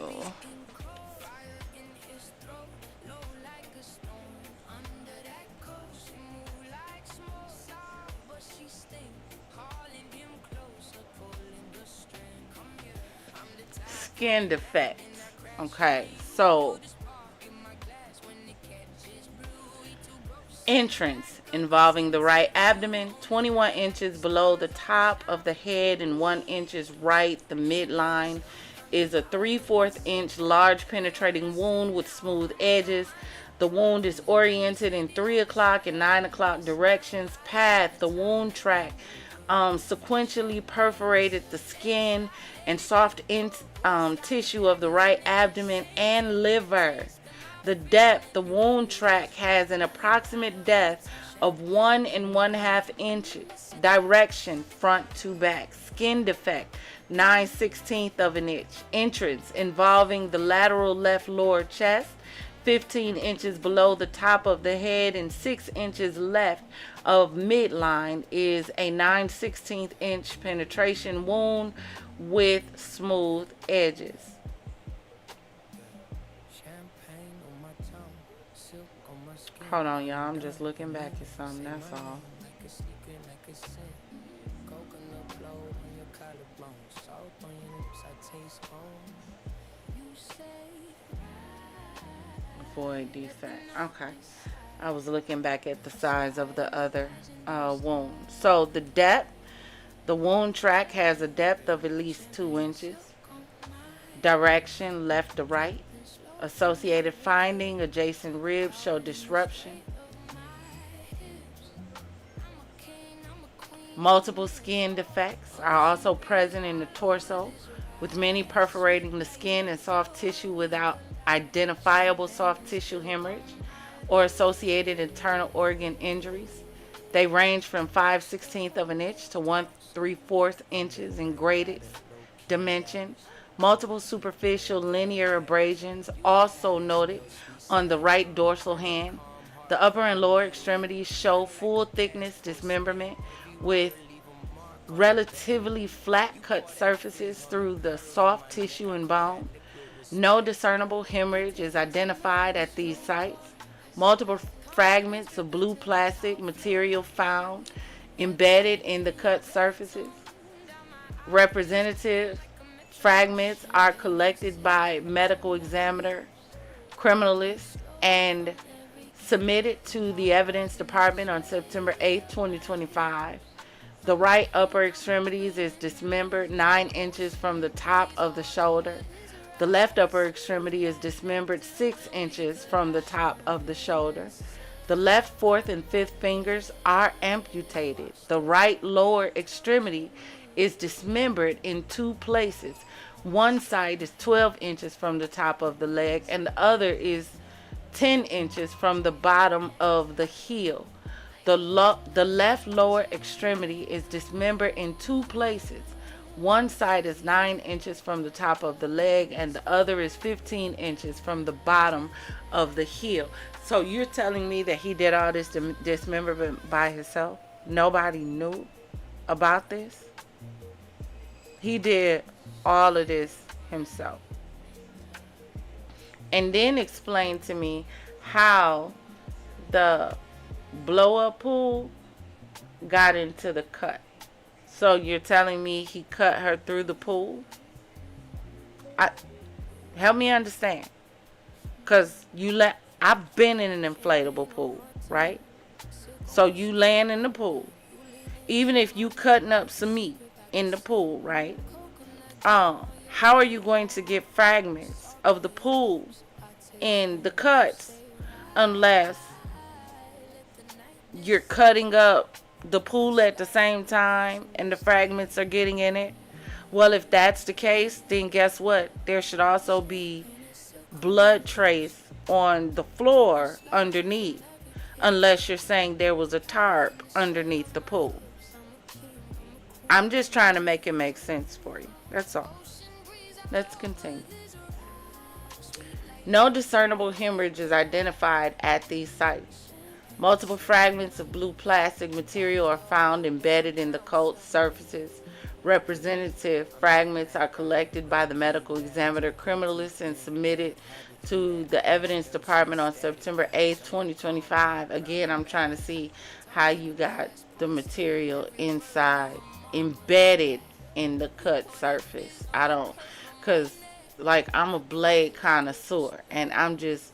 Skin defects. Okay, so entrance involving the right abdomen, 21 inches below the top of the head and 1 inch right the midline, is a 3/4 inch large penetrating wound with smooth edges. The wound is oriented in 3 o'clock and 9 o'clock directions. Path, the wound track sequentially perforated the skin and soft tissue of the right abdomen and liver. The depth, the wound track has an approximate depth of 1 1/2 inches. Direction, front to back. Skin defect, 9/16 of an inch. Entrance involving the lateral left lower chest, 15 inches below the top of the head and 6 inches left of midline, is a 9/16 inch penetration wound with smooth edges. Hold on, y'all. I'm just looking back at something. That's all. Void defect. Okay. I was looking back at the size of the other wound. So the depth, the wound track has a depth of at least 2 inches. Direction, left to right. Associated finding, adjacent ribs show disruption. Multiple skin defects are also present in the torso, with many perforating the skin and soft tissue without identifiable soft tissue hemorrhage or associated internal organ injuries. They range from 5/16 of an inch to 1/3 inches in greatest dimension. Multiple superficial linear abrasions also noted on the right dorsal hand. The upper and lower extremities show full thickness dismemberment with relatively flat cut surfaces through the soft tissue and bone. No discernible hemorrhage is identified at these sites. Multiple fragments of blue plastic material found embedded in the cut surfaces. Representative fragments are collected by medical examiner, criminalist, and submitted to the evidence department on September 8, 2025. The right upper extremities is dismembered 9 inches from the top of the shoulder. The left upper extremity is dismembered 6 inches from the top of the shoulder. The left, fourth, and fifth fingers are amputated. The right lower extremity is dismembered in 2 places. One side is 12 inches from the top of the leg, and the other is 10 inches from the bottom of the heel. The left lower extremity is dismembered in 2 places. One side is 9 inches from the top of the leg, and the other is 15 inches from the bottom of the heel. So you're telling me that he did all this dismemberment by himself? Nobody knew about this? He did all of this himself. And then explain to me how the blow-up pool got into the cut. So you're telling me he cut her through the pool? Help me understand. Because I've been in an inflatable pool, right? So you laying in the pool. Even if you cutting up some meat in the pool, right? How are you going to get fragments of the pool in the cuts unless you're cutting up the pool at the same time and the fragments are getting in it? Well, if that's the case, then guess what? There should also be blood trace on the floor underneath, unless you're saying there was a tarp underneath the pool. I'm just trying to make it make sense for you. That's all. Let's continue. No discernible hemorrhage is identified at these sites. Multiple fragments of blue plastic material are found embedded in the coat surfaces. Representative fragments are collected by the medical examiner criminalist and submitted to the evidence department on September 8th, 2025. Again, I'm trying to see how you got the material inside, embedded in the cut surface. Because like I'm a blade connoisseur and I'm just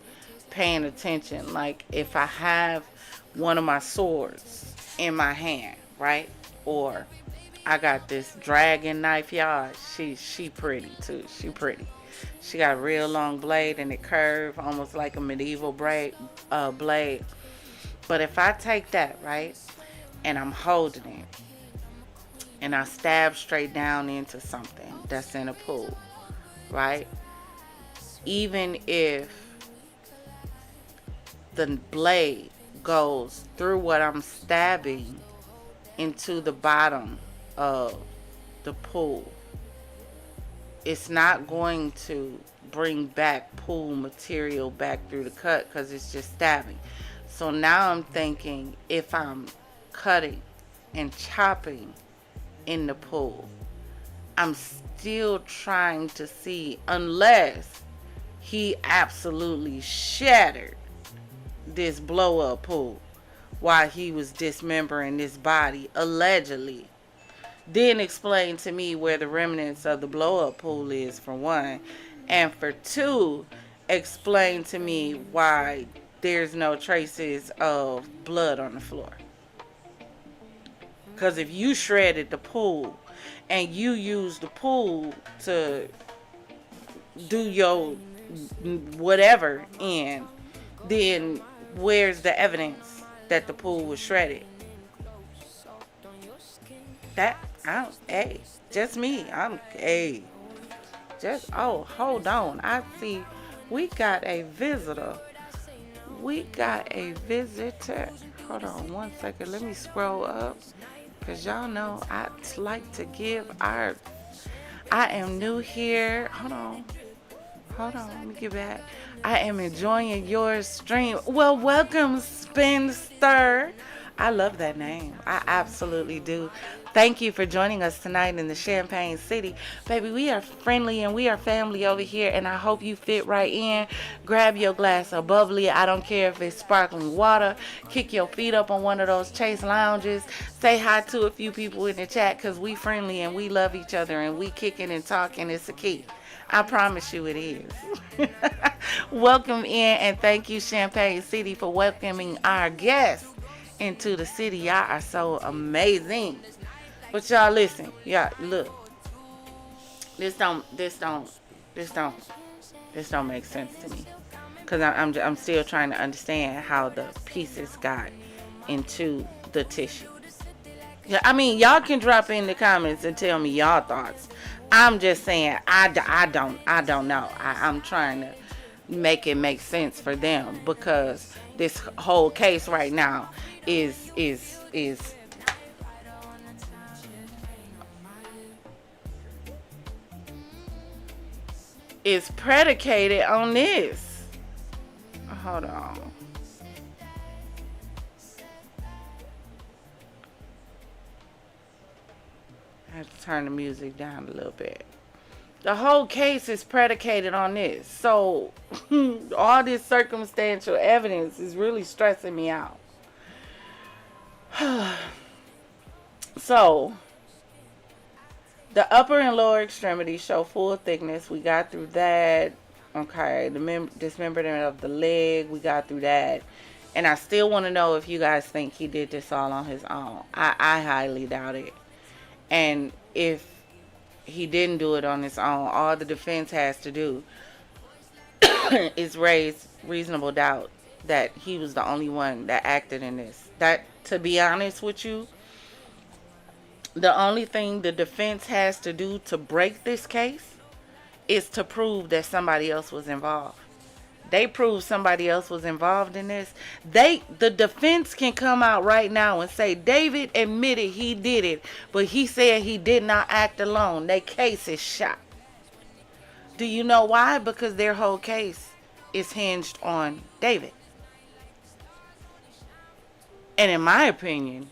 paying attention. Like if I have one of my swords in my hand, right? Or I got this dragon knife, y'all. She pretty too. She pretty. She got a real long blade and it curved almost like a medieval blade. But if I take that, right, and I'm holding it and I stab straight down into something that's in a pool, right? Even if the blade goes through what I'm stabbing into the bottom of the pool, it's not going to bring back pool material back through the cut because it's just stabbing. So now I'm thinking if I'm cutting and chopping in the pool, I'm still trying to see, unless he absolutely shattered this blow up pool while he was dismembering this body, allegedly. Then explain to me where the remnants of the blow up pool is, for one. And for two, explain to me why there's no traces of blood on the floor. Because if you shredded the pool and you used the pool to do your whatever in, then where's the evidence that the pool was shredded? Just me. Hold on. I see we got a visitor. Hold on one second. Let me scroll up. Because y'all know I like to give I am new here. Hold on. Let me get back. I am enjoying your stream. Well, welcome, Spinster. I love that name. I absolutely do. Thank you for joining us tonight in the Champagne City. Baby, we are friendly and we are family over here, and I hope you fit right in. Grab your glass of bubbly. I don't care if it's sparkling water. Kick your feet up on one of those Chase lounges. Say hi to a few people in the chat, because we friendly and we love each other and we kicking and talking. It's a key. I promise you it is. Welcome in, and thank you, Champagne City, for welcoming our guests into the city. Y'all are so amazing. But y'all listen, y'all look. This don't make sense to me, because I'm still trying to understand how the pieces got into the tissue. Yeah, I mean, y'all can drop in the comments and tell me y'all thoughts. I'm just saying I don't know. I'm trying to make it make sense for them, because this whole case right now is is predicated on this. Hold on. I have to turn the music down a little bit. The whole case is predicated on this. So all this circumstantial evidence is really stressing me out. So the upper and lower extremities show full thickness. We got through that. Okay, the dismemberment of the leg, we got through that. And I still want to know if you guys think he did this all on his own. I highly doubt it. And if he didn't do it on his own, all the defense has to do is raise reasonable doubt that he was the only one that acted in this. That, to be honest with you, the only thing the defense has to do to break this case is to prove that somebody else was involved. They prove somebody else was involved in this. The defense can come out right now and say David admitted he did it, but he said he did not act alone. Their case is shot. Do you know why? Because their whole case is hinged on David. And in my opinion,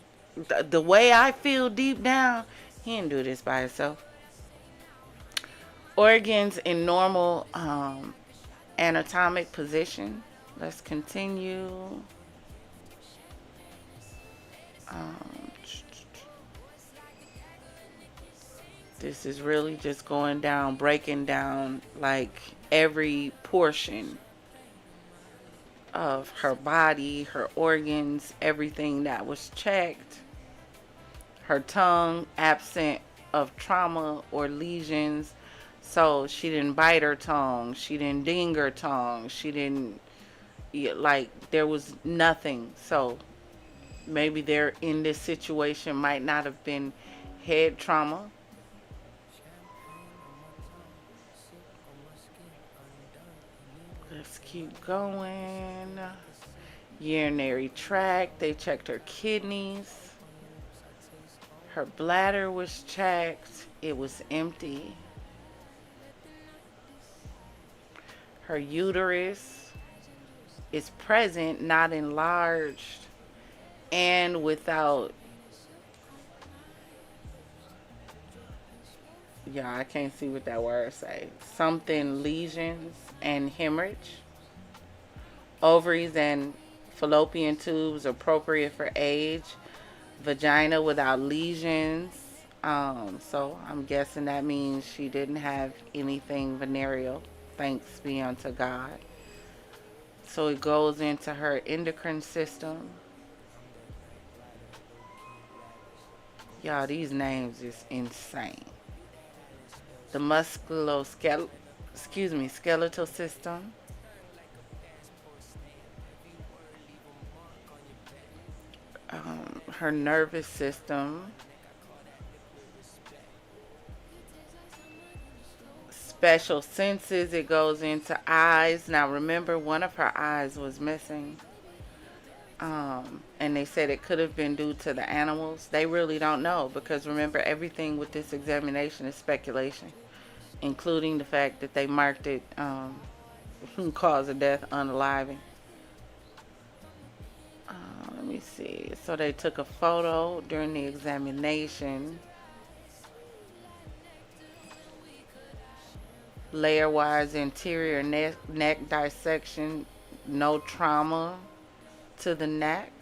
the way I feel deep down, he didn't do this by himself. Organs in normal anatomic position. Let's continue. This is really just going down, breaking down like every portion of her body, her organs, everything that was checked. Her tongue absent of trauma or lesions. So she didn't bite her tongue. She didn't ding her tongue. She didn't, like, there was nothing. So maybe there in this situation might not have been head trauma. Let's keep going. Urinary tract. They checked her kidneys. Her bladder was checked. It was empty. Her uterus is present, not enlarged, and without, yeah, I can't see what that word say. Something, lesions and hemorrhage. Ovaries and fallopian tubes appropriate for age. Vagina without lesions. So I'm guessing that means she didn't have anything venereal. Thanks be unto God. So it goes into her endocrine system. Y'all, these names is insane. The skeletal system. Her nervous system. Special senses, it goes into eyes. Now remember, one of her eyes was missing. And they said it could have been due to the animals. They really don't know, because remember, everything with this examination is speculation, including the fact that they marked it cause of death unaliving. Let me see. So they took a photo during the examination. Layer-wise interior neck dissection, no trauma to the neck.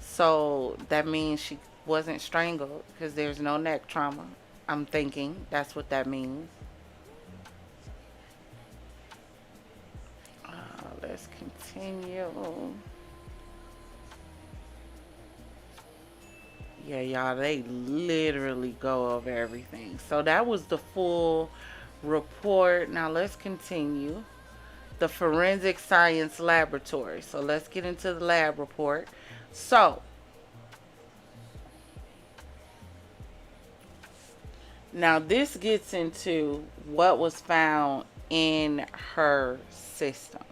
So that means she wasn't strangled, because there's no neck trauma. I'm thinking that's what that means. Let's continue. Yeah, y'all, they literally go over everything. So that was the full report. Now let's continue. The forensic science laboratory. So let's get into the lab report. So now this gets into what was found in her system.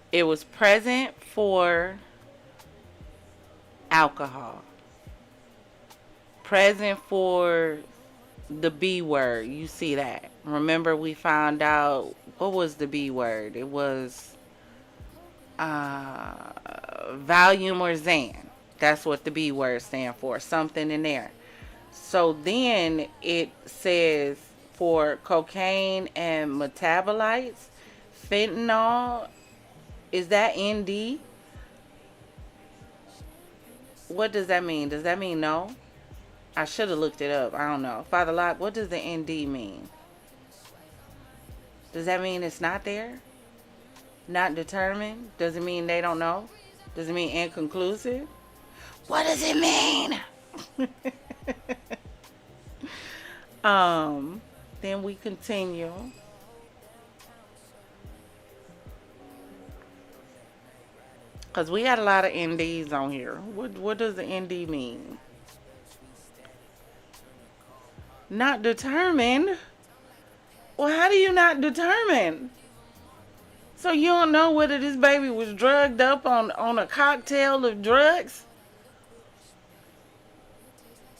It was present for alcohol, present for the B word. You see that. Remember we found out, what was the B word? It was volume or Zan. That's what the B word stand for. Something in there. So then it says for cocaine and metabolites, fentanyl, is that ND? What does that mean? Does that mean no? I should have looked it up. I don't know. Father Locke, what does the ND mean? Does that mean it's not there? Not determined? Does it mean they don't know? Does it mean inconclusive? What does it mean? Then we continue. Because we had a lot of NDs on here. What does the ND mean? Not determined? Well, how do you not determine? So you don't know whether this baby was drugged up on a cocktail of drugs?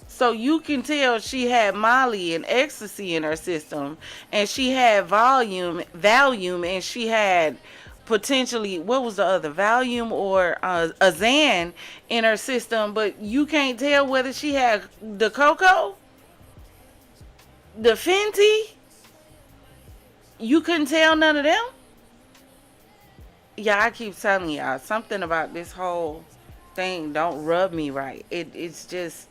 So you can tell she had Molly and ecstasy in her system, and she had Valium, and she had potentially, what was the other, Valium or a Zan in her system, but you can't tell whether she had the cocoa, the Fenty. You couldn't tell none of them. Yeah, I keep telling y'all, something about this whole thing don't rub me right. It's just,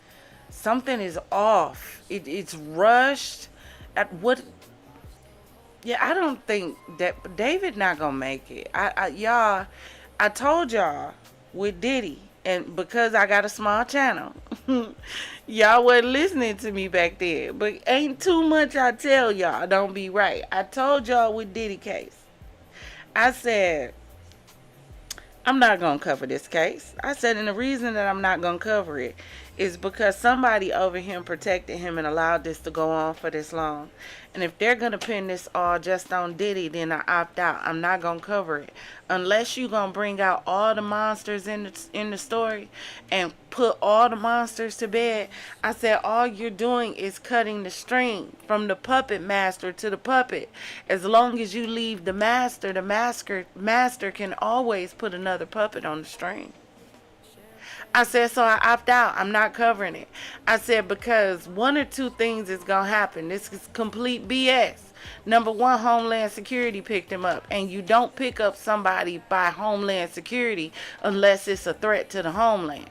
something is off. It's rushed. At what? Yeah, I don't think that David not gonna make it. Y'all, I told y'all with Diddy, and because I got a small channel, y'all wasn't listening to me back then. But ain't too much I tell y'all don't be right. I told y'all with Diddy case, I said, I'm not going to cover this case. I said, and the reason that I'm not going to cover it is because somebody over him protected him and allowed this to go on for this long. And if they're going to pin this all just on Diddy, then I opt out. I'm not going to cover it. Unless you're going to bring out all the monsters in the story and put all the monsters to bed. I said, all you're doing is cutting the string from the puppet master to the puppet. As long as you leave the master can always put another puppet on the string. I said, so I opt out. I'm not covering it. I said, because one or two things is going to happen. This is complete BS. Number one, Homeland Security picked him up. And you don't pick up somebody by Homeland Security unless it's a threat to the homeland.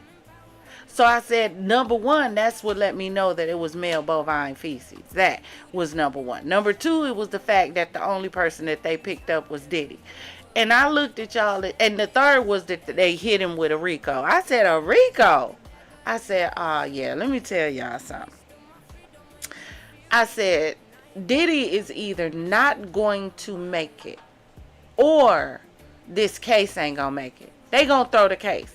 So I said, number one, that's what let me know that it was male bovine feces. That was number one. Number two, it was the fact that the only person that they picked up was Diddy. And I looked at y'all, and the third was that they hit him with a RICO. I said, a RICO? I said, yeah, let me tell y'all something. I said, Diddy is either not going to make it, or this case ain't gonna make it. They gonna throw the case.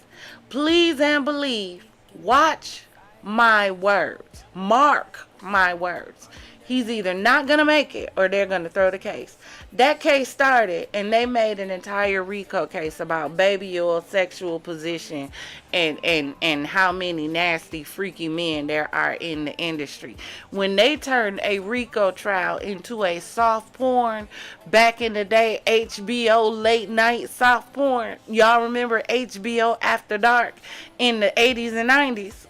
Please and believe, watch my words. Mark my words. He's either not going to make it or they're going to throw the case. That case started and they made an entire RICO case about baby oil, sexual position, and how many nasty, freaky men there are in the industry. When they turned a RICO trial into a soft porn, back in the day, HBO late night soft porn. Y'all remember HBO After Dark in the 80s and 90s?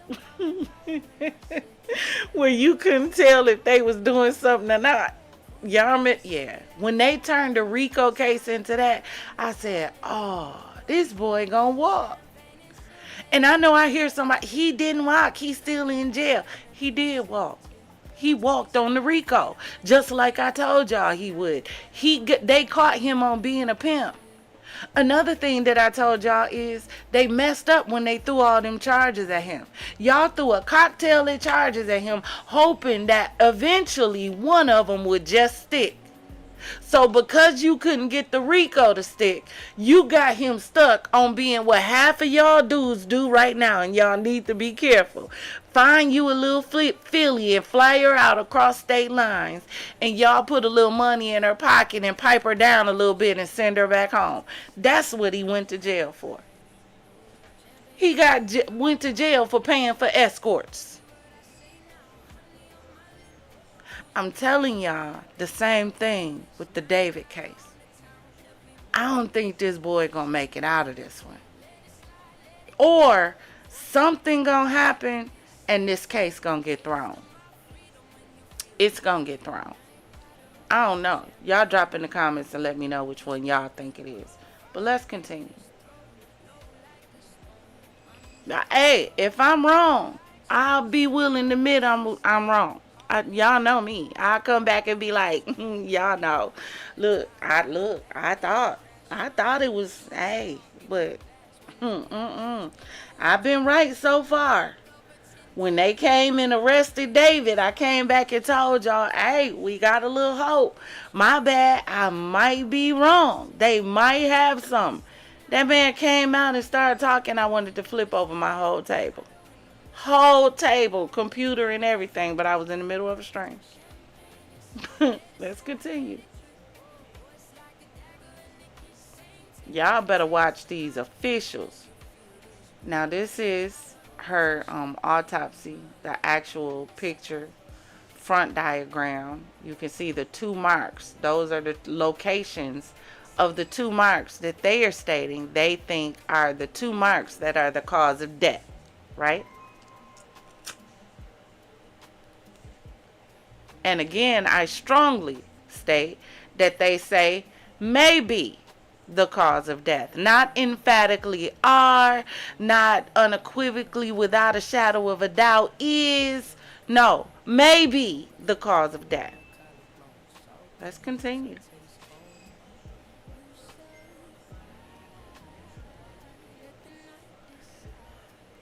Where you couldn't tell if they was doing something or not. Y'all remember? Yeah. When they turned the RICO case into that, I said, oh, this boy gonna walk. And I know I hear somebody, he didn't walk. He's still in jail. He did walk. He walked on the RICO, just like I told y'all he would. They caught him on being a pimp. Another thing that I told y'all is they messed up when they threw all them charges at him. Y'all threw a cocktail of charges at him, hoping that eventually one of them would just stick. So because you couldn't get the RICO to stick, you got him stuck on being what half of y'all dudes do right now, and y'all need to be careful. Find you a little filly and fly her out across state lines, and y'all put a little money in her pocket and pipe her down a little bit and send her back home. That's what he went to jail for. He went to jail for paying for escorts. I'm telling y'all the same thing with the David case. I don't think this boy gonna make it out of this one. Or something gonna happen and this case gonna get thrown. It's gonna get thrown. I don't know. Y'all drop in the comments and let me know which one y'all think it is. But let's continue. Now, hey, if I'm wrong, I'll be willing to admit I'm wrong. Y'all know me. I'll come back and be like, y'all know. I thought it was, hey, but I've been right so far. When they came and arrested David, I came back and told y'all, hey, we got a little hope. My bad, I might be wrong. They might have some. That man came out and started talking. I wanted to flip over my whole table. Whole table, computer and everything, but I was in the middle of a stream. Let's continue. Y'all better watch these officials. Now this is her autopsy, the actual picture front diagram. You can see the 2 marks. Those are the locations of the 2 marks that they are stating they think are the 2 marks that are the cause of death, right? And again, I strongly state that they say may be the cause of death. Not emphatically are, not unequivocally without a shadow of a doubt is. No, may be the cause of death. Let's continue.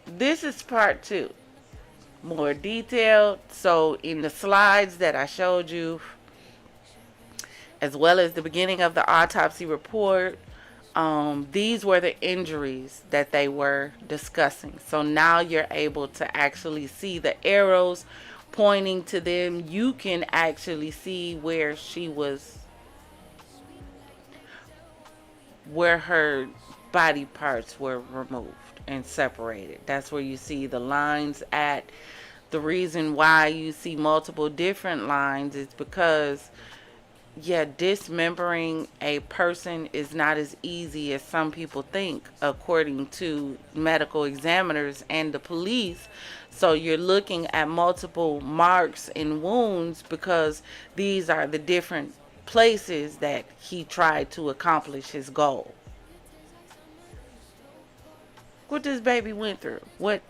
This is part 2. More detailed. So in the slides that I showed you, as well as the beginning of the autopsy report, these were the injuries that they were discussing. So now you're able to actually see the arrows pointing to them. You can actually see where where her body parts were removed and separated. That's where you see the lines at. The reason why you see multiple different lines is because, yeah, dismembering a person is not as easy as some people think, according to medical examiners and the police. So you're looking at multiple marks and wounds because these are the different places that he tried to accomplish his goal. What this baby went through, what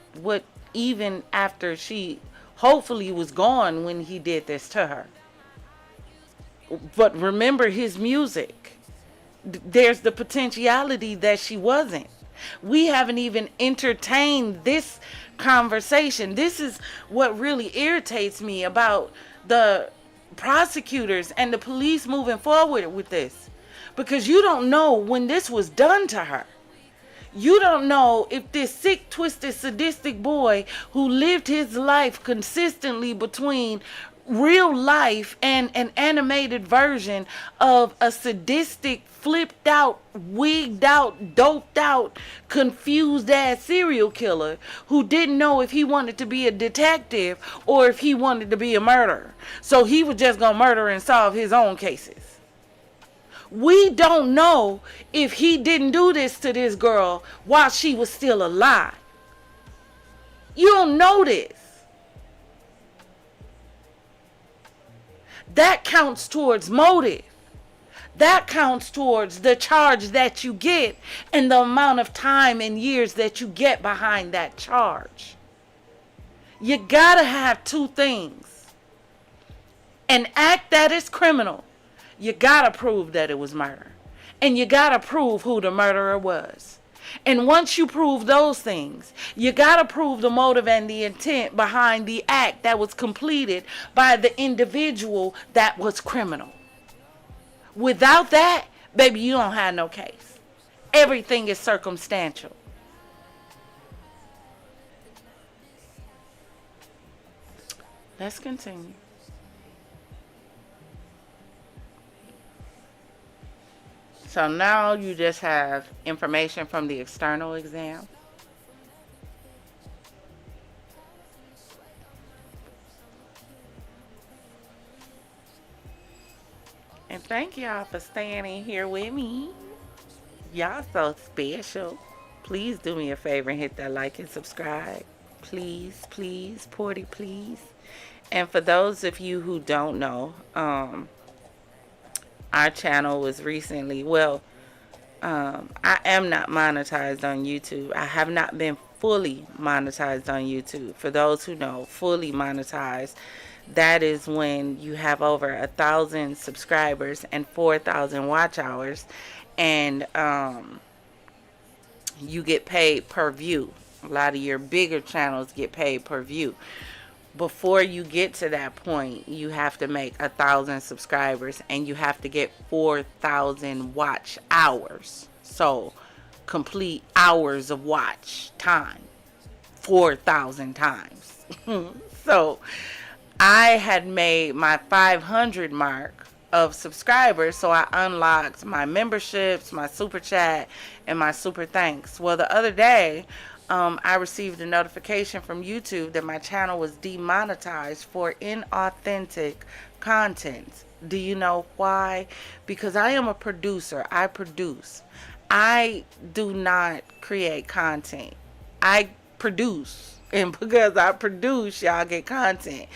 even after she hopefully was gone when he did this to her. But remember his music. There's the potentiality that she wasn't. We haven't even entertained this conversation. This is what really irritates me about the prosecutors and the police moving forward with this. Because you don't know when this was done to her. You don't know if this sick, twisted, sadistic boy who lived his life consistently between real life and an animated version of a sadistic, flipped out, wigged out, doped out, confused ass serial killer who didn't know if he wanted to be a detective or if he wanted to be a murderer. So he was just gonna murder and solve his own cases. We don't know if he didn't do this to this girl while she was still alive. You don't know this. That counts towards motive. That counts towards the charge that you get and the amount of time and years that you get behind that charge. You gotta have 2 things. An act that is criminal. You gotta prove that it was murder. And you gotta prove who the murderer was. And once you prove those things, you gotta prove the motive and the intent behind the act that was completed by the individual that was criminal. Without that, baby, you don't have no case. Everything is circumstantial. Let's continue. So now you just have information from the external exam. And thank y'all for staying in here with me. Y'all so special. Please do me a favor and hit that like and subscribe. Please, please, Porty, please. And for those of you who don't know, our channel was recently, I am not monetized on YouTube. I have not been fully monetized on YouTube. For those who know, fully monetized, that is when you have over 1,000 subscribers and 4,000 watch hours, and you get paid per view. A lot of your bigger channels get paid per view. Before you get to that point, you have to make 1,000 subscribers and you have to get 4,000 watch hours. So complete hours of watch time 4,000 times. So I had made my 500 mark of subscribers, so I unlocked my memberships, my super chat, and my super thanks. Well, the other day I received a notification from YouTube that my channel was demonetized for inauthentic content. Do you know why? Because I am a producer. I produce. I do not create content. I produce. And because I produce, y'all get content.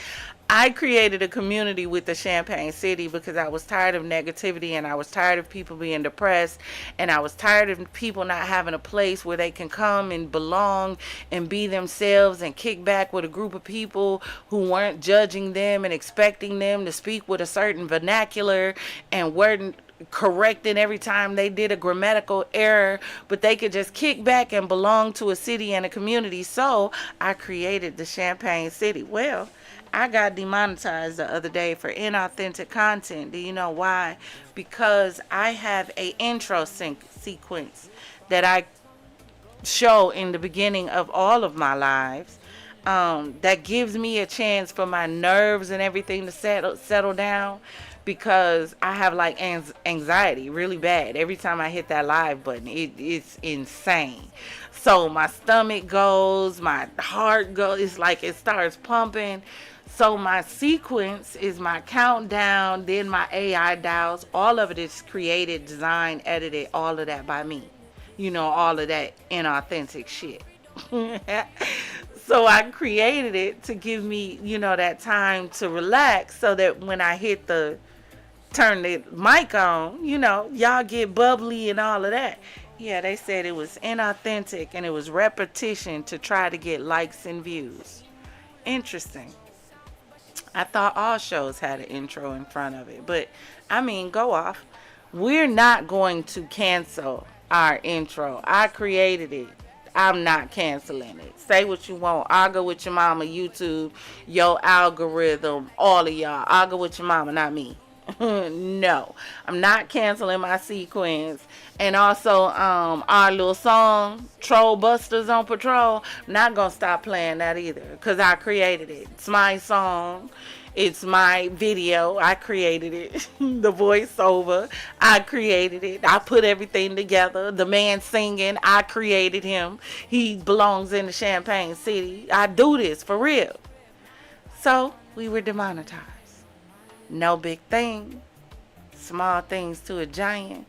I created a community with the Champagne City because I was tired of negativity, and I was tired of people being depressed, and I was tired of people not having a place where they can come and belong and be themselves and kick back with a group of people who weren't judging them and expecting them to speak with a certain vernacular and weren't correcting every time they did a grammatical error, but they could just kick back and belong to a city and a community. So I created the Champagne City. Well, I got demonetized the other day for inauthentic content. Do you know why? Because I have a intro sequence that I show in the beginning of all of my lives, that gives me a chance for my nerves and everything to settle down, because I have like anxiety really bad. Every time I hit that live button, it's insane. So my stomach goes, my heart goes, it's like it starts pumping. So my sequence is my countdown, then my AI dials. All of it is created, designed, edited, all of that by me. You know, all of that inauthentic shit. So I created it to give me, you know, that time to relax, so that when I hit turn the mic on, you know, y'all get bubbly and all of that. Yeah, they said it was inauthentic and it was repetition to try to get likes and views. Interesting. I thought all shows had an intro in front of it, but I mean, go off. We're not going to cancel our intro. I created it. I'm not canceling it. Say what you want. Argue with your mama, YouTube, your algorithm, all of y'all. Argue with your mama, not me. No, I'm not canceling my sequence. And also our little song, Troll Busters on Patrol, I'm not gonna stop playing that either, because I created it. It's my song, it's my video, I created it. The voiceover, I created it. I put everything together. The man singing, I created him. He belongs in the Champagne City. I do this for real. So we were demonetized. No big thing. Small things to a giant.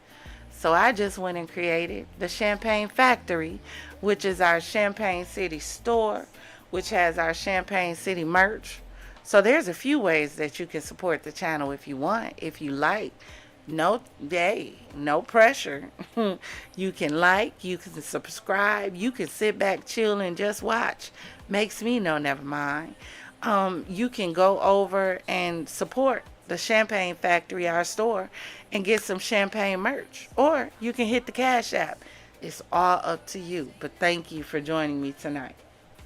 So I just went and created the Champagne Factory, which is our Champagne City store, which has our Champagne City merch. So there's a few ways that you can support the channel if you want, if you like. No pressure. You can like, you can subscribe, you can sit back, chill, and just watch. Makes me know, never mind. You can go over and support the Champagne Factory, our store, and get some champagne merch, or you can hit the Cash App. It's all up to you, but thank you for joining me tonight.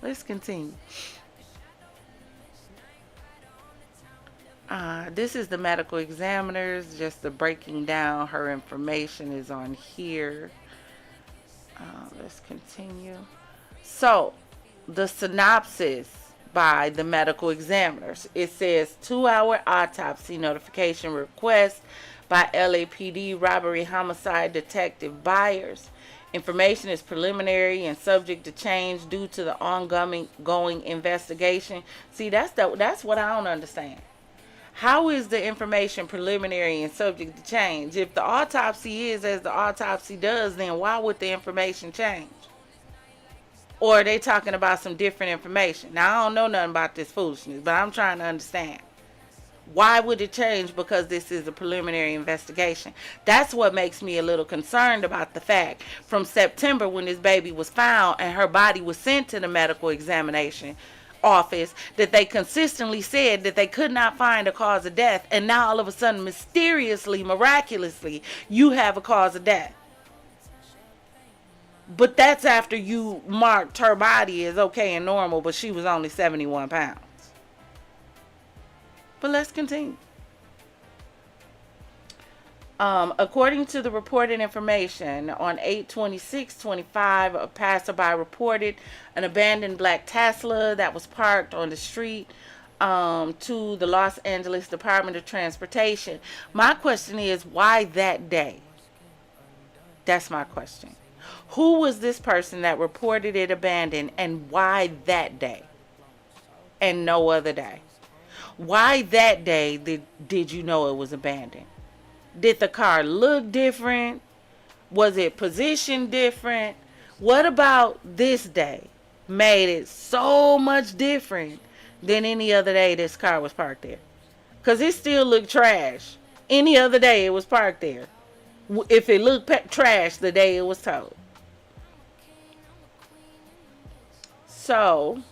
Let's continue. This is the medical examiners, just the breaking down. Her information is on here. Let's continue. So the synopsis by the medical examiners. It says 2-hour autopsy notification request by LAPD robbery homicide detective Byers. Information is preliminary and subject to change due to the ongoing investigation. See, that's what I don't understand. How is the information preliminary and subject to change? If the autopsy is as the autopsy does, then why would the information change? Or are they talking about some different information? Now, I don't know nothing about this foolishness, but I'm trying to understand. Why would it change because this is a preliminary investigation? That's what makes me a little concerned about the fact from September when this baby was found and her body was sent to the medical examination office, that they consistently said that they could not find a cause of death, and now all of a sudden, mysteriously, miraculously, you have a cause of death. But that's after you marked her body as okay and normal, but she was only 71 pounds. But let's continue. According to the reported information, on 8/26/25, a passerby reported an abandoned black Tesla that was parked on the street to the Los Angeles Department of Transportation. My question is, why that day? That's my question. Who was this person that reported it abandoned, and why that day and no other day? Why that day did you know it was abandoned? Did the car look different? Was it positioned different? What about this day made it so much different than any other day this car was parked there? Because it still looked trash. Any other day it was parked there. If it looked trash the day it was towed. So,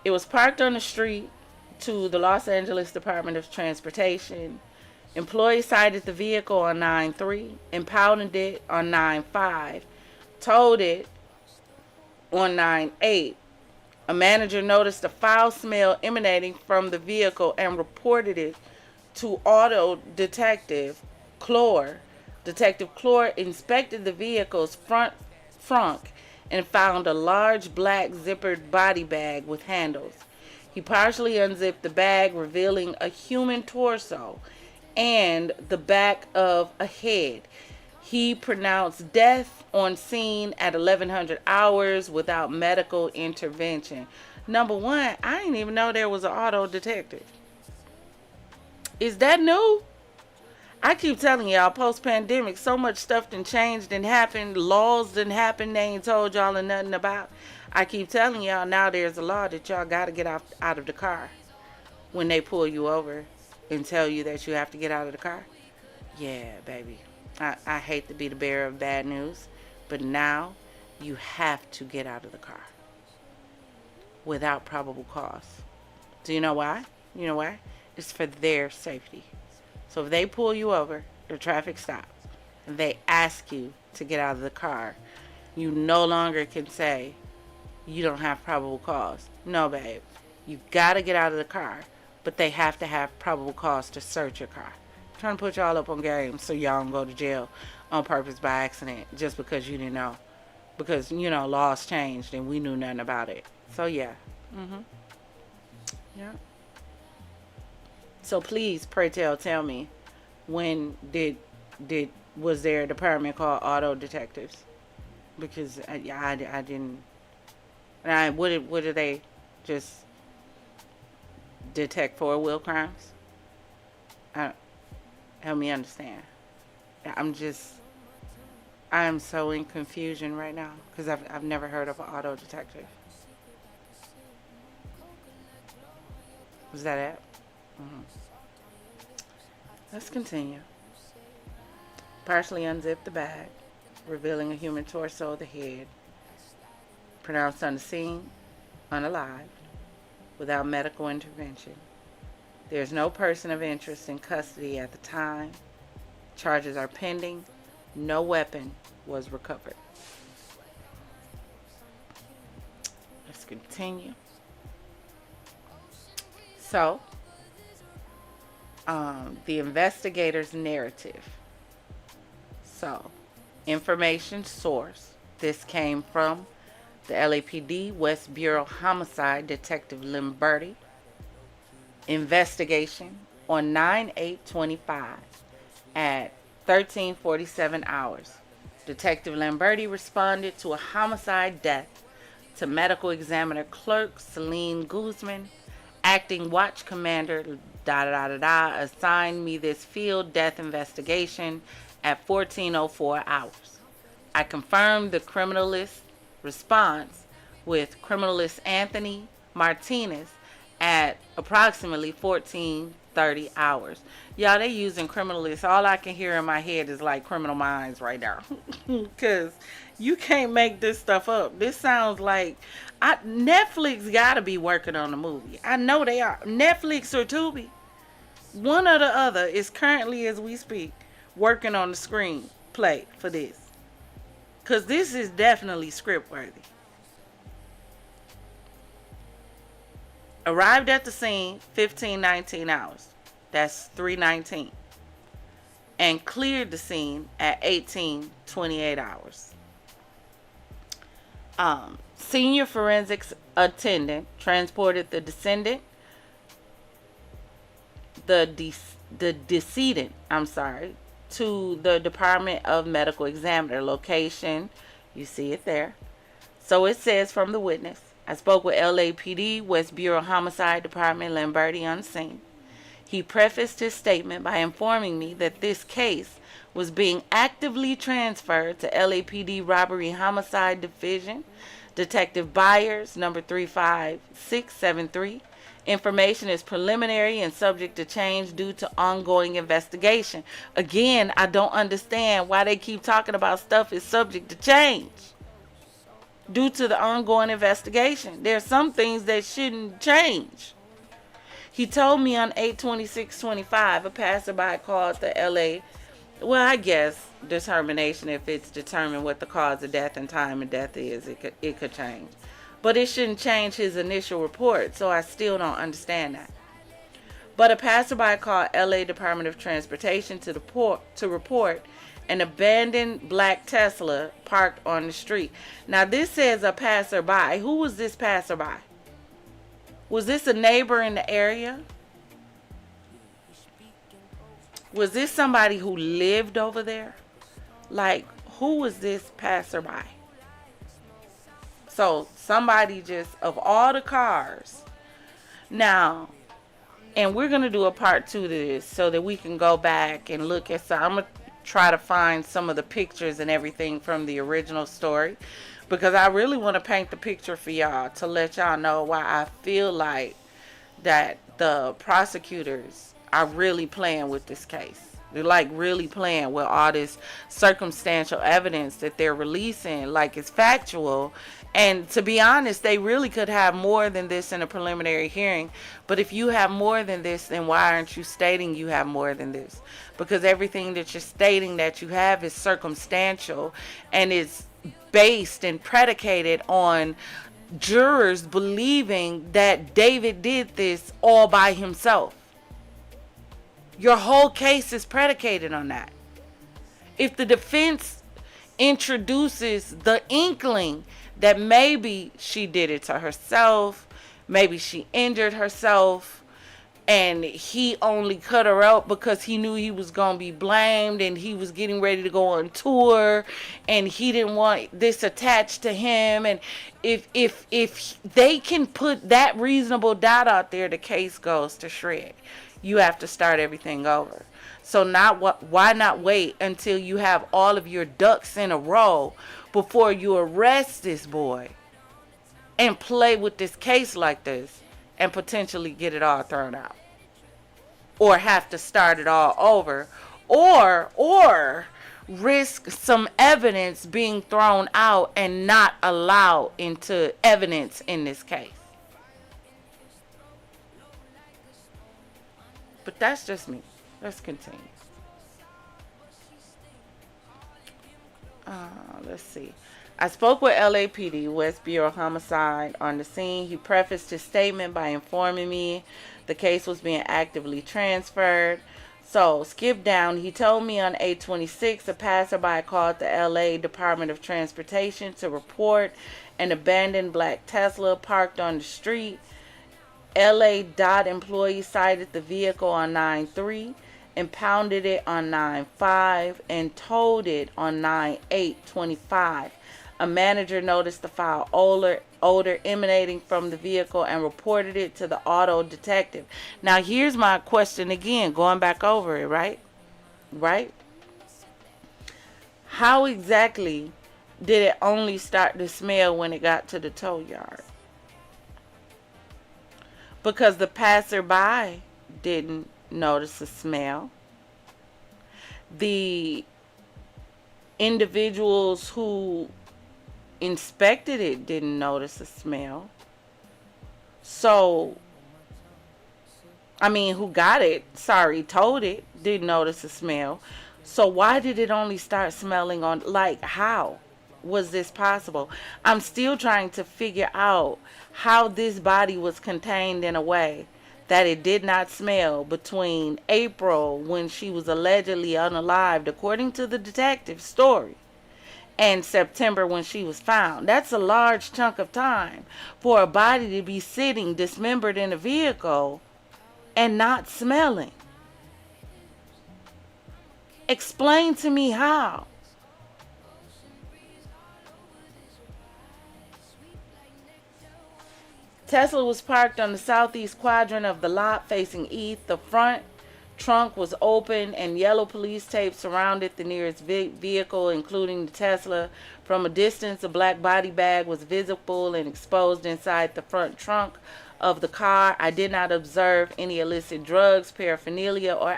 it was parked on the street to the Los Angeles Department of Transportation. Employees cited the vehicle on 9/3, impounded it on 9/5, towed it on 9/8. A manager noticed a foul smell emanating from the vehicle and reported it to Auto Detective Clore. Detective Clore inspected the vehicle's front and found a large black zippered body bag with handles. He partially unzipped the bag, revealing a human torso and the back of a head. He pronounced death on scene at 1100 hours without medical intervention. Number one, I didn't even know there was an auto detective. Is that new? I keep telling y'all, post-pandemic, so much stuff done changed and happened. Laws done happened they ain't told y'all nothing about. I keep telling y'all, now there's a law that y'all got to get out of the car when they pull you over and tell you that you have to get out of the car. Yeah, baby. I hate to be the bearer of bad news, but now you have to get out of the car without probable cause. Do you know why? You know why? It's for their safety. So if they pull you over, the traffic stops, and they ask you to get out of the car, you no longer can say you don't have probable cause. No, babe. You got to get out of the car, but they have to have probable cause to search your car. I'm trying to put y'all up on game so y'all don't go to jail on purpose by accident just because you didn't know. Because, you know, laws changed and we knew nothing about it. So, yeah. Yeah. So please, pray tell me, when was there a department called Auto Detectives? Because I didn't. And what do they just detect four-wheel crimes? Help me understand. I am so in confusion right now because I've never heard of an auto detective. Was that it? Let's continue. Partially unzipped the bag, revealing a human torso, the head. Pronounced on the scene, unalive, without medical intervention. There is no person of interest in custody at the time. Charges are pending. No weapon was recovered. Let's continue. So, the investigator's narrative. So, information source. This came from the LAPD West Bureau Homicide Detective Limberti. Investigation on 9/8/25 at 13:47 hours. Detective Lamberti responded to a homicide death to medical examiner clerk Celine Guzman acting watch commander assigned me this field death investigation at 14:04 hours. I confirmed the criminalist response with criminalist Anthony Martinez at approximately 14:30 hours. Y'all, they using criminalist. All I can hear in my head is like Criminal Minds right now. Because you can't make this stuff up. This sounds like Netflix got to be working on the movie. I know they are. Netflix or Tubi. One or the other is currently, as we speak, working on the screenplay for this. Because this is definitely script worthy. Arrived at the scene 15:19 hours. That's 3:19. And cleared the scene at 18:28 hours. Senior forensics attendant transported the decedent, to the Department of Medical Examiner. Location, you see it there. So it says from the witness, I spoke with LAPD, West Bureau Homicide Department, Lamberti on scene. He prefaced his statement by informing me that this case was being actively transferred to LAPD Robbery Homicide Division, Detective Byers, number 35673. Information is preliminary and subject to change due to ongoing investigation. Again, I don't understand why they keep talking about stuff is subject to change. Due to the ongoing investigation. There are some things that shouldn't change. He told me on 8/26/25, a passerby called the LA, well, I guess determination, if it's determined what the cause of death and time of death is, it could change. But it shouldn't change his initial report, so I still don't understand that. But a passerby called LA Department of Transportation to report an abandoned black Tesla parked on the street. Now this says a passerby. Who was this passerby? Was this a neighbor in the area? Was this somebody who lived over there? Like, who was this passerby? So somebody just, of all the cars. Now, and we're going to do a part 2 to this so that we can go back and look at some. I'm going to try to find some of the pictures and everything from the original story, because I really want to paint the picture for y'all to let y'all know why I feel like that the prosecutors are really playing with this case. They're like really playing with all this circumstantial evidence that they're releasing like it's factual. And to be honest, they really could have more than this in a preliminary hearing. But if you have more than this, then why aren't you stating you have more than this? Because everything that you're stating that you have is circumstantial and is based and predicated on jurors believing that David did this all by himself. Your whole case is predicated on that. If the defense introduces the inkling that maybe she did it to herself, maybe she injured herself, and he only cut her out because he knew he was going to be blamed and he was getting ready to go on tour and he didn't want this attached to him. And if they can put that reasonable doubt out there, the case goes to shred. You have to start everything over. So why not wait until you have all of your ducks in a row before you arrest this boy and play with this case like this and potentially get it all thrown out, or have to start it all over, or risk some evidence being thrown out and not allowed into evidence in this case. But that's just me. Let's continue. Let's see. I spoke with LAPD, West Bureau Homicide, on the scene. He prefaced his statement by informing me the case was being actively transferred. So, skip down. He told me on 8/26, a passerby called the LA Department of Transportation to report an abandoned black Tesla parked on the street. LA DOT employee cited the vehicle on 9/3, impounded it on 9/5, and towed it on 9/8/25. A manager noticed the foul odor emanating from the vehicle and reported it to the auto detective. Now, here's my question again, going back over it, right? How exactly did it only start to smell when it got to the tow yard? Because the passerby didn't notice the smell. The individuals who inspected it didn't notice the smell. So, who got it, towed it, didn't notice the smell. So why did it only start smelling on, how was this possible? I'm still trying to figure out how this body was contained in a way that it did not smell between April, when she was allegedly unalived, according to the detective's story, and September, when she was found. That's a large chunk of time for a body to be sitting dismembered in a vehicle and not smelling. Explain to me how. Tesla was parked on the southeast quadrant of the lot facing east. The front trunk was open and yellow police tape surrounded the nearest vehicle, including the Tesla. From a distance, a black body bag was visible and exposed inside the front trunk of the car. I did not observe any illicit drugs, paraphernalia, or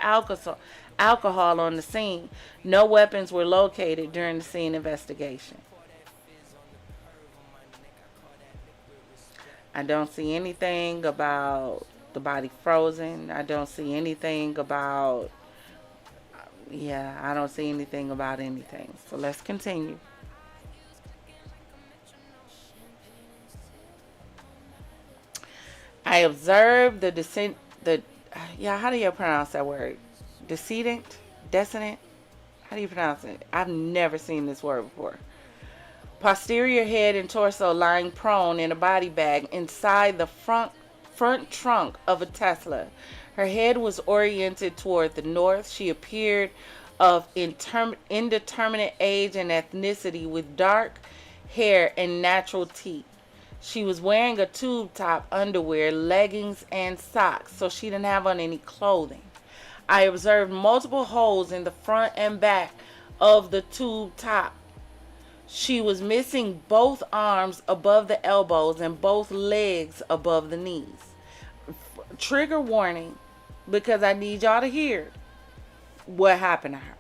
alcohol on the scene. No weapons were located during the scene investigation. I don't see anything about the body frozen. I don't see anything about, I don't see anything about anything. So let's continue. I observed how do you pronounce that word? Decedent? How do you pronounce it? I've never seen this word before. Posterior head and torso lying prone in a body bag inside the front trunk of a Tesla. Her head was oriented toward the north. She appeared of indeterminate age and ethnicity with dark hair and natural teeth. She was wearing a tube top underwear, leggings, and socks, so she didn't have on any clothing. I observed multiple holes in the front and back of the tube top. She was missing both arms above the elbows and both legs above the knees. Trigger warning, because I need y'all to hear what happened to her.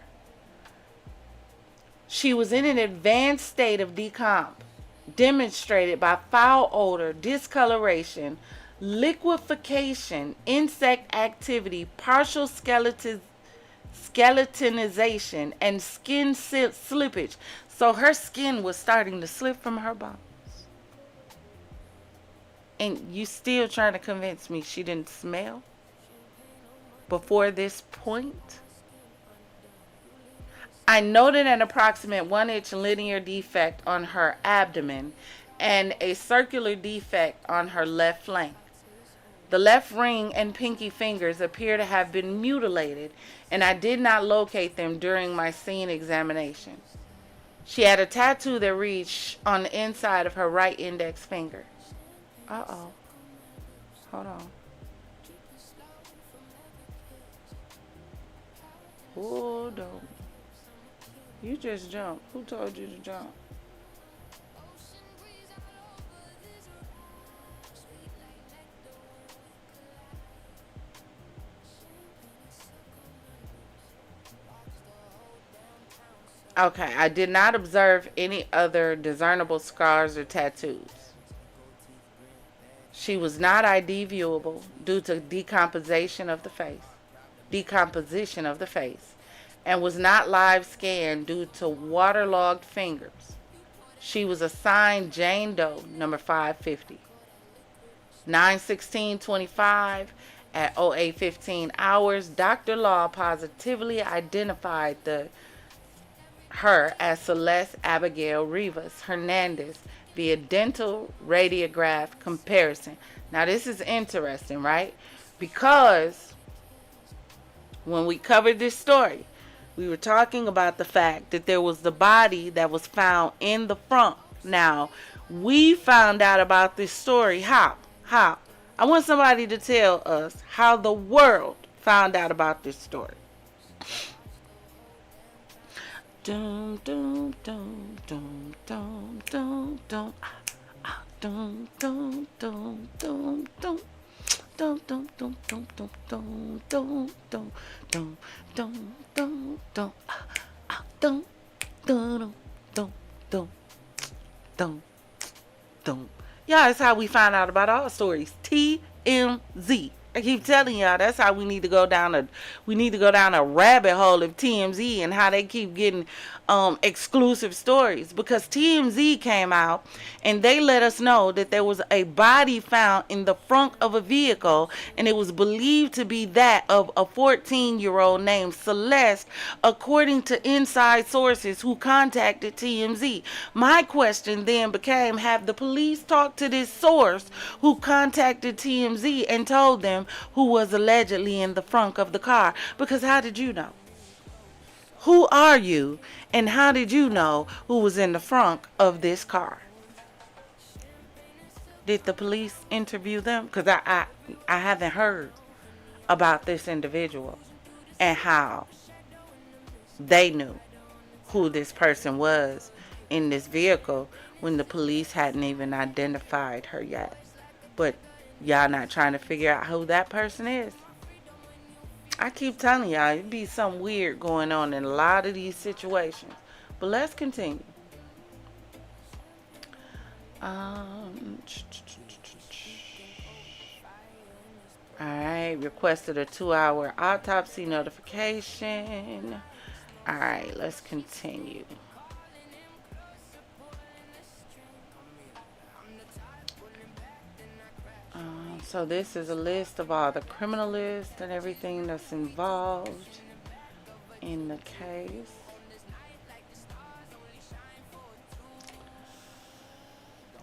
She was in an advanced state of decomp, demonstrated by foul odor, discoloration, liquefaction, insect activity, partial skeletonization, and skin slippage. So her skin was starting to slip from her bones. And you still trying to convince me she didn't smell before this point? I noted an approximate 1-inch linear defect on her abdomen and a circular defect on her left flank. The left ring and pinky fingers appear to have been mutilated, and I did not locate them during my scene examination. She had a tattoo that reached on the inside of her right index finger. Uh-oh. Hold on. Hold on. You just jumped. Who told you to jump? Okay, I did not observe any other discernible scars or tattoos. She was not ID viewable due to decomposition of the face, and was not live scanned due to waterlogged fingers. She was assigned Jane Doe, number 550. 9/16/25 at 08:15 hours, Dr. Law positively identified her as Celeste Abigail Rivas Hernandez via dental radiograph comparison. Now this is interesting, right? Because when we covered this story, we were talking about the fact that there was the body that was found in the front Now, we found out about this story. How? I want somebody to tell us how the world found out about this story. Dum dum dum dum dum dum dum dum dum dum dum dum. Dum dum dum dum dum dum dum dum dum dum dum dum dum dum dum dum dum dum. Yeah, that's how we find out about all stories. TMZ. I keep telling y'all, that's how we need to go down a rabbit hole of TMZ and how they keep getting exclusive stories, because TMZ came out and they let us know that there was a body found in the front of a vehicle, and it was believed to be that of a 14-year-old named Celeste, according to inside sources who contacted TMZ. My question then became, have the police talked to this source who contacted TMZ and told them who was allegedly in the front of the car? Because how did you know? Who are you, and how did you know who was in the front of this car? Did the police interview them? Because I haven't heard about this individual and how they knew who this person was in this vehicle when the police hadn't even identified her yet. But y'all not trying to figure out who that person is. I keep telling y'all, it'd be something weird going on in a lot of these situations. But let's continue. Alright, requested a 2-hour autopsy notification. Alright, let's continue. So this is a list of all the criminalists and everything that's involved in the case.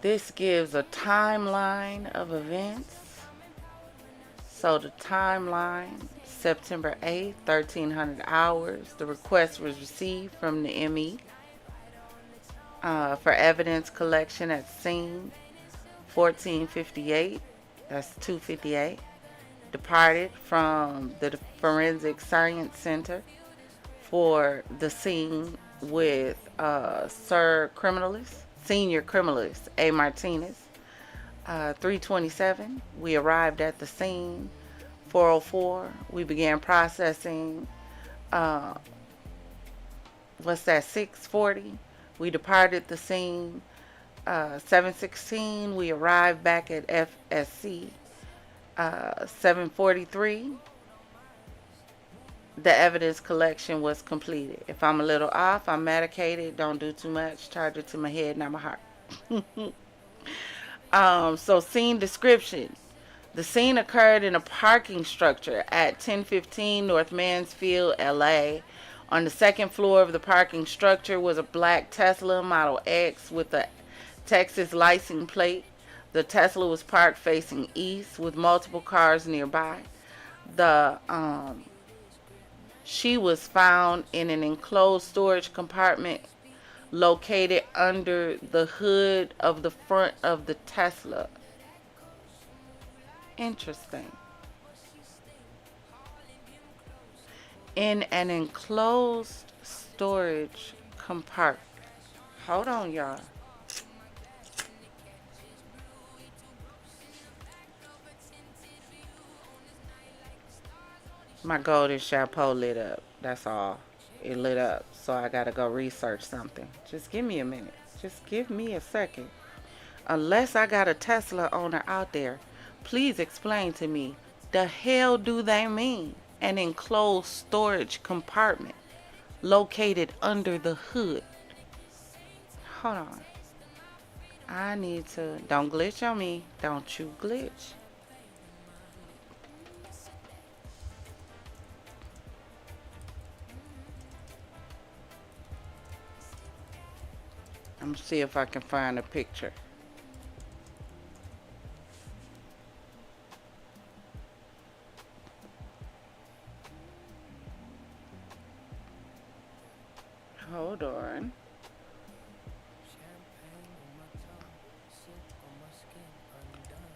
This gives a timeline of events. So the timeline, September 8th, 1300 hours. The request was received from the ME for evidence collection at scene, 1458. That's 2:58. Departed from the Forensic Science Center for the scene with senior criminalist A. Martinez. 3:27. We arrived at the scene. 4:04. We began processing. 6:40. We departed the scene. 7:16, we arrived back at FSC. 7:43, the evidence collection was completed. If I'm a little off, I'm medicated. Don't do too much. Charge it to my head, not my heart. So scene description. The scene occurred in a parking structure at 1015 North Mansfield, LA. On the second floor of the parking structure was a black Tesla Model X with a Texas license plate. The Tesla was parked facing east with multiple cars nearby. She was found in an enclosed storage compartment located under the hood of the front of the Tesla. Interesting. In an enclosed storage compartment. Hold on, y'all. My golden chapeau lit up. That's all. It lit up. So I gotta go research something. Just give me a minute. Just give me a second. Unless I got a Tesla owner out there, please explain to me, the hell do they mean an enclosed storage compartment located under the hood? Hold on. I need to, don't glitch on me. Don't you glitch. I'm gonna see if I can find a picture. Hold on.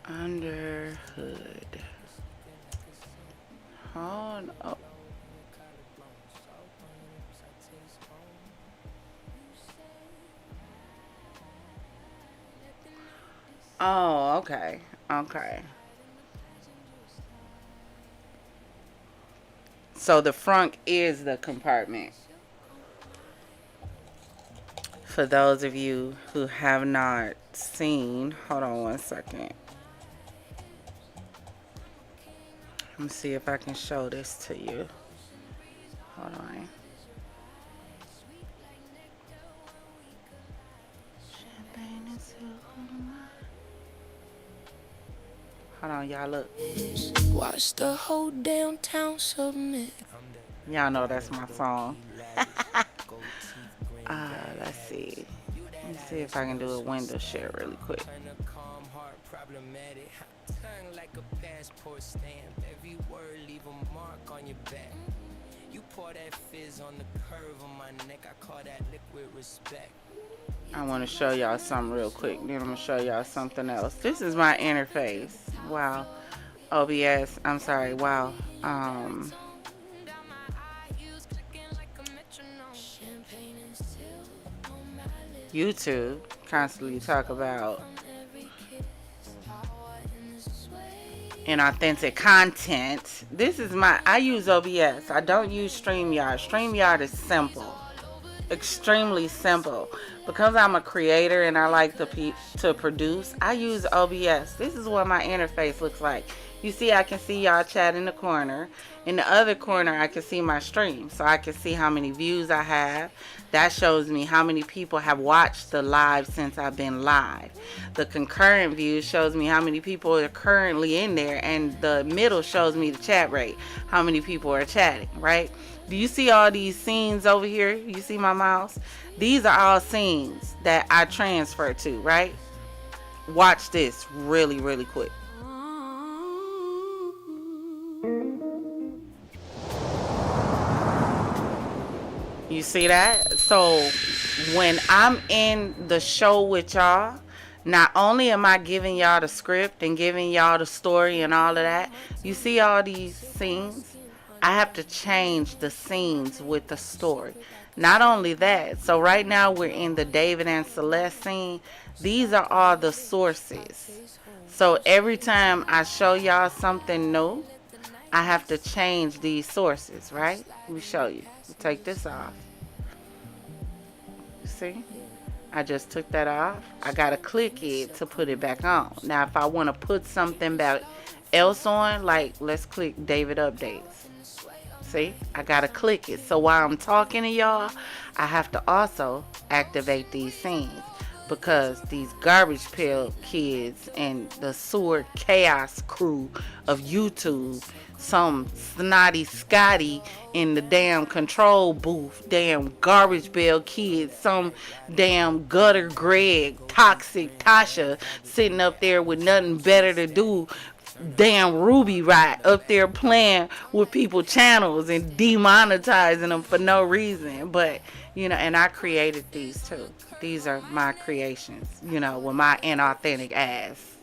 Under hood. Hold up. Oh, okay. Okay. So the front is the compartment. For those of you who have not seen, hold on one second. Let me see if I can show this to you. Hold on. Hold on, y'all look. Watch the whole downtown submit. Y'all know that's my song. Let's see. Let me see if I can do a window share really quick. Like a passport stamp, every word leave a mark on your back. You pour that fizz on the curve of my neck, I call that liquid respect. I want to show y'all something real quick, then I'm going to show y'all something else. This is my interface. Wow. OBS, I'm sorry, wow. YouTube constantly talk about inauthentic content. This is I use OBS. I don't use StreamYard. StreamYard is simple. Extremely simple. Because I'm a creator and I like to produce, I use OBS. This is what my interface looks like. You see, I can see y'all chat in the corner. In the other corner, I can see my stream. So I can see how many views I have. That shows me how many people have watched the live since I've been live. The concurrent views shows me how many people are currently in there. And the middle shows me the chat rate. How many people are chatting, right? Do you see all these scenes over here? You see my mouse? These are all scenes that I transfer to, right? Watch this really, really quick. You see that? So when I'm in the show with y'all, not only am I giving y'all the script and giving y'all the story and all of that, you see all these scenes? I have to change the scenes with the story. Not only that, so right now we're in the David and Celeste scene. These are all the sources. So every time I show y'all something new, I have to change these sources, right? Let me show you. Take this off. See? I just took that off. I gotta click it to put it back on. Now if I want to put something back else on, like let's click David updates. See, I gotta click it. So while I'm talking to y'all, I have to also activate these scenes, because these garbage pail kids and the sewer chaos crew of YouTube, some snotty Scotty in the damn control booth, damn garbage pail kids, some damn gutter Greg, toxic Tasha sitting up there with nothing better to do, damn Ruby right up there playing with people's channels and demonetizing them for no reason. But you know, and I created these too. These are my creations, you know, with my inauthentic ass.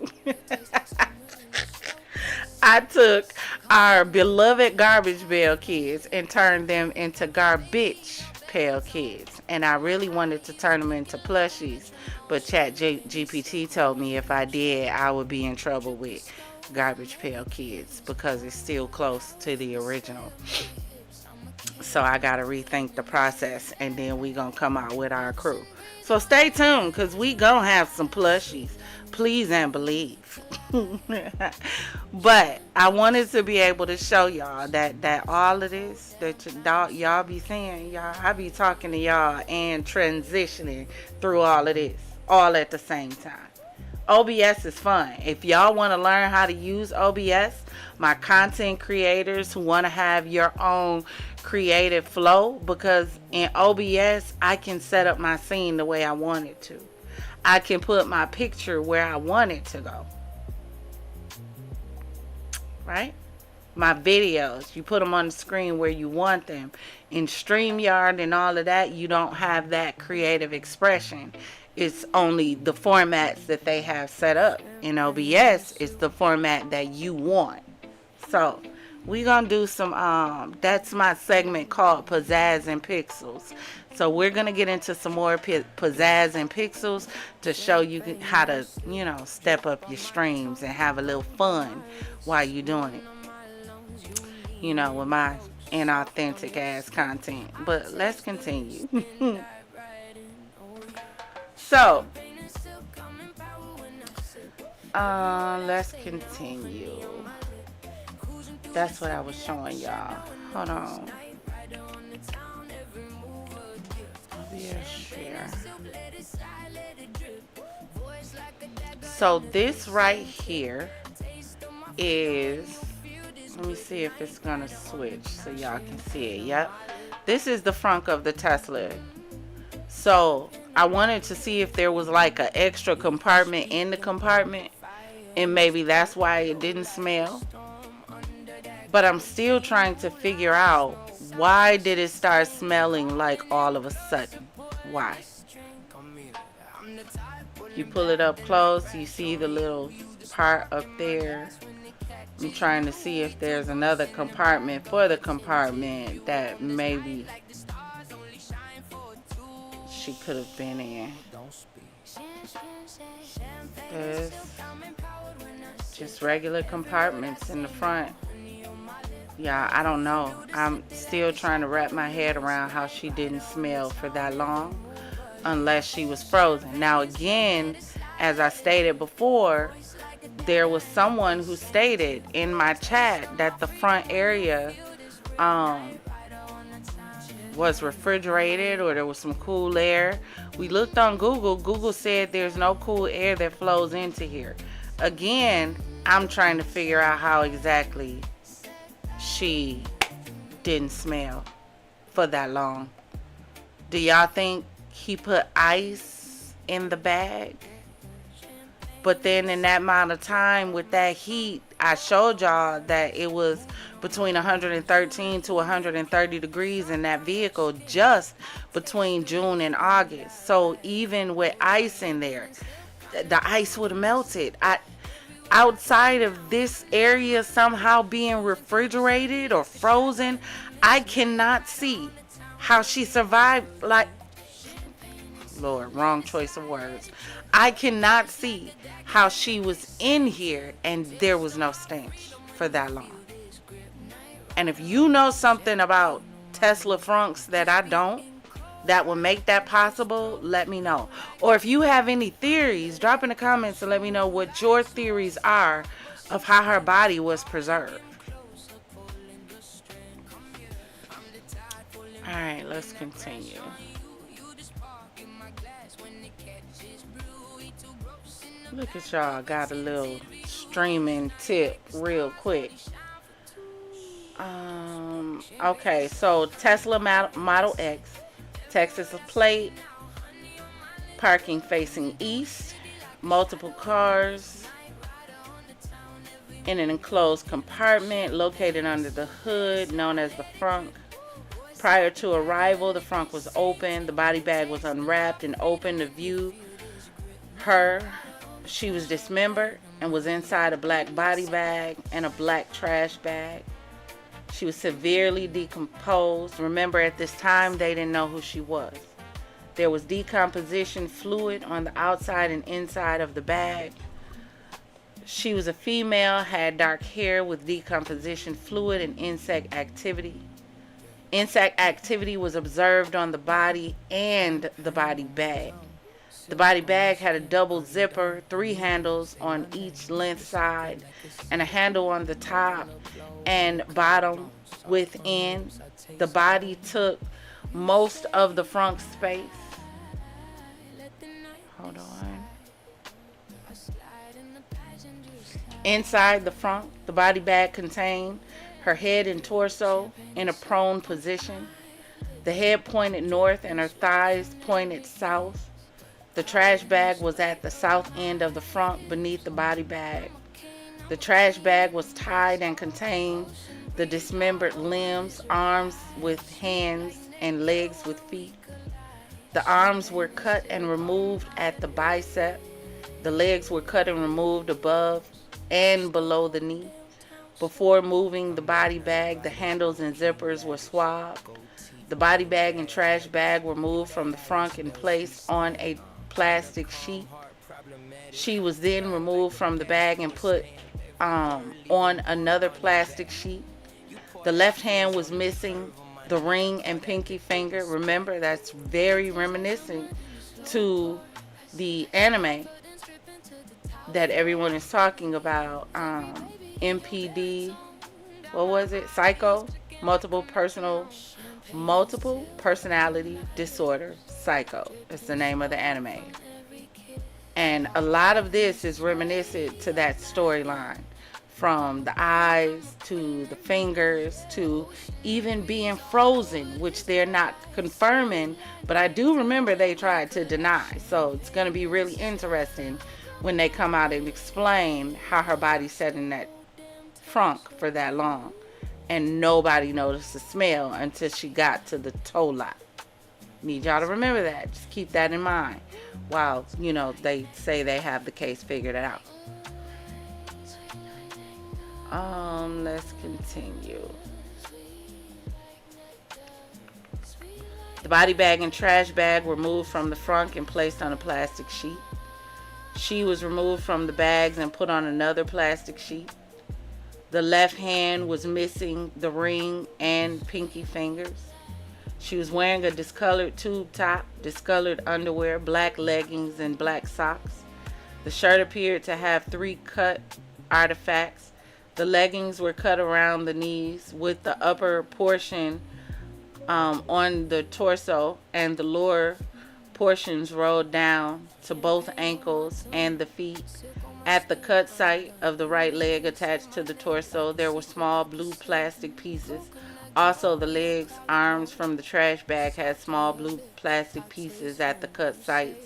I took our beloved garbage pail kids and turned them into garbage pail kids, and I really wanted to turn them into plushies, but GPT told me if I did, I would be in trouble with garbage pail kids because it's still close to the original. So I gotta rethink the process, and then we gonna come out with our crew. So stay tuned, because we gonna have some plushies. Please and believe. But I wanted to be able to show y'all that all of this that y'all be saying, y'all, I be talking to y'all and transitioning through all of this all at the same time. OBS is fun. If y'all want to learn how to use OBS, my content creators who want to have your own creative flow, because in OBS I can set up my scene the way I want it to. I can put my picture where I want it to go. Right? My videos, you put them on the screen where you want them. In StreamYard and all of that, you don't have that creative expression. It's only the formats that they have set up. In OBS, it's the format that you want. So we're gonna do some that's my segment called Pizzazz and Pixels. So we're gonna get into some more pizzazz and pixels to show you how to, step up your streams and have a little fun while you're doing it, with my inauthentic ass content. But let's continue. So let's continue. That's what I was showing y'all. Hold on. Share. So this right here is, let me see if it's gonna switch so y'all can see it. Yep, this is the front of the Tesla. So I wanted to see if there was like an extra compartment in the compartment, and maybe that's why it didn't smell. But I'm still trying to figure out, why did it start smelling like all of a sudden? Why? You pull it up close, you see the little part up there. I'm trying to see if there's another compartment for the compartment that maybe she could have been in. There's just regular compartments in the front. Yeah, I don't know. I'm still trying to wrap my head around how she didn't smell for that long unless she was frozen. Now again, as I stated before, there was someone who stated in my chat that the front area was refrigerated, or there was some cool air. We looked on Google. Google said there's no cool air that flows into here. Again, I'm trying to figure out how exactly she didn't smell for that long. Do y'all think he put ice in the bag? But then in that amount of time with that heat, I showed y'all that it was between 113 to 130 degrees in that vehicle just between June and August. So even with ice in there, the ice would have melted. Outside of this area somehow being refrigerated or frozen, I cannot see how she survived. Like, Lord, wrong choice of words. I cannot see how she was in here and there was no stench for that long. And if you know something about Tesla Frunks that I don't, that will make that possible, let me know. Or if you have any theories, drop in the comments and let me know what your theories are of how her body was preserved. Alright, let's continue. Look at y'all, got a little streaming tip real quick. Okay, so Tesla Model X, Texas plate, parking facing east, multiple cars in an enclosed compartment located under the hood known as the frunk. Prior to arrival, the frunk was open, the body bag was unwrapped and opened to view her. She was dismembered and was inside a black body bag and a black trash bag. She was severely decomposed. Remember, at this time, they didn't know who she was. There was decomposition fluid on the outside and inside of the bag. She was a female, had dark hair with decomposition fluid and insect activity. Insect activity was observed on the body and the body bag. The body bag had a double zipper, 3 handles on each length side, and a handle on the top and bottom within. The body took most of the front space. Hold on. Inside the front, the body bag contained her head and torso in a prone position. The head pointed north and her thighs pointed south. The trash bag was at the south end of the front beneath the body bag. The trash bag was tied and contained the dismembered limbs, arms with hands, and legs with feet. The arms were cut and removed at the bicep. The legs were cut and removed above and below the knee. Before moving the body bag, the handles and zippers were swabbed. The body bag and trash bag were moved from the front and placed on a plastic sheet. She was then removed from the bag and put on another plastic sheet. The left hand was missing the ring and pinky finger. Remember, that's very reminiscent to the anime that everyone is talking about. MPD, what was it? Psycho, multiple personality disorder. Psycho. It's the name of the anime. And a lot of this is reminiscent to that storyline. From the eyes to the fingers to even being frozen, which they're not confirming, but I do remember they tried to deny. So it's going to be really interesting when they come out and explain how her body sat in that trunk for that long and nobody noticed the smell until she got to the tow lot. Need y'all to remember that. Just keep that in mind while, you know, they say they have the case figured out. Let's continue. The body bag and trash bag were moved from the front and placed on a plastic sheet. She was removed from the bags and put on another plastic sheet. The left hand was missing the ring and pinky fingers. She was wearing a discolored tube top, discolored underwear, black leggings, and black socks. The shirt appeared to have 3 cut artifacts. The leggings were cut around the knees with the upper portion on the torso and the lower portions rolled down to both ankles and the feet. At the cut site of the right leg attached to the torso, there were small blue plastic pieces. Also, the legs, arms from the trash bag had small blue plastic pieces at the cut sites.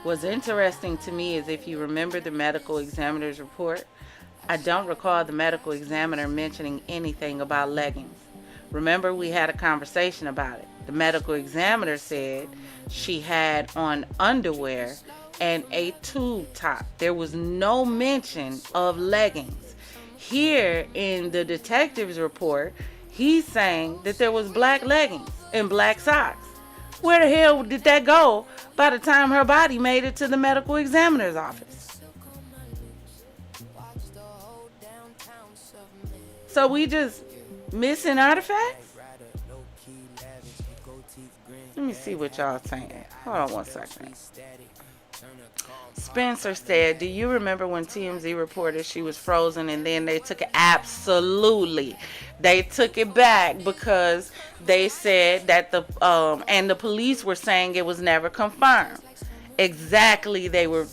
What's interesting to me is if you remember the medical examiner's report, I don't recall the medical examiner mentioning anything about leggings. Remember, we had a conversation about it. The medical examiner said she had on underwear and a tube top. There was no mention of leggings. Here in the detective's report, he's saying that there was black leggings and black socks. Where the hell did that go by the time her body made it to the medical examiner's office? So we just missing artifacts? Let me see what y'all saying. Hold on one second. Spencer said, do you remember when TMZ reported she was frozen and then they took it? Absolutely. They took it back because they said that and the police were saying it was never confirmed. Exactly, they were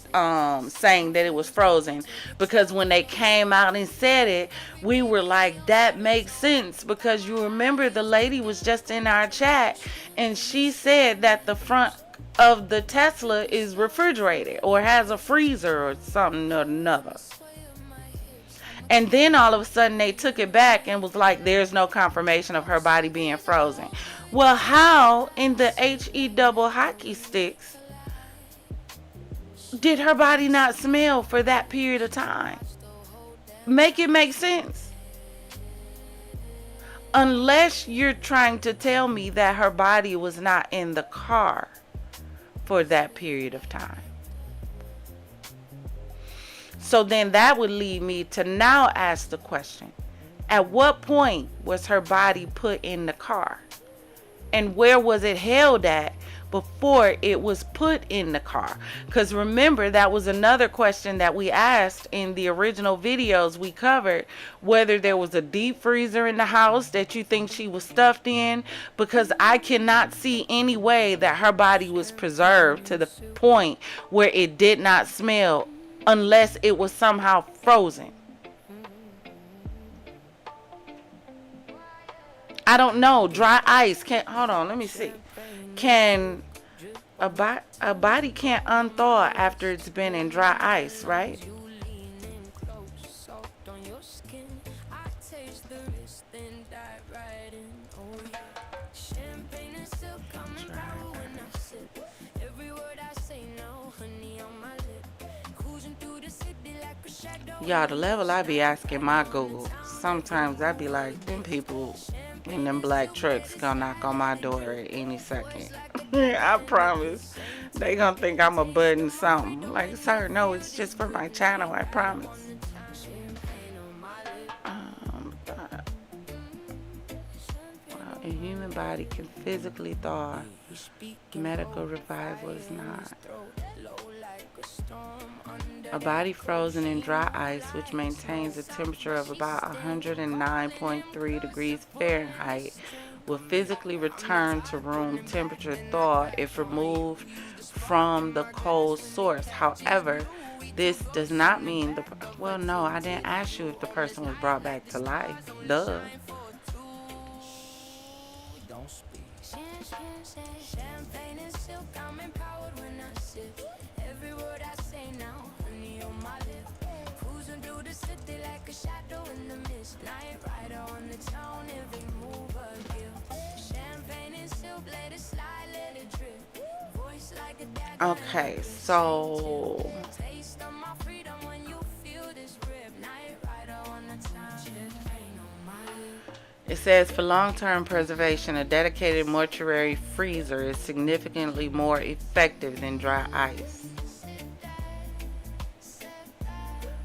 saying that it was frozen because when they came out and said it, we were like, that makes sense, because you remember the lady was just in our chat and she said that the front of the Tesla is refrigerated or has a freezer or something or another. And then all of a sudden they took it back and was like, there's no confirmation of her body being frozen. Well, how in the HE double hockey sticks did her body not smell for that period of time? Make it make sense. Unless you're trying to tell me that her body was not in the car for that period of time. So then that would lead me to now ask the question, at what point was her body put in the car? And where was it held at before it was put in the car? Because remember, that was another question that we asked in the original videos we covered, whether there was a deep freezer in the house that you think she was stuffed in, because I cannot see any way that her body was preserved to the point where it did not smell unless it was somehow frozen. I don't know. Dry ice can't. Hold on, let me see. Can a body can't unthaw after it's been in dry ice, right? Y'all, the level I be asking my Google, sometimes I be like, them people in them black trucks gonna knock on my door at any second. I promise. They gonna think I'm a button something. Like, sir, no, it's just for my channel, I promise. A human body can physically thaw. Medical revival is not. A body frozen in dry ice, which maintains a temperature of about 109.3 degrees Fahrenheit, will physically return to room temperature thaw if removed from the cold source. However, this does not mean well, no, I didn't ask you if the person was brought back to life. Duh. Champagne and silk, I'm empowered when I sip. Every word I say now, honey on my lip. Cruising through the city like a shadow in the mist. Night rider on the town, every move a gift. Champagne and silk, let it slide, let it drip. Voice like a dagger. Okay, so Taste of my freedom when you feel this grip. Night rider on the town, champagne on my lip. it says for long-term preservation, a dedicated mortuary freezer is significantly more effective than dry ice.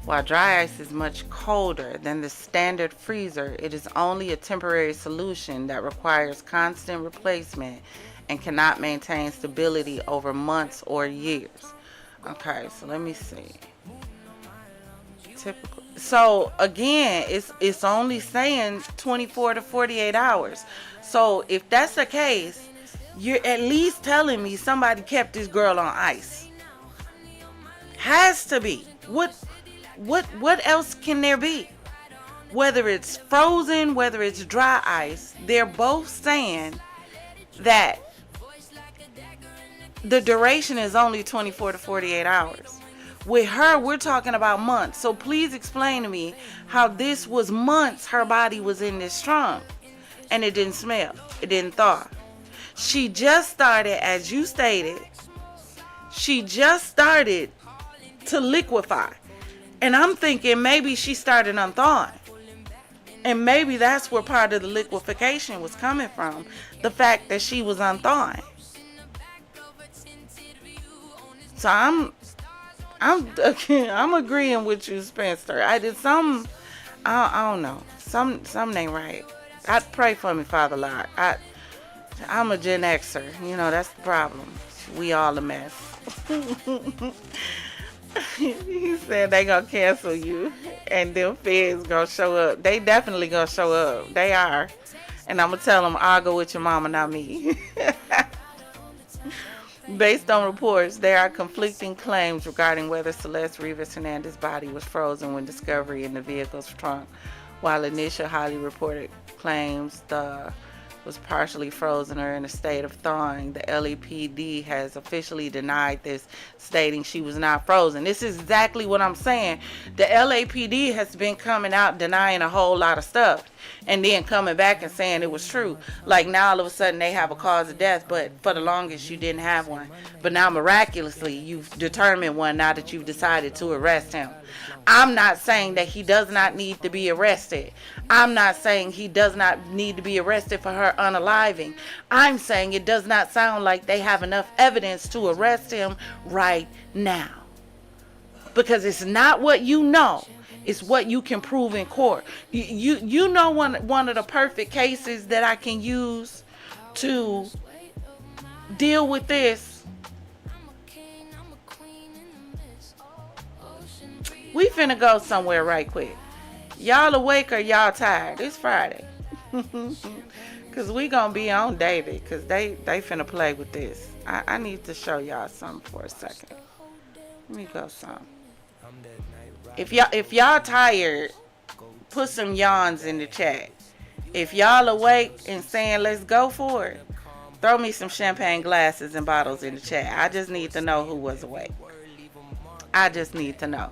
While dry ice is much colder than the standard freezer, it is only a temporary solution that requires constant replacement and cannot maintain stability over months or years. Okay, so let me see. Typical. So again, it's only saying 24 to 48 hours. So if that's the case, you're at least telling me somebody kept this girl on ice. Has to be. What else can there be? Whether it's frozen, whether it's dry ice, they're both saying that the duration is only 24 to 48 hours. With her, we're talking about months. So please explain to me how this was months her body was in this trunk and it didn't smell. It didn't thaw. She just started, as you stated, she just started to liquefy. And I'm thinking maybe she started unthawing. And maybe that's where part of the liquefaction was coming from. The fact that she was unthawing. So I'm agreeing with you, Spencer. I don't know. Something ain't right. I'd pray for me, Father Lord. I'm a Gen Xer. You know, that's the problem. We all a mess. He said they gonna cancel you and them feds gonna show up. They definitely gonna show up. They are. And I'm gonna tell them, I'll go with your mama, not me. Based on reports, there are conflicting claims regarding whether Celeste Rivas Hernandez's body was frozen when discovered in the vehicle's trunk. While initial highly reported claims was partially frozen or in a state of thawing, the LAPD has officially denied this, stating she was not frozen. This is exactly what I'm saying. The LAPD has been coming out denying a whole lot of stuff and then coming back and saying it was true. Like now all of a sudden they have a cause of death, but for the longest you didn't have one. But now miraculously you've determined one now that you've decided to arrest him. I'm not saying that he does not need to be arrested. I'm not saying he does not need to be arrested for her unaliving. I'm saying it does not sound like they have enough evidence to arrest him right now. Because it's not what you know. It's what you can prove in court. You know one of the perfect cases that I can use to deal with this. We finna go somewhere right quick. Y'all awake or y'all tired? It's Friday. Cause we gonna be on David. Cause they finna play with this. I need to show y'all something for a second. Let me go some. If y'all tired, put some yawns in the chat. If y'all awake and saying let's go for it, throw me some champagne glasses and bottles in the chat. I just need to know who was awake. I just need to know.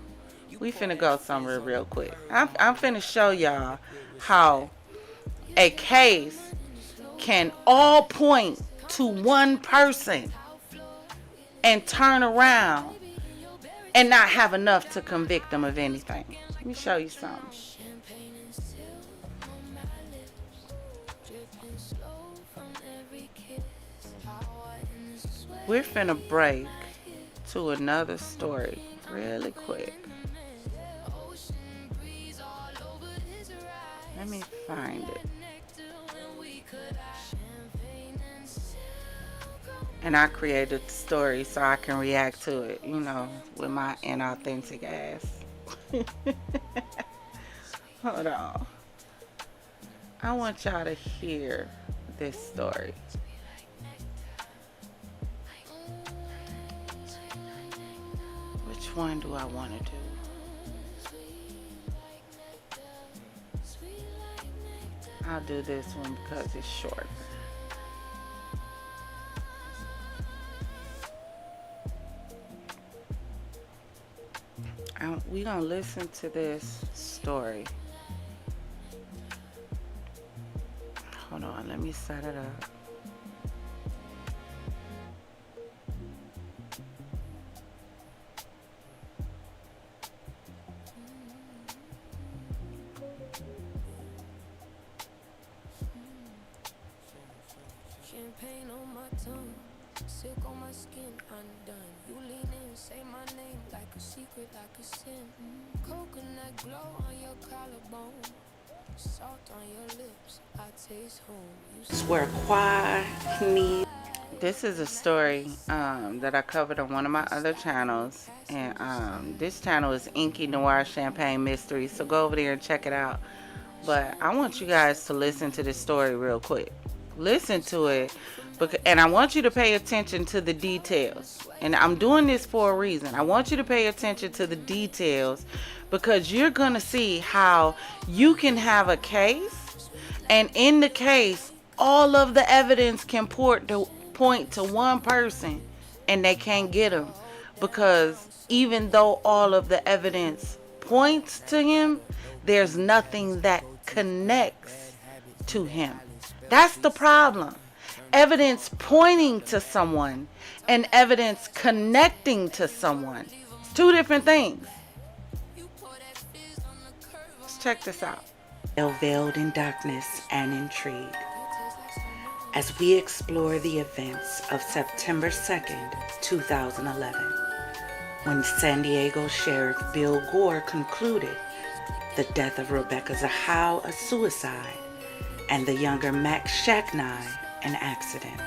We finna go somewhere real quick. I'm finna show y'all how a case can all point to one person and turn around and not have enough to convict them of anything. Let me show you something. We're finna break to another story really quick. Let me find it. And I created the story so I can react to it, you know, with my inauthentic ass. Hold on. I want y'all to hear this story. Which one do I want to do? I'll do this one because it's short. We're going to listen to this story. Hold on, let me set it up. Champagne on my tongue, silk on my skin, undone. You lean in, say my name like a secret, like a sin. Coconut glow on your collarbone, salt on your lips, I taste home. Swear quiet. This is a story that I covered on one of my other channels, and this channel is Inky Noir Champagne Mystery, so go over there and check it out. But I want you guys to listen to this story real quick. Listen to it, and I want you to pay attention to the details. And I'm doing this for a reason. I want you to pay attention to the details, because you're gonna see how you can have a case, and in the case all of the evidence can point to one person and they can't get him, because even though all of the evidence points to him, there's nothing that connects to him. That's the problem. Evidence pointing to someone and evidence connecting to someone. It's two different things. Let's check this out. Veiled in darkness and intrigue, as we explore the events of September 2nd, 2011, when San Diego Sheriff Bill Gore concluded the death of Rebecca Zahau a suicide and the younger Max Shacknai an accident.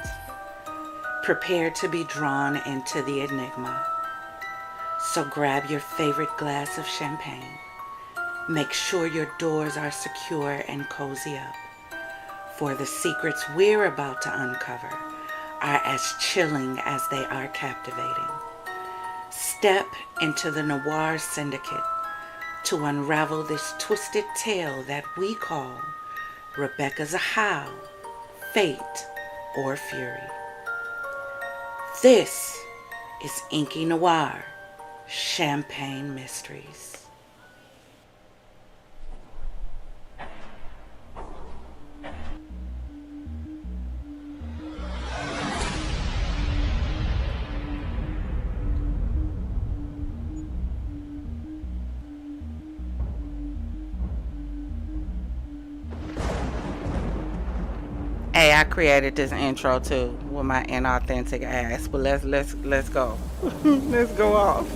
Prepare to be drawn into the enigma. So grab your favorite glass of champagne. Make sure your doors are secure and cozy up, for the secrets we're about to uncover are as chilling as they are captivating. Step into the Noir Syndicate to unravel this twisted tale that we call Rebecca Zahau, Fate or Fury. This is Inky Noir Champagne Mysteries. Hey, I created this intro too with my inauthentic ass, but let's go. Let's go off.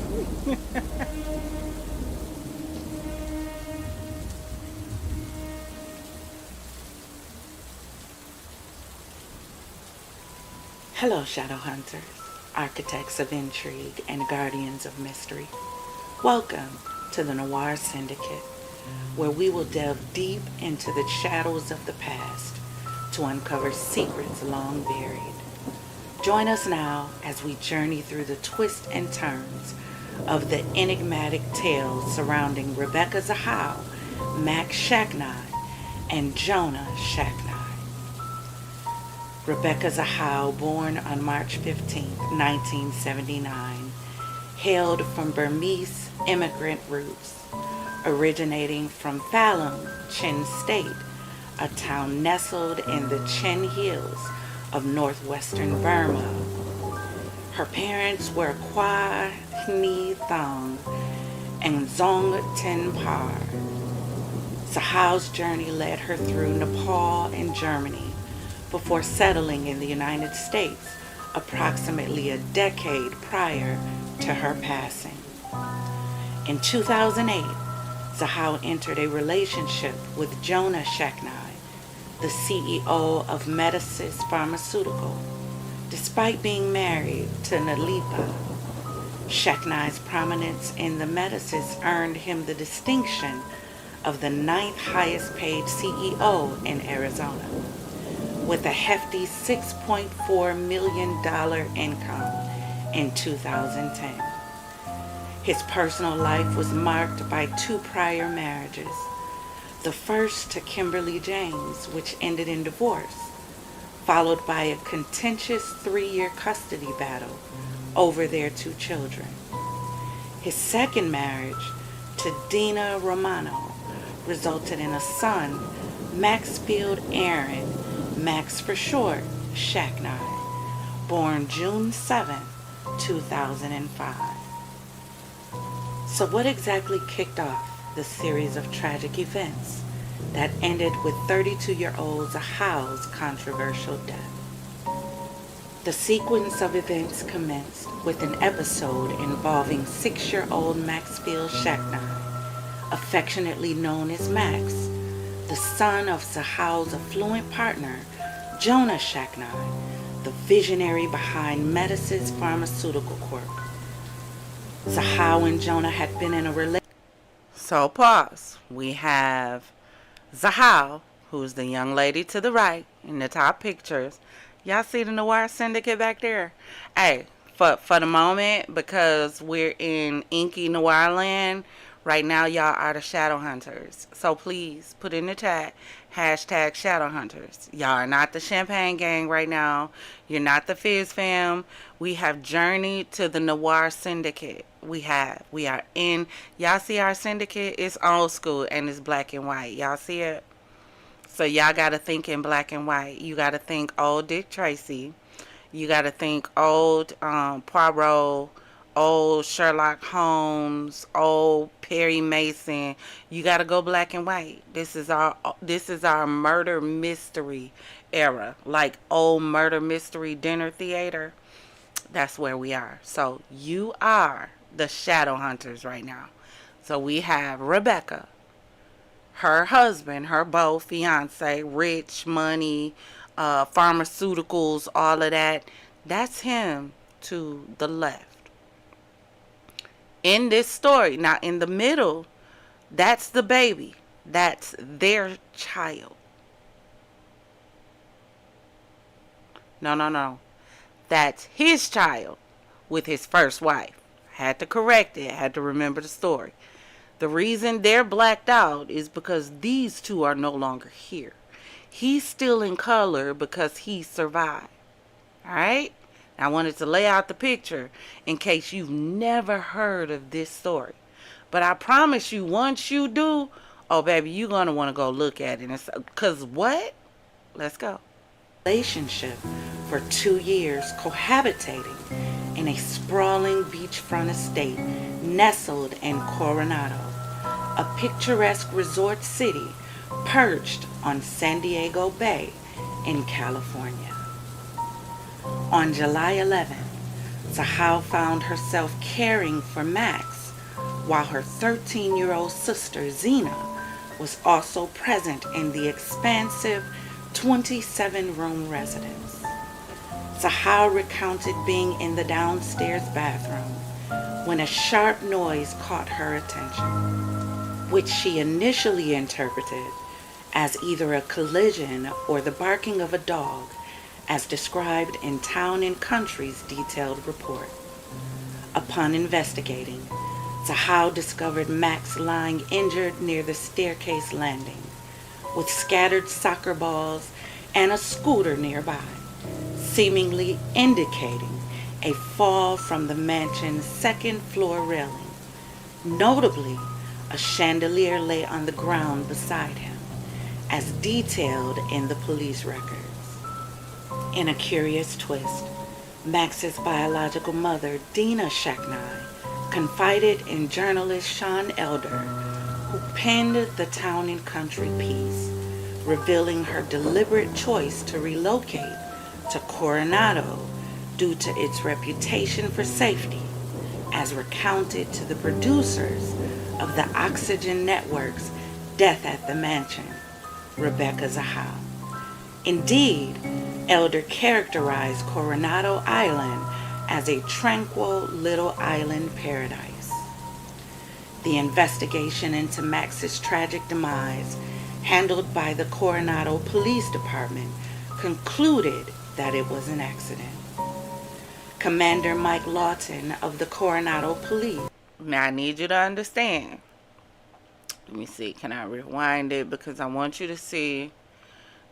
Hello, Shadow Hunters, architects of intrigue, and guardians of mystery. Welcome to the Noir Syndicate, where we will delve deep into the shadows of the past to uncover secrets long buried. Join us now as we journey through the twists and turns of the enigmatic tales surrounding Rebecca Zahau, Max Shacknai, and Jonah Shacknai. Rebecca Zahau, born on March 15, 1979, hailed from Burmese immigrant roots, originating from Phalom, Chin State, a town nestled in the Chin Hills of northwestern Burma. Her parents were Kwa Hni Thong and Zong Tin Par. Zahao's journey led her through Nepal and Germany before settling in the United States approximately a decade prior to her passing. In 2008, Zahao entered a relationship with Jonah Sheknai, the CEO of Medicis Pharmaceutical, despite being married to Nalipa. Sheknai's prominence in the Medicis earned him the distinction of the 9th highest paid CEO in Arizona, with a hefty $6.4 million income in 2010. His personal life was marked by 2 prior marriages, the first to Kimberly James, which ended in divorce, followed by a contentious 3-year custody battle over their 2 children. His second marriage to Dina Romano resulted in a son, Maxfield Aaron, Max for short, Sheknai, born June 7, 2005. So what exactly kicked off the series of tragic events that ended with 32-year-old Zahao's controversial death? The sequence of events commenced with an episode involving 6-year-old Maxfield Sheknai, affectionately known as Max, the son of Zahao's affluent partner, Jonah Sheknai, the visionary behind Medicis Pharmaceutical Cork. Zahao and Jonah had been in a relationship. So pause. We have Zahao, who's the young lady to the right in the top pictures. Y'all see the Noir Syndicate back there? Hey, for the moment, because we're in inky Noir land, right now y'all are the Shadow Hunters. So please put in the chat, hashtag Shadow Hunters. Y'all are not the Champagne Gang right now. You're not the Fizz Fam. We have journeyed to the Noir Syndicate. We are in. Y'all see our syndicate? It's old school and it's black and white. Y'all see it? So y'all got to think in black and white. You got to think old Dick Tracy. You got to think old Poirot, old Sherlock Holmes, old Perry Mason. You got to go black and white. This is our murder mystery era, like old murder mystery dinner theater. That's where we are. So you are the Shadow Hunters right now. So we have Rebecca, her husband, her beau, fiance, rich, money, pharmaceuticals, all of that. That's him to the left. In this story, now in the middle, that's the baby. That's their child. No. That's his child with his first wife. Had to correct it. Had to remember the story. The reason they're blacked out is because these two are no longer here. He's still in color because he survived. Alright? I wanted to lay out the picture in case you've never heard of this story. But I promise you, once you do, oh baby, you're going to want to go look at it. Because what? Let's go. Relationship for 2 years, cohabitating in a sprawling beachfront estate nestled in Coronado, a picturesque resort city perched on San Diego Bay in California. On July 11th, Zahao found herself caring for Max, while her 13-year-old sister Zena was also present in the expansive 27-room residence. Zahao recounted being in the downstairs bathroom when a sharp noise caught her attention, which she initially interpreted as either a collision or the barking of a dog, as described in Town and Country's detailed report. Upon investigating, Zahao discovered Max lying injured near the staircase landing, with scattered soccer balls and a scooter nearby, seemingly indicating a fall from the mansion's second-floor railing. Notably, a chandelier lay on the ground beside him, as detailed in the police records. In a curious twist, Max's biological mother, Dina Sheknai, confided in journalist Sean Elder, who penned the Town and Country piece, revealing her deliberate choice to relocate to Coronado due to its reputation for safety, as recounted to the producers of the Oxygen Network's Death at the Mansion, Rebecca Zahau. Indeed, Elder characterized Coronado Island as a tranquil little island paradise. The investigation into Max's tragic demise, handled by the Coronado Police Department, concluded that it was an accident. Commander Mike Lawton of the Coronado Police. Now I need you to understand. Let me see. Can I rewind it? Because I want you to see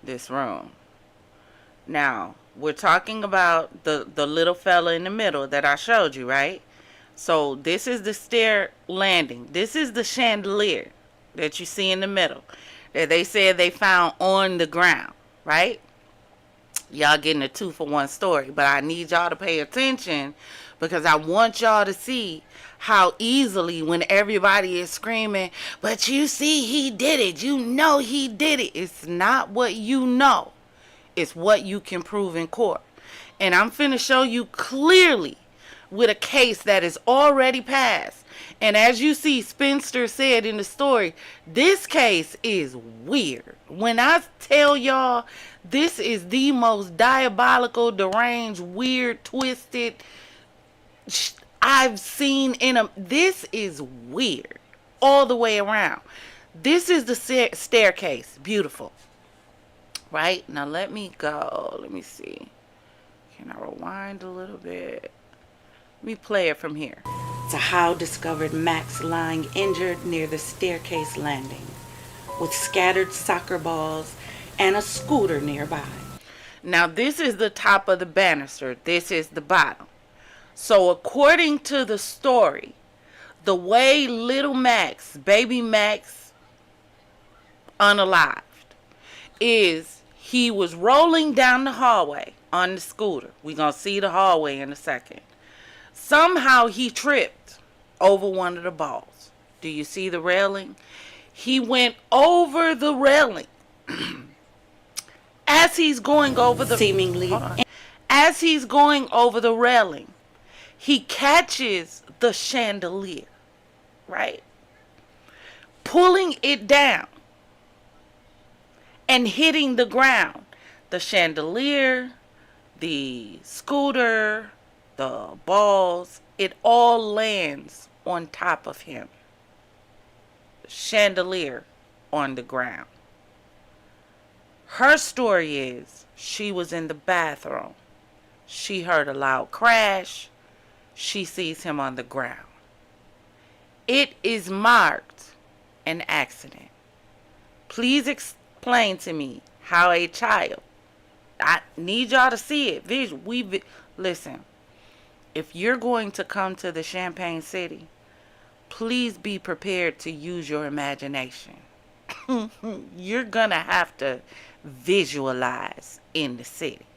this room. Now, we're talking about the little fella in the middle that I showed you, right? So this is the stair landing. This is the chandelier that you see in the middle that they said they found on the ground, right? Y'all getting a 2-for-1 story, but I need y'all to pay attention because I want y'all to see how easily, when everybody is screaming, but you see he did it, you know he did it. It's not what you know. It's what you can prove in court. And I'm finna show you clearly with a case that is already passed. And as you see, Spencer said in the story, this case is weird. When I tell y'all, this is the most diabolical, deranged, weird, twisted I've seen in a... This is weird all the way around. This is the staircase. Beautiful. Right? Now let me go. Let me see. Can I rewind a little bit? Let me play it from here. Zahau discovered Max lying injured near the staircase landing, with scattered soccer balls and a scooter nearby. Now this is the top of the banister. This is the bottom. So according to the story, the way little Max, baby Max, unalived, is he was rolling down the hallway on the scooter. We're going to see the hallway in a second. Somehow he tripped over one of the balls. Do you see the railing? He went over the railing. As he's going over the... Seemingly. As he's going over the railing, he catches the chandelier, right? Pulling it down and hitting the ground. The chandelier, the scooter, the balls, it all lands on top of him. The chandelier on the ground. Her story is she was in the bathroom. She heard a loud crash. She sees him on the ground. It is marked an accident. Please explain to me how a child... I need y'all to see it. Listen, if you're going to come to the Champagne City, please be prepared to use your imagination. You're going to have to visualize in the city.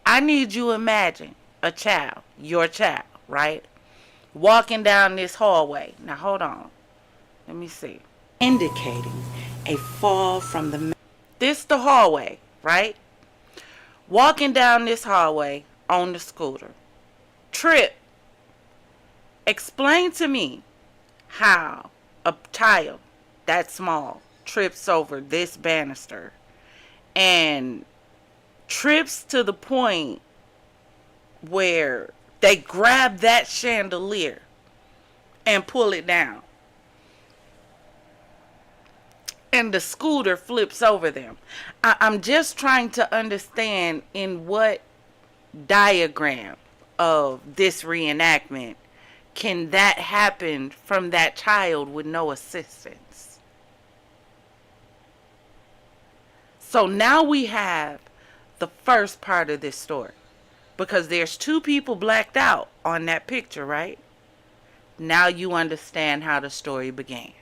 I need you to imagine a child, your child, right? Walking down this hallway. Now, hold on. Let me see. Indicating a fall from the... This the hallway, right? Walking down this hallway on the scooter. Trip. Explain to me how a child that small trips over this banister and trips to the point where they grab that chandelier and pull it down. And the scooter flips over them. I'm just trying to understand in what diagram of this reenactment can that happen from that child with no assistance. So now we have the first part of this story. Because there's two people blacked out on that picture, right? Now you understand how the story began.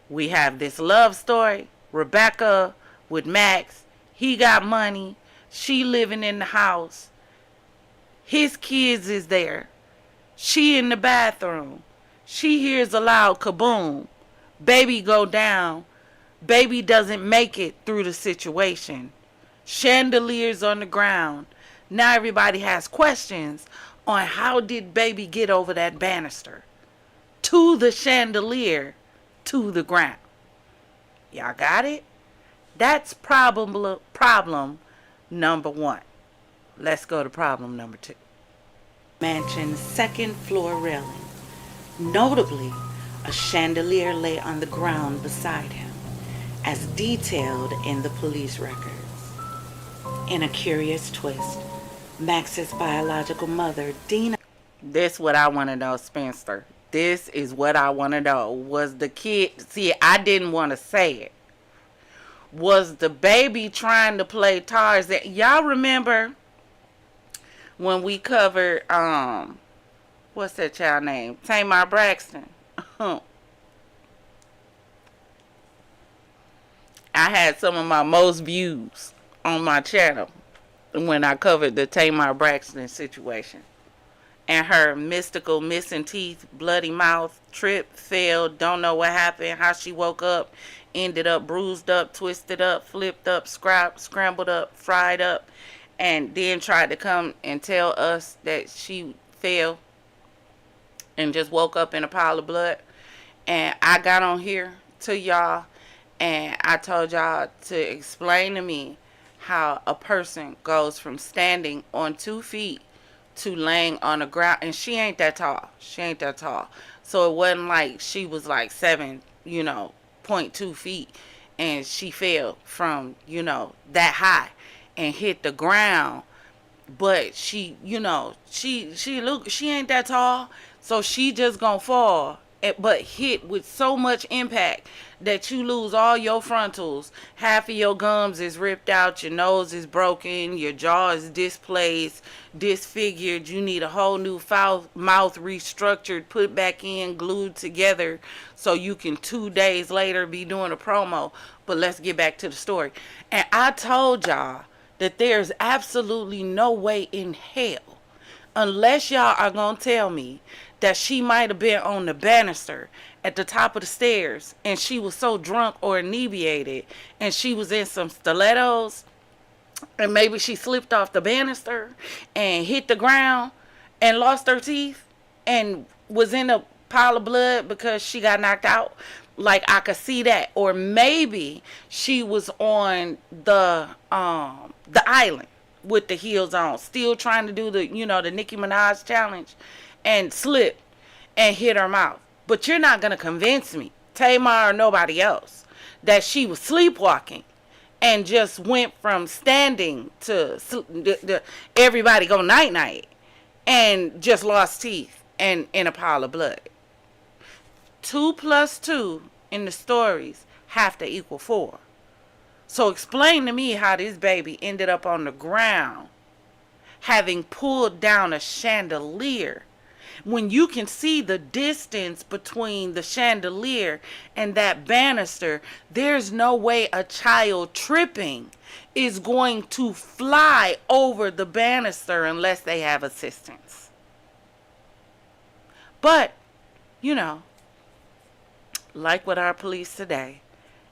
We have this love story. Rebecca with Max. He got money. She living in the house. His kids is there. She in the bathroom. She hears a loud kaboom. Baby go down. Baby doesn't make it through the situation. Chandeliers on the ground. Now everybody has questions on how did baby get over that banister? To the chandelier, to the ground. Y'all got it? That's problem number one. Let's go to problem number two. Mansion's second floor railing. Notably, a chandelier lay on the ground beside him, as detailed in the police records. In a curious twist, Max's biological mother, Dina. This what I want to know, Spencer. This is what I want to know. Was the kid, see, I didn't want to say it. Was the baby trying to play Tarzan? Y'all remember when we covered, what's that child name? Tamar Braxton. I had some of my most views on my channel when I covered the Tamar Braxton situation. And her mystical missing teeth, bloody mouth, trip, fell, don't know what happened, how she woke up, ended up bruised up, twisted up, flipped up, scrambled up, fried up, and then tried to come and tell us that she fell and just woke up in a pile of blood. And I got on here to y'all and I told y'all to explain to me how a person goes from standing on 2 feet to laying on the ground. And she ain't that tall. She ain't that tall. So it wasn't like she was like 7.2 feet and she fell from, that high and hit the ground. But she, she ain't that tall. So she just gonna fall, but hit with so much impact that you lose all your frontals. Half of your gums is ripped out, your nose is broken, your jaw is displaced, disfigured. You need a whole new mouth restructured, put back in, glued together so you can 2 days later be doing a promo. But let's get back to the story. And I told y'all that there's absolutely no way in hell, unless y'all are gonna tell me that she might have been on the banister at the top of the stairs and she was so drunk or inebriated and she was in some stilettos and maybe she slipped off the banister and hit the ground and lost her teeth and was in a pile of blood because she got knocked out. Like, I could see that. Or maybe she was on the island with the heels on, still trying to do the, the Nicki Minaj challenge, and slipped and hit her mouth. But you're not going to convince me, Tamar or nobody else, that she was sleepwalking and just went from standing to everybody go night-night and just lost teeth and in a pile of blood. 2 + 2 in the stories have to equal 4. So explain to me how this baby ended up on the ground having pulled down a chandelier when you can see the distance between the chandelier and that banister. There's no way a child tripping is going to fly over the banister unless they have assistance. But, like with our police today,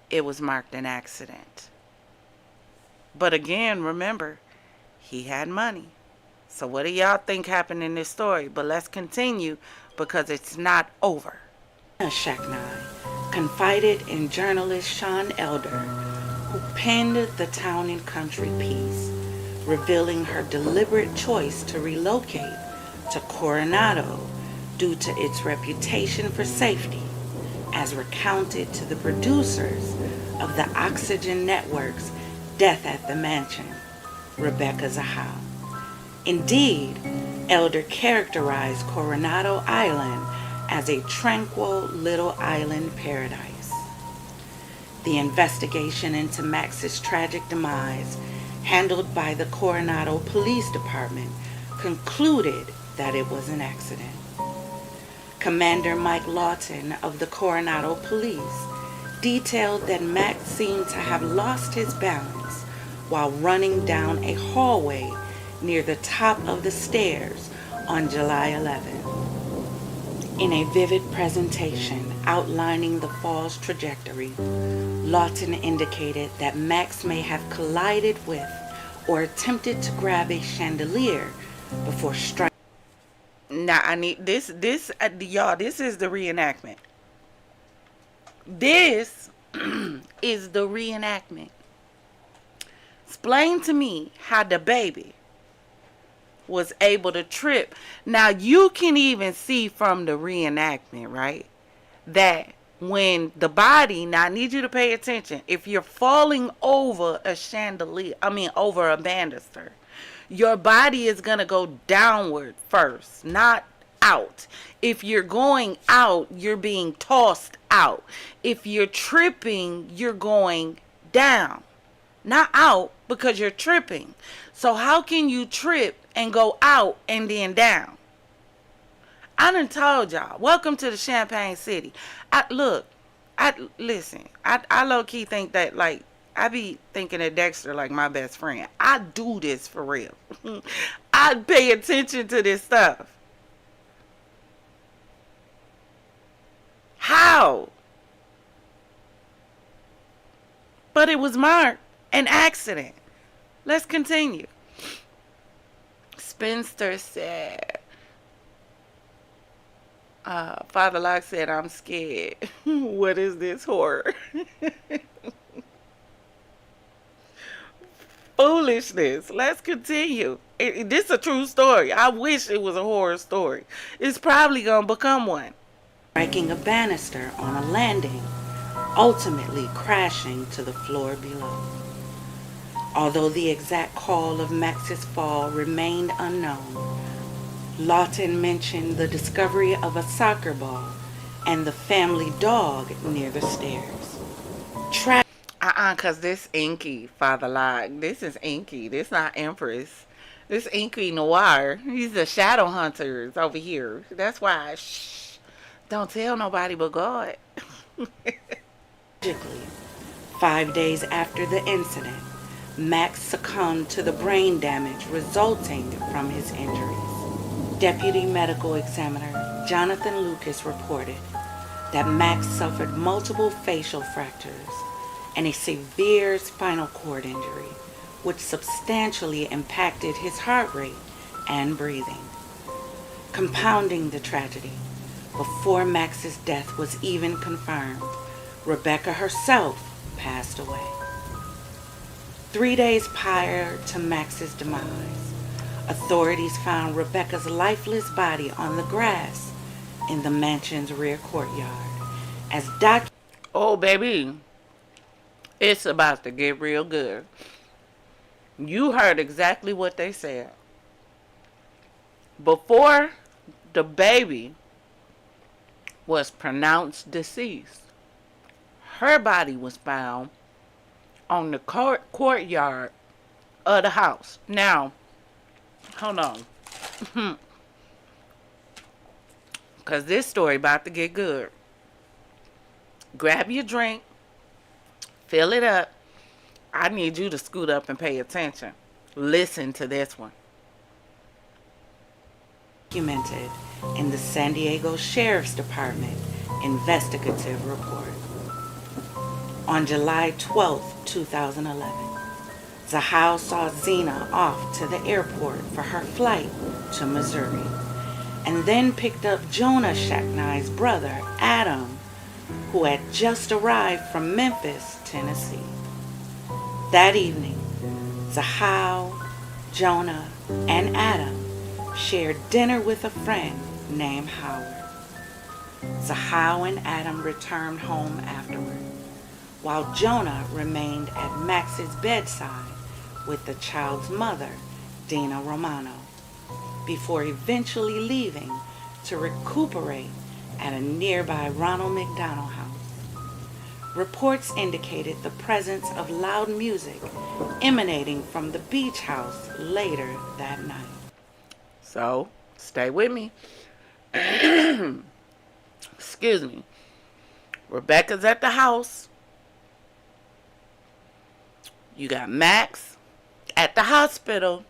it was marked an accident. But again, remember, he had money. So what do y'all think happened in this story? But let's continue because it's not over. Shaknai confided in journalist Sean Elder, who penned the Town and Country piece, revealing her deliberate choice to relocate to Coronado due to its reputation for safety, as recounted to the producers of the Oxygen Network's Death at the Mansion, Rebecca Zahau. Indeed, Elder characterized Coronado Island as a tranquil little island paradise. The investigation into Max's tragic demise, handled by the Coronado Police Department, concluded that it was an accident. Commander Mike Lawton of the Coronado Police detailed that Max seemed to have lost his balance while running down a hallway near the top of the stairs on July 11th. In a vivid presentation outlining the fall's trajectory, Lawton indicated that Max may have collided with or attempted to grab a chandelier before striking. Now I need this y'all, this is the reenactment. This is the reenactment. Explain to me how the baby was able to trip. Now you can even see from the reenactment, right, that when the body, now I need you to pay attention, if you're falling over a chandelier, over a banister, your body is going to go downward first, not out. If you're going out, you're being tossed out. If you're tripping, you're going down, not out, because you're tripping. So how can you trip and go out and then down? I done told y'all, welcome to the Champagne City. I low-key think that, like, I be thinking of Dexter like my best friend. I do this for real. I pay attention to this stuff. How? But it was marked an accident. Let's continue. Spencer said, Father Locke said, I'm scared. What is this horror? Foolishness. Let's continue. This is a true story. I wish it was a horror story. It's probably going to become one. Striking a banister on a landing, ultimately crashing to the floor below. Although the exact cause of Max's fall remained unknown, Lawton mentioned the discovery of a soccer ball and the family dog near the stairs. Cause this inky, Father Locke. This is inky. This not Empress. This inky noir. He's the shadow hunters over here. That's why, shh, don't tell nobody but God. 5 days after the incident, Max succumbed to the brain damage resulting from his injuries. Deputy Medical Examiner Jonathan Lucas reported that Max suffered multiple facial fractures and a severe spinal cord injury, which substantially impacted his heart rate and breathing. Compounding the tragedy, before Max's death was even confirmed, Rebecca herself passed away. 3 days prior to Max's demise, authorities found Rebecca's lifeless body on the grass in the mansion's rear courtyard. Oh, baby, it's about to get real good. You heard exactly what they said. Before the baby was pronounced deceased, her body was found on the courtyard of the house. Now, hold on. Because this story about to get good. Grab your drink. Fill it up. I need you to scoot up and pay attention. Listen to this one. Documented in the San Diego Sheriff's Department investigative report. On July 12, 2011, Zahau saw Zena off to the airport for her flight to Missouri, and then picked up Jonah Shacknai's brother, Adam, who had just arrived from Memphis, Tennessee. That evening, Zahau, Jonah, and Adam shared dinner with a friend named Howard. Zahau and Adam returned home afterward, while Jonah remained at Max's bedside with the child's mother, Dina Romano, before eventually leaving to recuperate at a nearby Ronald McDonald house. Reports indicated the presence of loud music emanating from the beach house later that night. So, stay with me. Excuse me. Rebecca's at the house. You got Max at the hospital.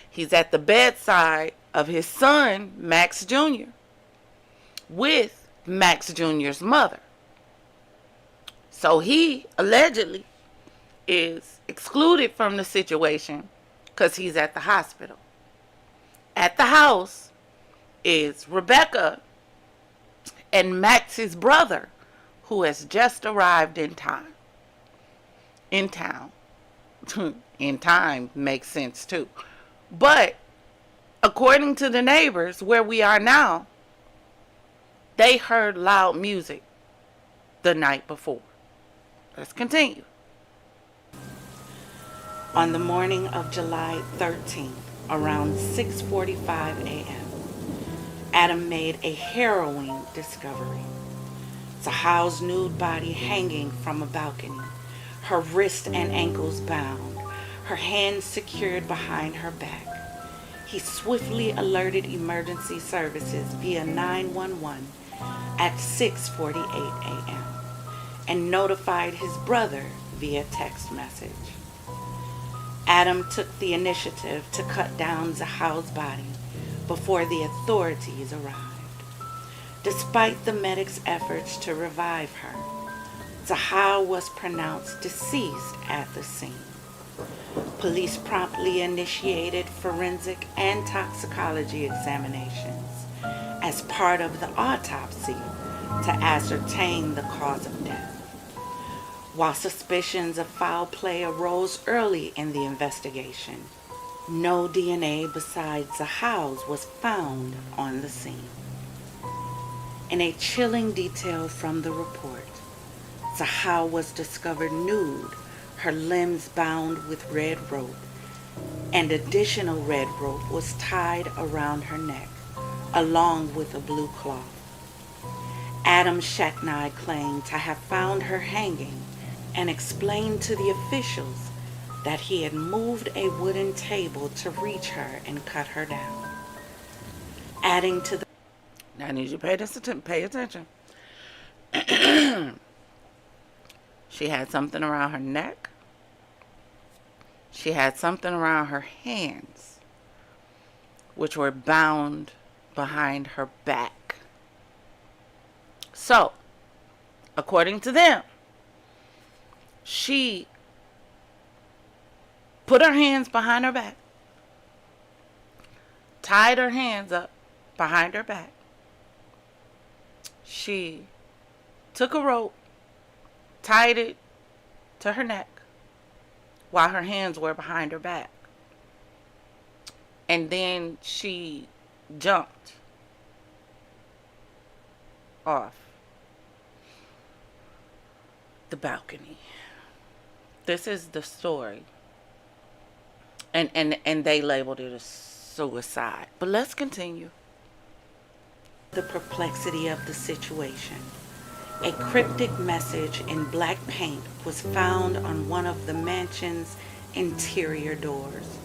He's at the bedside of his son, Max Jr. with Max Jr.'s mother. So he allegedly is excluded from the situation because he's at the hospital. At the house is Rebecca and Max's brother, who has just arrived in town. In time makes sense too. But according to the neighbors where we are now, they heard loud music the night before. Let's continue. On the morning of July 13th, around 6:45 a.m., Adam made a harrowing discovery. Zahal's nude body hanging from a balcony, her wrists and ankles bound, her hands secured behind her back. He swiftly alerted emergency services via 911 at 6:48 a.m. and notified his brother via text message. Adam took the initiative to cut down Zahal's body before the authorities arrived. Despite the medics' efforts to revive her, Zahal was pronounced deceased at the scene. Police promptly initiated forensic and toxicology examinations as part of the autopsy to ascertain the cause of death. While suspicions of foul play arose early in the investigation, no DNA besides Zahal's was found on the scene. In a chilling detail from the report, Zahal was discovered nude, her limbs bound with red rope, and additional red rope was tied around her neck, along with a blue cloth. Adam Shacknai claimed to have found her hanging and explained to the officials that he had moved a wooden table to reach her and cut her down. Adding to the... Now I need you to pay attention. She had something around her neck. She had something around her hands, which were bound behind her back. So, according to them, she put her hands behind her back, tied her hands up behind her back. She took a rope, tied it to her neck while her hands were behind her back. And then she jumped off the balcony. This is the story. And they labeled it a suicide. But let's continue. The perplexity of the situation. A cryptic message in black paint was found on one of the mansion's interior doors.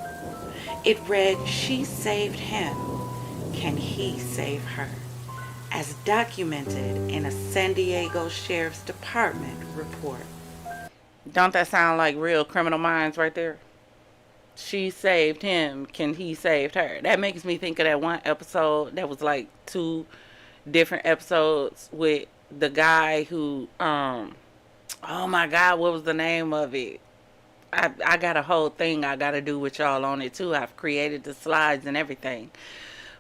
It read, "She saved him. Can he save her?" as documented in a San Diego Sheriff's Department report. Don't that sound like real Criminal Minds right there? She saved him. Can he save her? That makes me think of that one episode that was like 2 different episodes with the guy who, oh my God, what was the name of it? I got a whole thing I got to do with y'all on it too. I've created the slides and everything.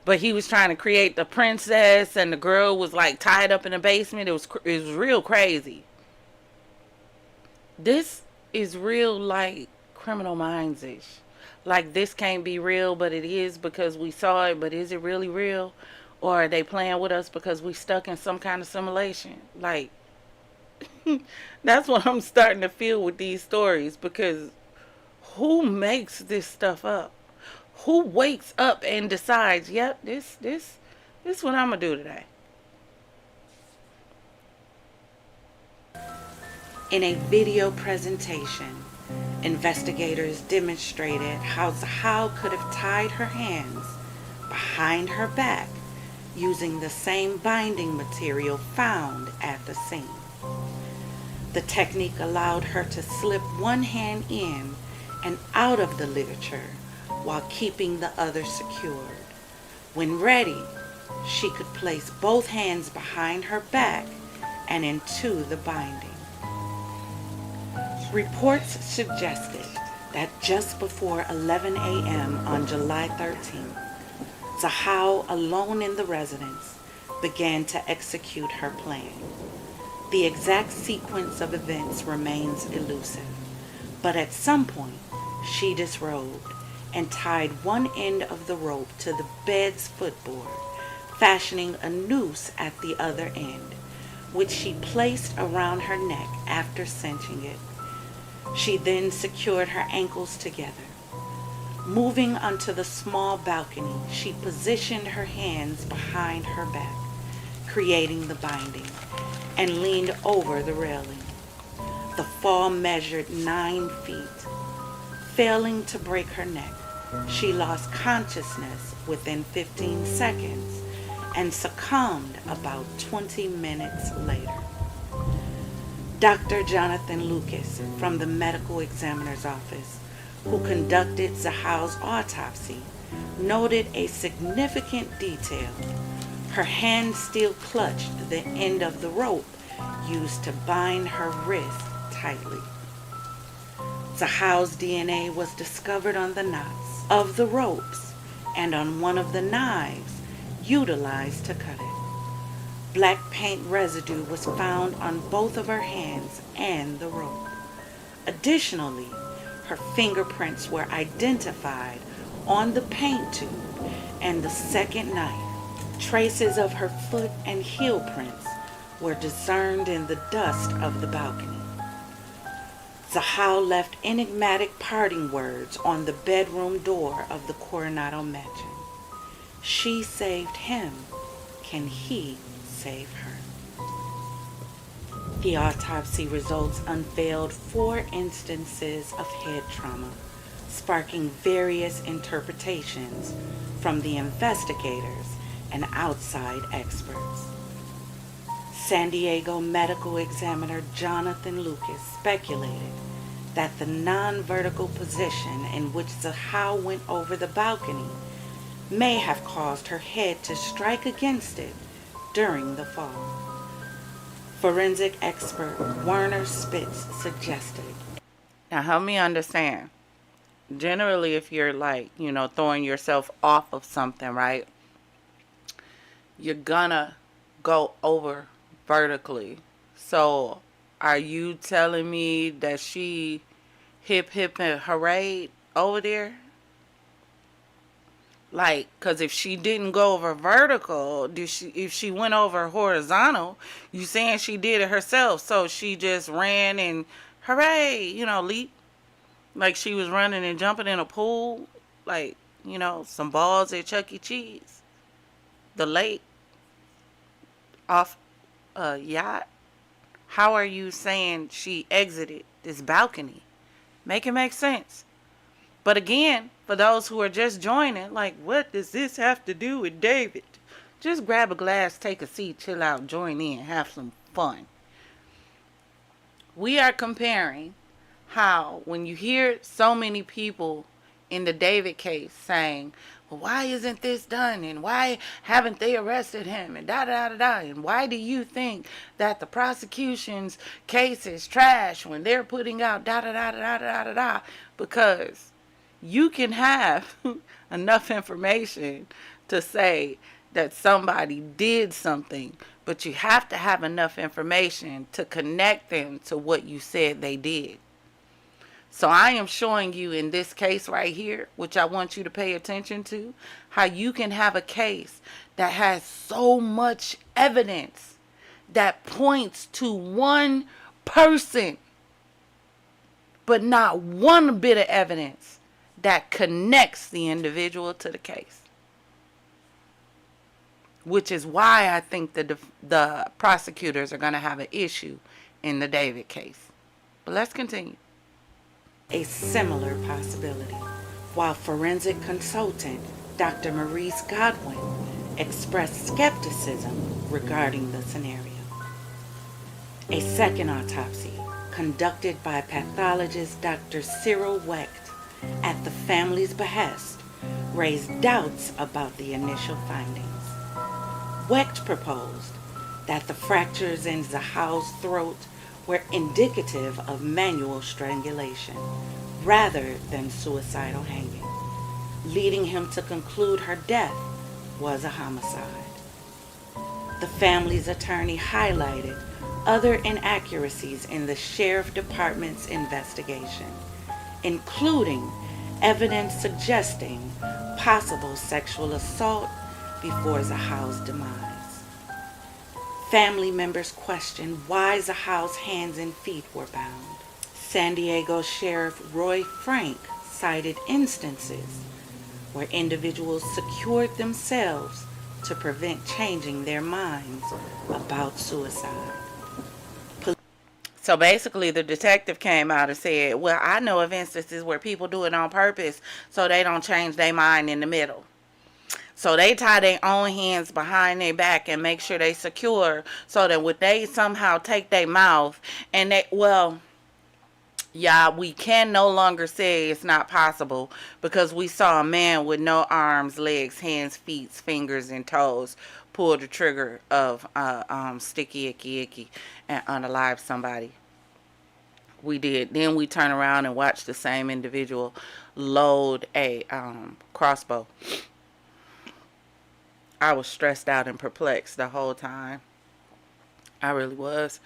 But he was trying to create the princess and the girl was like tied up in the basement. It was real crazy. This is real like Criminal Minds-ish. Like this can't be real, but it is because we saw it. But is it really real? Or are they playing with us because we stuck in some kind of simulation? Like, that's what I'm starting to feel with these stories. Because who makes this stuff up? Who wakes up and decides, yep, this what I'm going to do today? In a video presentation, investigators demonstrated how Zahal could have tied her hands behind her back using the same binding material found at the scene. The technique allowed her to slip one hand in and out of the ligature while keeping the other secured. When ready, she could place both hands behind her back and into the binding. Reports suggested that just before 11 a.m. on July 13th, Zahau, alone in the residence, began to execute her plan. The exact sequence of events remains elusive, but at some point, she disrobed and tied one end of the rope to the bed's footboard, fashioning a noose at the other end, which she placed around her neck after cinching it. She then secured her ankles together. Moving onto the small balcony, she positioned her hands behind her back, creating the binding, and leaned over the railing. The fall measured 9 feet. Failing to break her neck, she lost consciousness within 15 seconds and succumbed about 20 minutes later. Dr. Jonathan Lucas from the medical examiner's office, who conducted Zahau's autopsy, noted a significant detail. Her hand still clutched the end of the rope used to bind her wrist tightly. Zahau's DNA was discovered on the knots of the ropes and on one of the knives utilized to cut it. Black paint residue was found on both of her hands and the rope. Additionally, her fingerprints were identified on the paint tube and the second knife. Traces of her foot and heel prints were discerned in the dust of the balcony. Zahau left enigmatic parting words on the bedroom door of the Coronado mansion. She saved him. Can he save her? The autopsy results unveiled 4 instances of head trauma, sparking various interpretations from the investigators and outside experts. San Diego medical examiner Jonathan Lucas speculated that the non-vertical position in which Zahau went over the balcony may have caused her head to strike against it during the fall. Forensic expert Werner Spitz suggested. Now help me understand. Generally, if you're throwing yourself off of something, right? You're gonna go over vertically. So are you telling me that she hip and hooray over there? Like, because if she didn't go over vertical, if she went over horizontal, you saying she did it herself. So she just ran and hooray, leap. Like she was running and jumping in a pool. Like, some balls at Chuck E. Cheese. The lake. Off a yacht. How are you saying she exited this balcony? Make it make sense. But again, for those who are just joining, like, what does this have to do with David? Just grab a glass, take a seat, chill out, join in, have some fun. We are comparing how when you hear so many people in the David case saying, well, why isn't this done? And why haven't they arrested him? And da-da-da-da. And why do you think that the prosecution's case is trash when they're putting out da-da-da-da-da-da-da? Because you can have enough information to say that somebody did something, but you have to have enough information to connect them to what you said they did. So I am showing you in this case right here, which I want you to pay attention to, how you can have a case that has so much evidence that points to one person, but not one bit of evidence that connects the individual to the case. Which is why I think the prosecutors are going to have an issue in the David case. But let's continue. A similar possibility, while forensic consultant Dr. Maurice Godwin expressed skepticism regarding the scenario. A second autopsy, conducted by pathologist Dr. Cyril Wecht at the family's behest, raised doubts about the initial findings. Wecht proposed that the fractures in Zahao's throat were indicative of manual strangulation rather than suicidal hanging, leading him to conclude her death was a homicide. The family's attorney highlighted other inaccuracies in the sheriff department's investigation, including evidence suggesting possible sexual assault before Zahao's demise. Family members questioned why Zahao's hands and feet were bound. San Diego Sheriff Roy Frank cited instances where individuals secured themselves to prevent changing their minds about suicide. So basically, the detective came out and said, well, I know of instances where people do it on purpose so they don't change their mind in the middle. So they tie their own hands behind their back and make sure they secure so that when they somehow take their mouth and they, well, yeah, we can no longer say it's not possible because we saw a man with no arms, legs, hands, feet, fingers, and toes pull the trigger of sticky, icky, and unalive somebody. We did. Then we turn around and watch the same individual load a crossbow. I was stressed out and perplexed the whole time. I really was.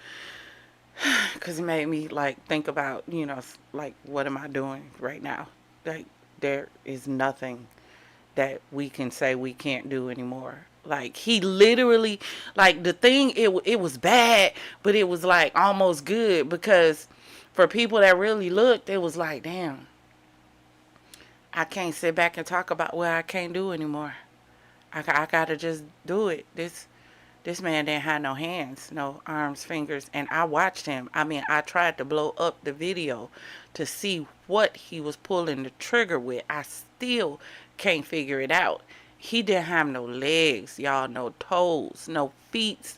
Because it made me, like, think about, you know, like, what am I doing right now? Like, there is nothing that we can say we can't do anymore. Like, he literally, like, the thing, it was bad, but it was, like, almost good. Because for people that really looked, it was like, damn, I can't sit back and talk about what I can't do anymore. I gotta just do it. This man didn't have no hands, no arms, fingers, and I watched him. I mean, I tried to blow up the video to see what he was pulling the trigger with. I still can't figure it out. He didn't have no legs, y'all, no toes, no feet.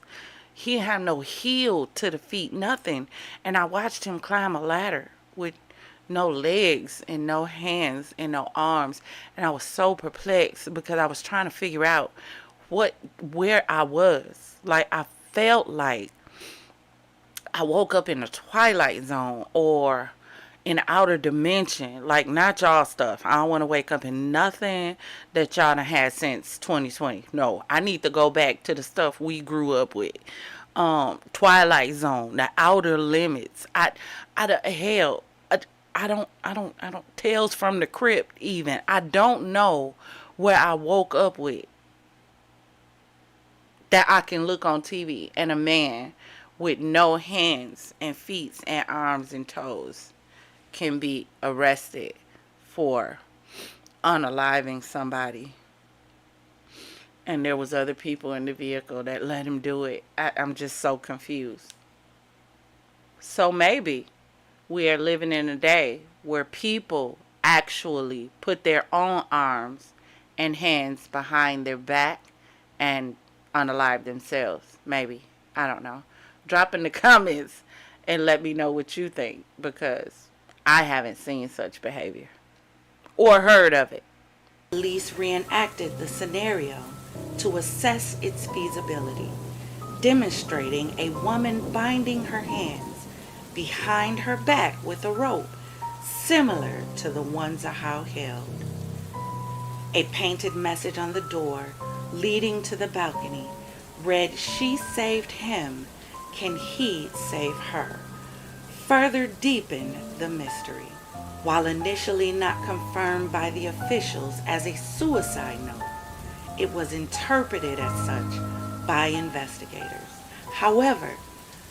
He didn't have no heel to the feet, nothing. And I watched him climb a ladder with no legs and no hands and no arms. And I was so perplexed because I was trying to figure out where I was. Like, I felt like I woke up in the Twilight Zone or in outer dimension. Like, not y'all stuff. I don't want to wake up in nothing that y'all done had since 2020. No, I need to go back to the stuff we grew up with. Twilight Zone, the Outer Limits. I don't Tales from the Crypt even. I don't know where I woke up with that I can look on TV and a man with no hands and feet and arms and toes can be arrested for unaliving somebody. And there was other people in the vehicle that let him do it. I'm just so confused. So maybe we are living in a day where people actually put their own arms and hands behind their back and unalive themselves. Maybe. I don't know. Drop in the comments and let me know what you think, because I haven't seen such behavior or heard of it. Police reenacted the scenario to assess its feasibility, demonstrating a woman binding her hands behind her back with a rope similar to the one Zahao held. A painted message on the door leading to the balcony read, "She saved him, can he save her?" Further deepened the mystery. While initially not confirmed by the officials as a suicide note, it was interpreted as such by investigators. However,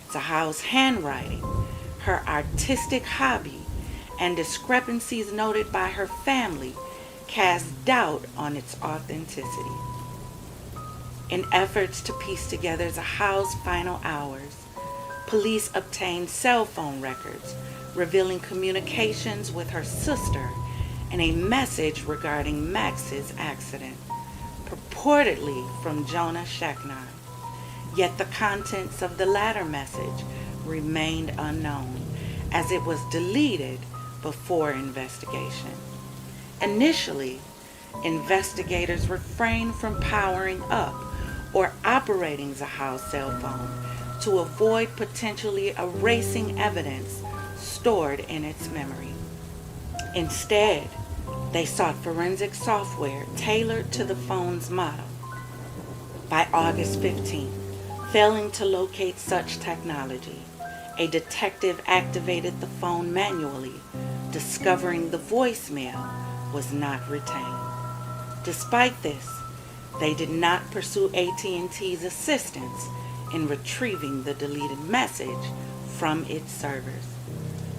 Zahao's handwriting, her artistic hobby, and discrepancies noted by her family cast doubt on its authenticity. In efforts to piece together Zahao's final hours, police obtained cell phone records revealing communications with her sister and a message regarding Max's accident, purportedly from Jonah Shaknai. Yet the contents of the latter message remained unknown, as it was deleted before investigation. Initially, investigators refrained from powering up or operating Zahal's cell phone to avoid potentially erasing evidence stored in its memory. Instead, they sought forensic software tailored to the phone's model. By August 15th, failing to locate such technology, a detective activated the phone manually, discovering the voicemail was not retained. Despite this, they did not pursue AT&T's assistance in retrieving the deleted message from its servers.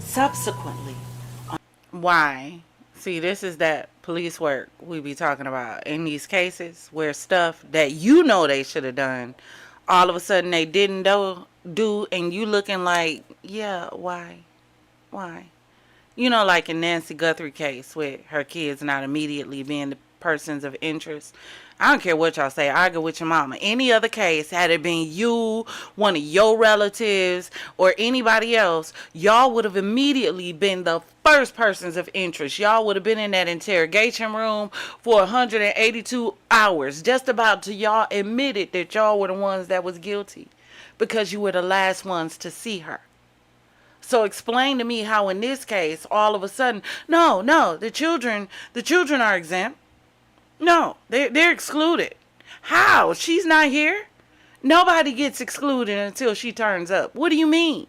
Subsequently, Why? See, this is that police work we be talking about in these cases where stuff that you know they should have done, all of a sudden they didn't do, and you looking like, yeah, why? You know, like in Nancy Guthrie case with her kids not immediately being the persons of interest. I don't care what y'all say. Argue with your mama. Any other case, had it been you, one of your relatives, or anybody else, y'all would have immediately been the first persons of interest. Y'all would have been in that interrogation room for 182 hours, just about till y'all admitted that y'all were the ones that was guilty, because you were the last ones to see her. So explain to me how in this case, all of a sudden, no, the children are exempt. No, they're excluded. How? She's not here? Nobody gets excluded until she turns up. What do you mean?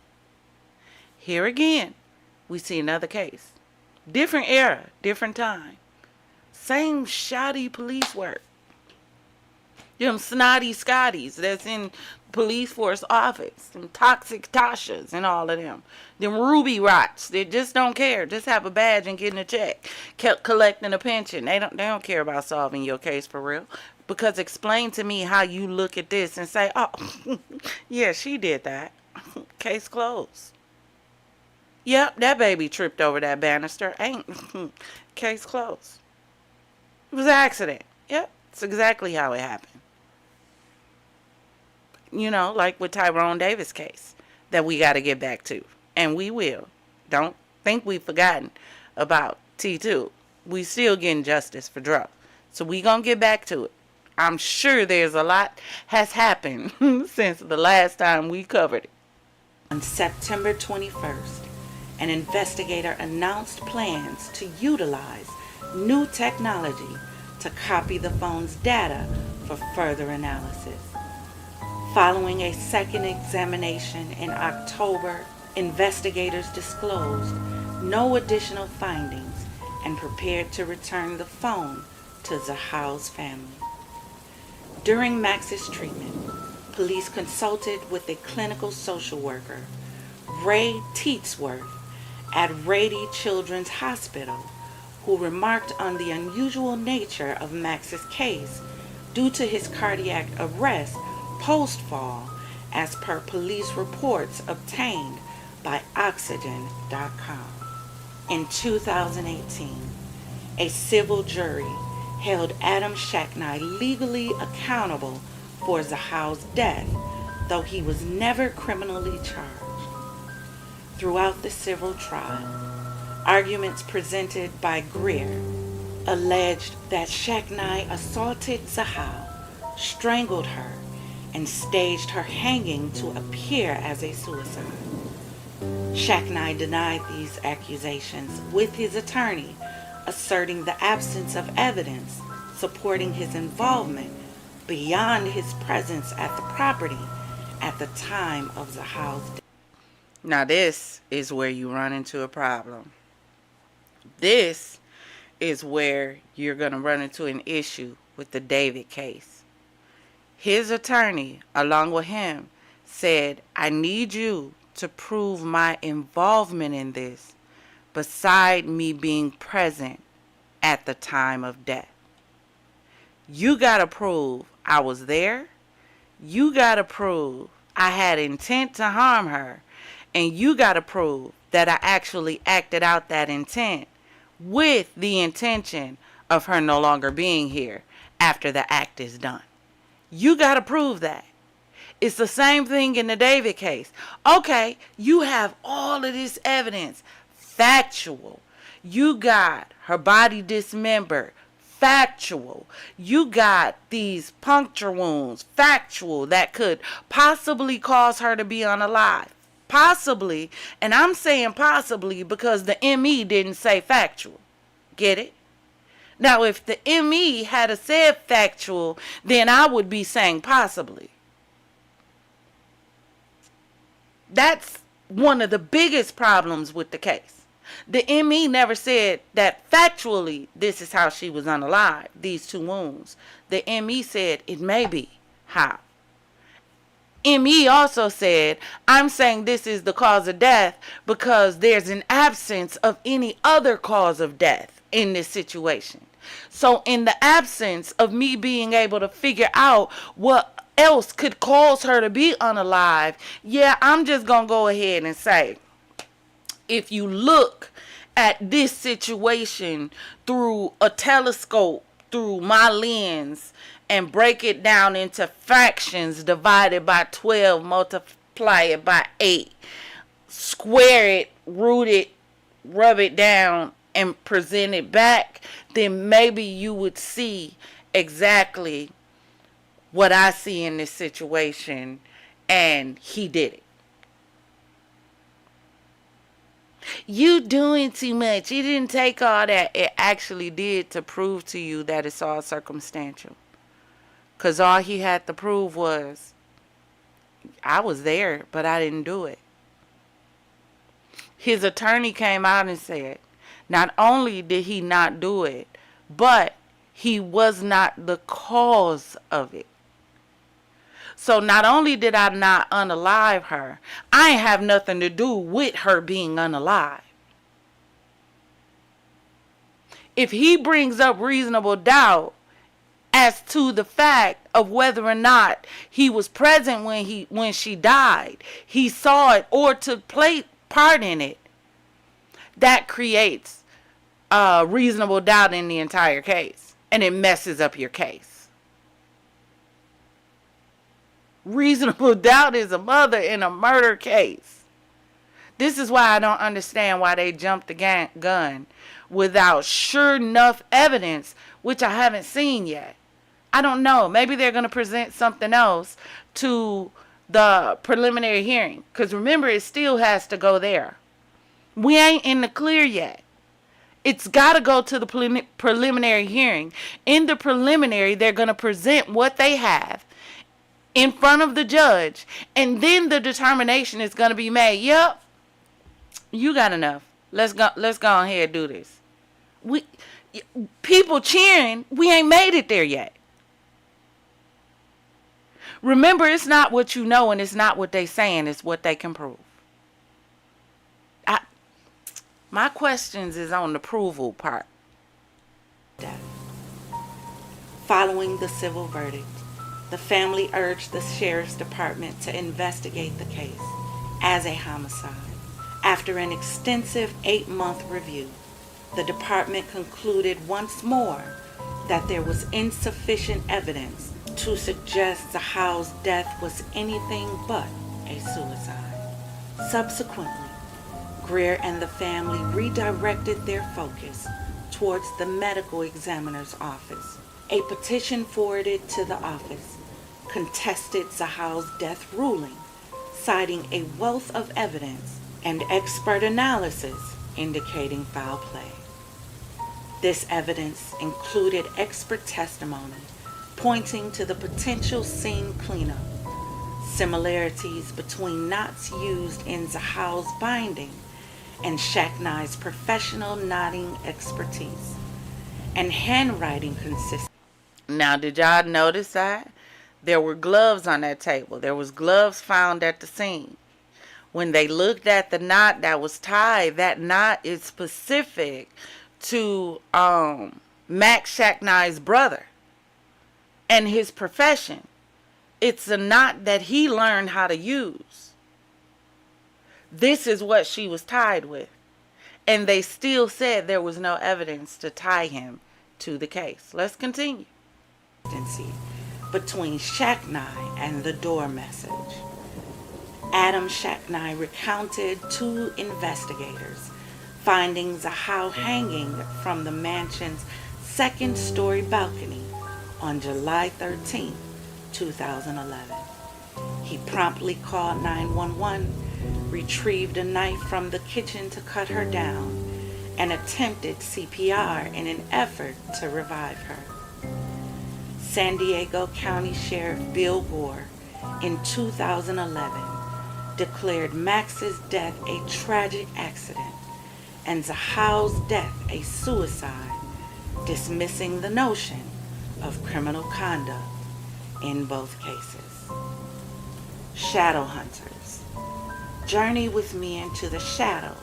Here again, we see another case. Different era, different time. Same shoddy police work. Them snotty Scotties that's in police force office. Them toxic Tashas and all of them. Them Ruby Rots. They just don't care. Just have a badge and getting a check. Kept collecting a pension. They don't care about solving your case for real. Because explain to me how you look at this and say, oh, yeah, she did that. Case closed. Yep, that baby tripped over that banister. Case closed. It was an accident. Yep, it's exactly how it happened. You know, like with Tyrone Davis' case that we got to get back to. And we will. Don't think we've forgotten about T2. We still getting justice for drugs. So we going to get back to it. I'm sure there's a lot has happened since the last time we covered it. On September 21st, an investigator announced plans to utilize new technology to copy the phone's data for further analysis. Following a second examination in October, investigators disclosed no additional findings and prepared to return the phone to Zahal's family. During Max's treatment, police consulted with a clinical social worker, Ray Teetsworth, at Rady Children's Hospital, who remarked on the unusual nature of Max's case due to his cardiac arrest post-fall, as per police reports obtained by Oxygen.com. In 2018, a civil jury held Adam Shacknai legally accountable for Zahal's death, though he was never criminally charged. Throughout the civil trial, arguments presented by Greer alleged that Shacknai assaulted Zahal, strangled her, and staged her hanging to appear as a suicide. Shacknai denied these accusations, with his attorney asserting the absence of evidence supporting his involvement beyond his presence at the property at the time of Zahal's death. Now this is where you run into a problem. This is where you're going to run into an issue with the David case. His attorney, along with him, said, I need you to prove my involvement in this beside me being present at the time of death. You got to prove I was there. You got to prove I had intent to harm her. And you got to prove that I actually acted out that intent with the intention of her no longer being here after the act is done. You got to prove that. It's the same thing in the David case. Okay, you have all of this evidence, factual. You got her body dismembered, factual. You got these puncture wounds, factual, that could possibly cause her to be unalive. Possibly, and I'm saying possibly because the ME didn't say factual. Get it? Now, if the ME had said factual, then I would be saying possibly. That's one of the biggest problems with the case. The ME never said that factually this is how she was unalive, these two wounds. The ME said it may be how. ME also said, I'm saying this is the cause of death because there's an absence of any other cause of death in this situation. So in the absence of me being able to figure out what else could cause her to be unalive, yeah, I'm just going to go ahead and say, if you look at this situation through a telescope, through my lens, and break it down into fractions, divided by 12, multiply it by 8, square it, root it, rub it down, and present it back, then maybe you would see exactly what I see in this situation, and he did it. You doing too much. You didn't take all that. It actually did to prove to you that it's all circumstantial. Because all he had to prove was, I was there, but I didn't do it. His attorney came out and said, not only did he not do it, but he was not the cause of it. So not only did I not unalive her, I ain't have nothing to do with her being unalive. If he brings up reasonable doubt as to the fact of whether or not he was present when she died, he saw it or took part in it, that creates reasonable doubt in the entire case, and it messes up your case. Reasonable doubt is a mother in a murder case. This is why I don't understand why they jumped the gun without sure enough evidence, which I haven't seen yet. I don't know. Maybe they're going to present something else to the preliminary hearing. Because remember, it still has to go there. We ain't in the clear yet. It's got to go to the preliminary hearing. In the preliminary, they're going to present what they have in front of the judge, and then the determination is going to be made. Yep, you got enough. Let's go ahead and do this. People cheering, we ain't made it there yet. Remember, it's not what you know, and it's not what they saying, it's what they can prove. My questions is on the approval part. Following the civil verdict, the family urged the sheriff's department to investigate the case as a homicide. After an extensive 8-month review, the department concluded once more that there was insufficient evidence to suggest Zahal's death was anything but a suicide. Subsequently, Greer and the family redirected their focus towards the medical examiner's office. A petition forwarded to the office contested Zahal's death ruling, citing a wealth of evidence and expert analysis indicating foul play. This evidence included expert testimony pointing to the potential scene cleanup, similarities between knots used in Zahal's binding and Shaknai's professional knotting expertise, and handwriting consistency. Now, did y'all notice that? There were gloves on that table. There was gloves found at the scene. When they looked at the knot that was tied, that knot is specific to Max Shaknai's brother and his profession. It's a knot that he learned how to use. This is what she was tied with. And they still said there was no evidence to tie him to the case. Let's continue. Between Shaknai and the door message. Adam Shaknai recounted to investigators finding Zahal hanging from the mansion's second-story balcony on July 13, 2011. He promptly called 911, retrieved a knife from the kitchen to cut her down, and attempted CPR in an effort to revive her. San Diego County Sheriff Bill Gore in 2011 declared Max's death a tragic accident and Zahal's death a suicide, dismissing the notion of criminal conduct in both cases. Shadow hunters, journey with me into the shadows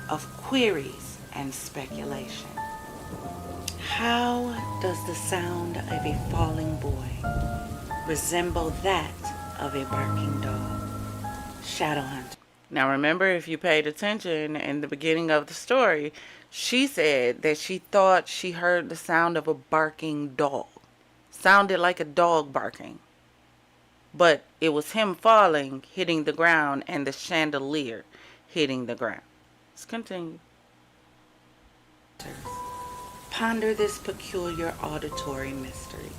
of queries and speculation. How does the sound of a falling boy resemble that of a barking dog? Shadow hunter. Now remember, if you paid attention in the beginning of the story, she said that she thought she heard the sound of a barking dog. Sounded like a dog barking. But it was him falling, hitting the ground, and the chandelier hitting the ground. Let's continue. Ponder this peculiar auditory mystery.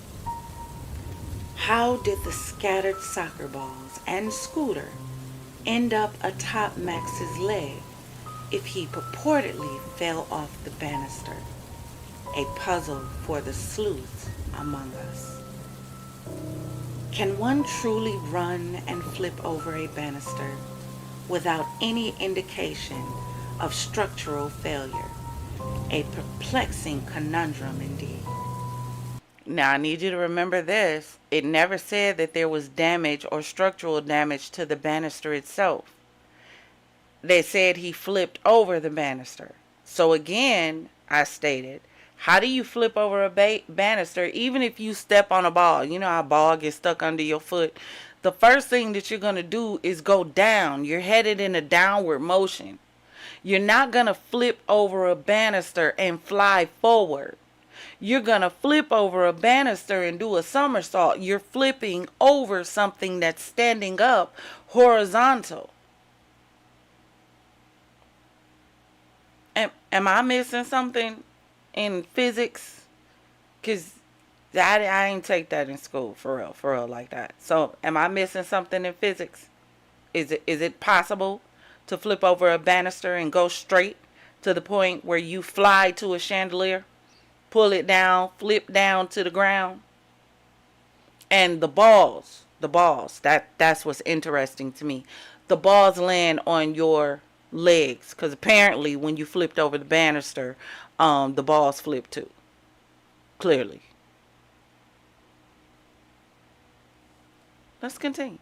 How did the scattered soccer balls and scooter end up atop Max's leg if he purportedly fell off the banister? A puzzle for the sleuths among us. Can one truly run and flip over a banister without any indication of structural failure? A perplexing conundrum indeed. Now I need you to remember this. It never said that there was damage or structural damage to the banister itself. They said he flipped over the banister. So again, I stated, how do you flip over a banister even if you step on a ball? You know how a ball gets stuck under your foot. The first thing that you're going to do is go down. You're headed in a downward motion. You're not going to flip over a banister and fly forward. You're going to flip over a banister and do a somersault. You're flipping over something that's standing up horizontal. Am I missing something in physics? Because I ain't take that in school for real like that. So am I missing something in physics? Is it possible to flip over a banister and go straight to the point where you fly to a chandelier, pull it down, flip down to the ground? And the balls, that's what's interesting to me. The balls land on your legs, because apparently when you flipped over the banister, the balls flipped too. Clearly. Let's continue.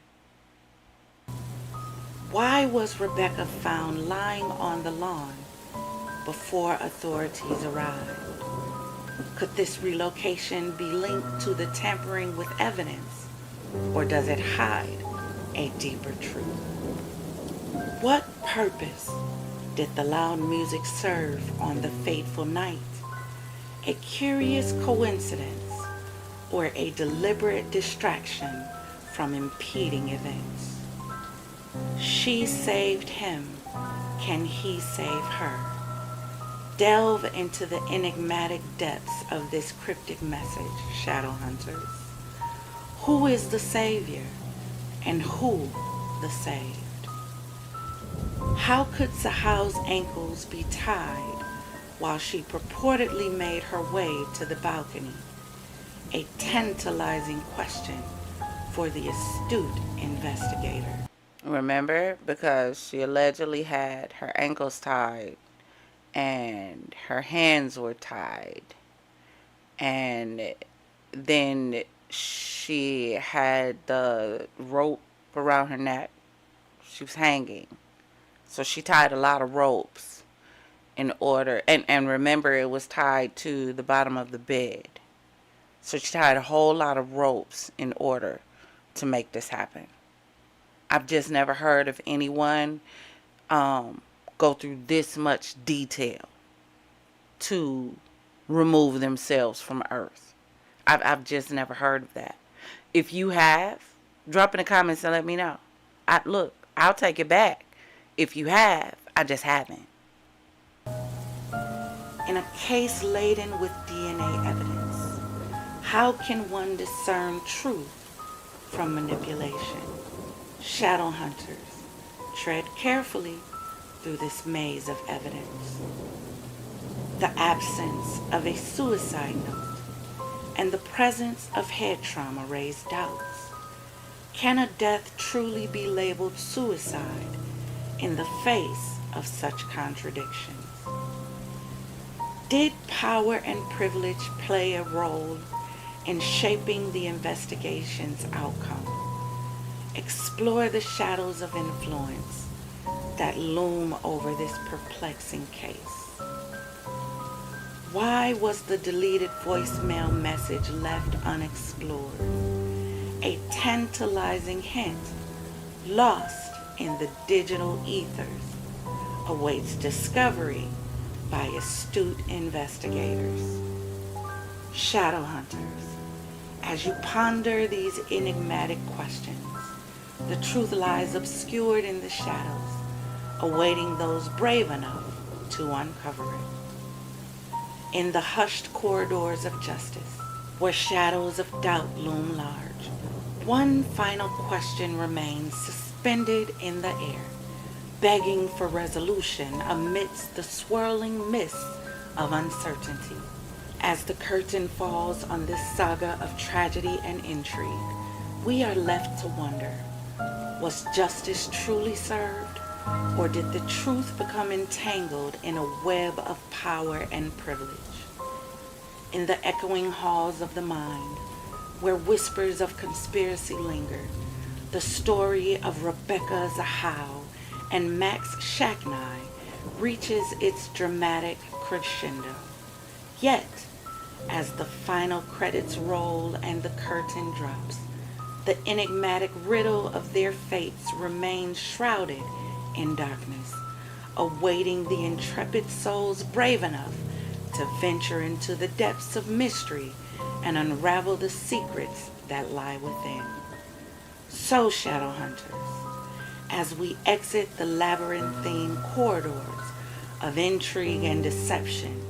Why was Rebecca found lying on the lawn before authorities arrived? Could this relocation be linked to the tampering with evidence, or does it hide a deeper truth? What purpose did the loud music serve on the fateful night? A curious coincidence or a deliberate distraction from impeding events? She saved him. Can he save her? Delve into the enigmatic depths of this cryptic message, Shadow Hunters. Who is the Savior and who the saved? How could Zahal's ankles be tied while she purportedly made her way to the balcony? A tantalizing question for the astute investigator. Remember, because she allegedly had her ankles tied and her hands were tied, and then she had the rope around her neck. She was hanging, so she tied a lot of ropes in order, and remember, it was tied to the bottom of the bed, so she tied a whole lot of ropes in order to make this happen. I've just never heard of anyone go through this much detail to remove themselves from Earth. I've just never heard of that. If you have, drop in the comments and let me know. Look, I'll take it back. If you have, I just haven't. In a case laden with DNA evidence, how can one discern truth from manipulation? Shadow hunters, tread carefully through this maze of evidence. The absence of a suicide note and the presence of head trauma raise doubts. Can a death truly be labeled suicide in the face of such contradictions? Did power and privilege play a role in shaping the investigation's outcome? Explore the shadows of influence that loom over this perplexing case. Why was the deleted voicemail message left unexplored? A tantalizing hint lost in the digital ethers awaits discovery by astute investigators. Shadow hunters, as you ponder these enigmatic questions, the truth lies obscured in the shadows, awaiting those brave enough to uncover it. In the hushed corridors of justice, where shadows of doubt loom large, one final question remains suspended in the air, begging for resolution amidst the swirling mists of uncertainty. As the curtain falls on this saga of tragedy and intrigue, we are left to wonder, was justice truly served, or did the truth become entangled in a web of power and privilege? In the echoing halls of the mind, where whispers of conspiracy linger, the story of Rebecca Zahow and Max Shacknai reaches its dramatic crescendo. Yet, as the final credits roll and the curtain drops, the enigmatic riddle of their fates remains shrouded in darkness, awaiting the intrepid souls brave enough to venture into the depths of mystery and unravel the secrets that lie within. So, shadow hunters, as we exit the labyrinthine corridors of intrigue and deception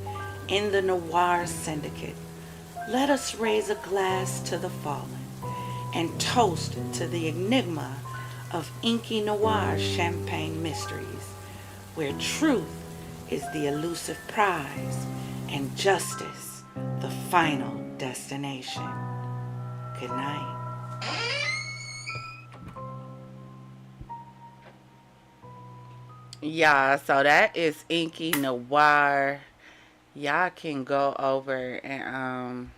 in the noir syndicate, let us raise a glass to the fallen and toast to the enigma of inky noir champagne mysteries, where truth is the elusive prize and justice the final destination. Good night. Yeah, so that is Inky Noir. Y'all can go over and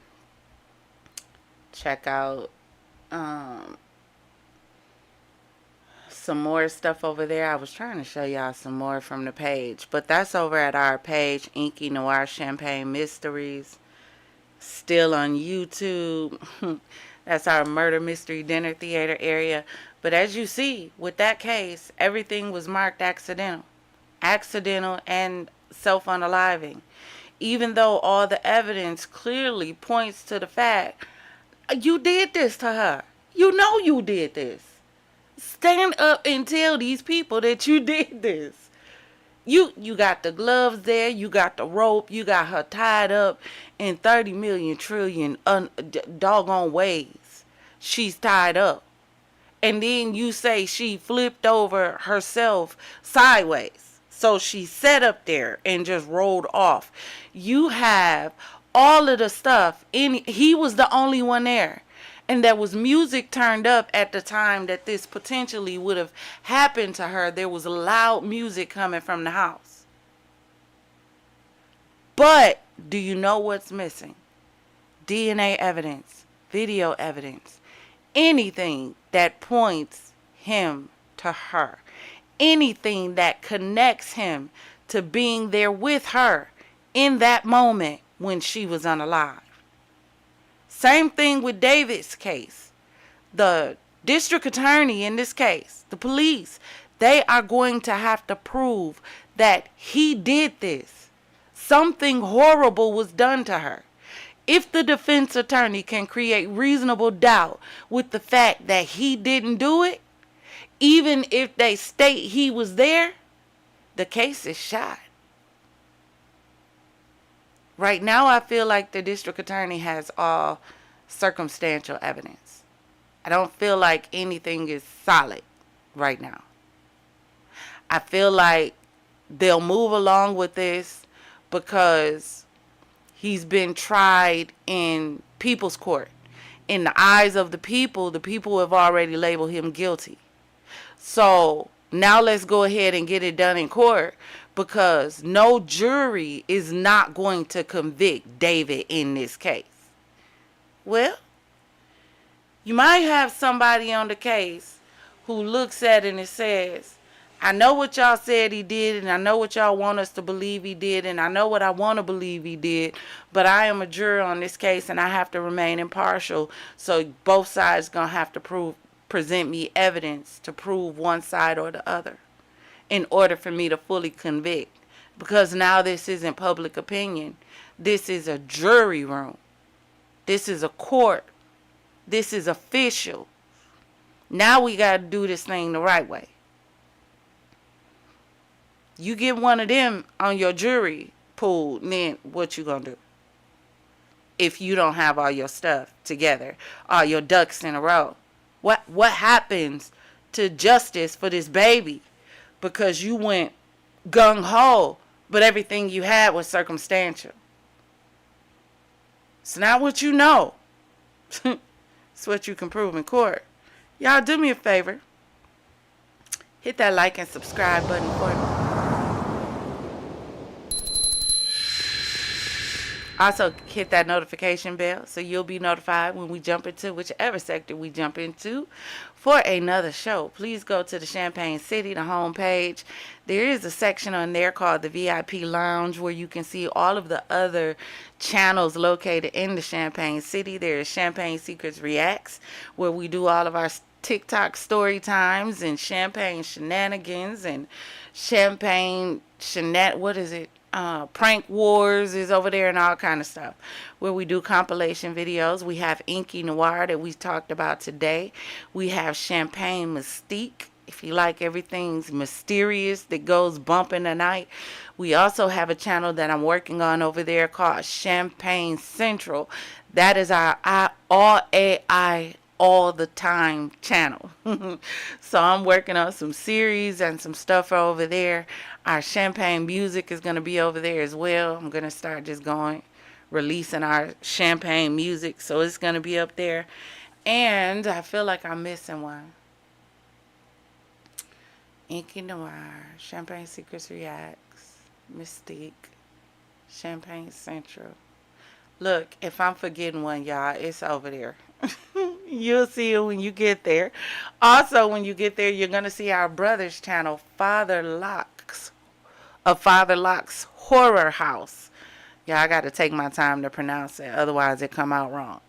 check out some more stuff over there. I was trying to show y'all some more from the page, but that's over at our page, Inky Noir Champagne Mysteries. Still on YouTube. That's our murder mystery dinner theater area. But as you see, with that case, everything was marked accidental. Accidental and self-unaliving. Even though all the evidence clearly points to the fact, you did this to her. You know you did this. Stand up and tell these people that you did this. You got the gloves there, you got the rope, you got her tied up in 30 million trillion doggone ways. She's tied up. And then you say she flipped over herself sideways. So she sat up there and just rolled off. You have all of the stuff. He was the only one there. And there was music turned up at the time that this potentially would have happened to her. There was loud music coming from the house. But do you know what's missing? DNA evidence, video evidence, anything that points him to her, anything that connects him to being there with her in that moment when she was unalive. Same thing with David's case. The district attorney in this case, the police, they are going to have to prove that he did this. Something horrible was done to her. If the defense attorney can create reasonable doubt with the fact that he didn't do it, even if they state he was there, the case is shot. Right now, I feel like the district attorney has all circumstantial evidence. I don't feel like anything is solid right now. I feel like they'll move along with this because he's been tried in people's court. In the eyes of the people have already labeled him guilty. So now let's go ahead and get it done in court, because no jury is not going to convict David in this case. Well, you might have somebody on the case who looks at it and says, I know what y'all said he did, and I know what y'all want us to believe he did, and I know what I want to believe he did, but I am a juror on this case, and I have to remain impartial, so both sides going to have to present me evidence to prove one side or the other in order for me to fully convict. Because now this isn't public opinion. This is a jury room. This is a court. This is official. Now we got to do this thing the right way. You get one of them on your jury pool, then what you gonna do? If you don't have all your stuff together, all your ducks in a row. What happens to justice for this baby? Because you went gung-ho, but everything you had was circumstantial. It's not what you know. It's what you can prove in court. Y'all do me a favor. Hit that like and subscribe button for me. Also, hit that notification bell so you'll be notified when we jump into whichever sector we jump into for another show. Please go to the Champaign City, the homepage. There is a section on there called the VIP Lounge where you can see all of the other channels located in the Champaign City. There is Champagne Secrets Reacts, where we do all of our TikTok story times and Champagne shenanigans and Champagne Prank Wars is over there and all kind of stuff, where we do compilation videos. We have Inky Noir that we talked about today. We have Champagne Mystique, if you like everything's mysterious that goes bump in the night. We also have a channel that I'm working on over there called Champagne Central. That is our all AI all the time channel. So I'm working on some series and some stuff over there. Our champagne music is going to be over there as well. I'm going to start just releasing our champagne music, so it's going to be up there. And I feel like I'm missing one. Inky Noir, Champagne Secrets Reacts, Mystique, Champagne Central. Look, if I'm forgetting one, y'all, it's over there. You'll see it when you get there. Also, when you get there, you're going to see our brother's channel, Father Locke's Horror House. Yeah, I got to take my time to pronounce it, otherwise it come out wrong.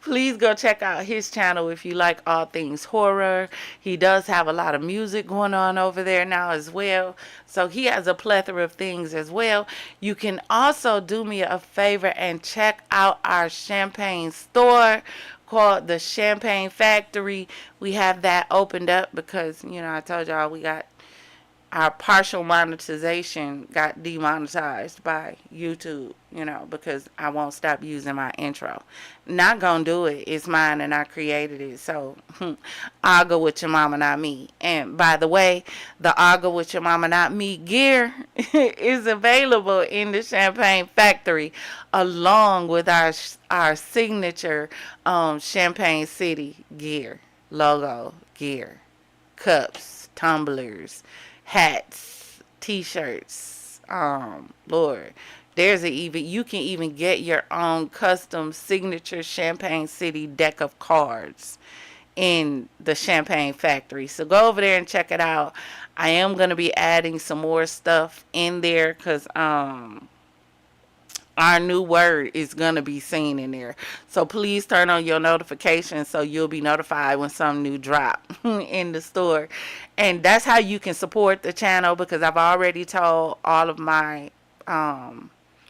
Please go check out his channel if you like all things horror. He does have a lot of music going on over there now as well. So he has a plethora of things as well. You can also do me a favor and check out our champagne store called the Champagne Factory. We have that opened up because, you know, I told y'all we got our partial monetization got demonetized by YouTube, you know, because I won't stop using my intro. Not gonna do it. It's mine and I created it. So I'll go with your mama, not me. And by the way, the I'll go with your mama, not me gear is available in the Champagne Factory along with our signature Champagne City gear, logo gear, cups, tumblers, hats, t-shirts. Lord, you can even get your own custom signature Champagne City deck of cards in the Champagne Factory. So go over there and check it out. I am going to be adding some more stuff in there because our new word is going to be seen in there. So please turn on your notifications so you'll be notified when some new drop in the store. And that's how you can support the channel, because I've already told all of my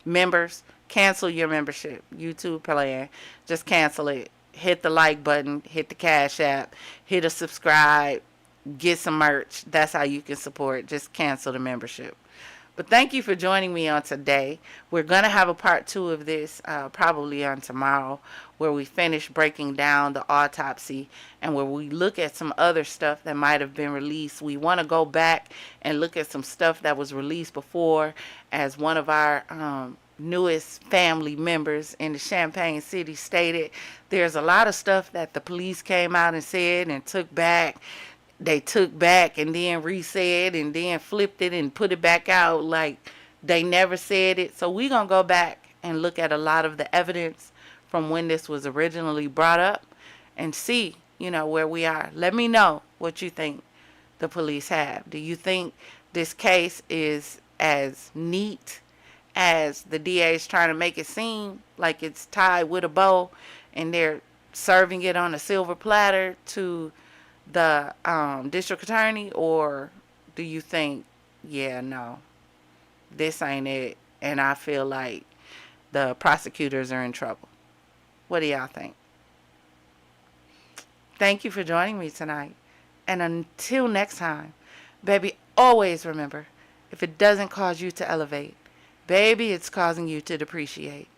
members, cancel your membership. YouTube plan. Just cancel it. Hit the like button. Hit the Cash App. Hit a subscribe. Get some merch. That's how you can support. Just cancel the membership. But thank you for joining me on today. We're going to have a part 2 of this probably on tomorrow, where we finish breaking down the autopsy and where we look at some other stuff that might have been released. We want to go back and look at some stuff that was released before. As one of our newest family members in the Champaign City stated, there's a lot of stuff that the police came out and said and took back. They took back and then re-said and then flipped it and put it back out like they never said it. So we're going to go back and look at a lot of the evidence from when this was originally brought up and see, you know, where we are. Let me know what you think the police have. Do you think this case is as neat as the DA is trying to make it seem, like it's tied with a bow and they're serving it on a silver platter to the district attorney? Or do you think, yeah, no, this ain't it, and I feel like the prosecutors are in trouble? What do y'all think? Thank you for joining me tonight, and until next time, baby, always remember, if it doesn't cause you to elevate, baby, it's causing you to depreciate.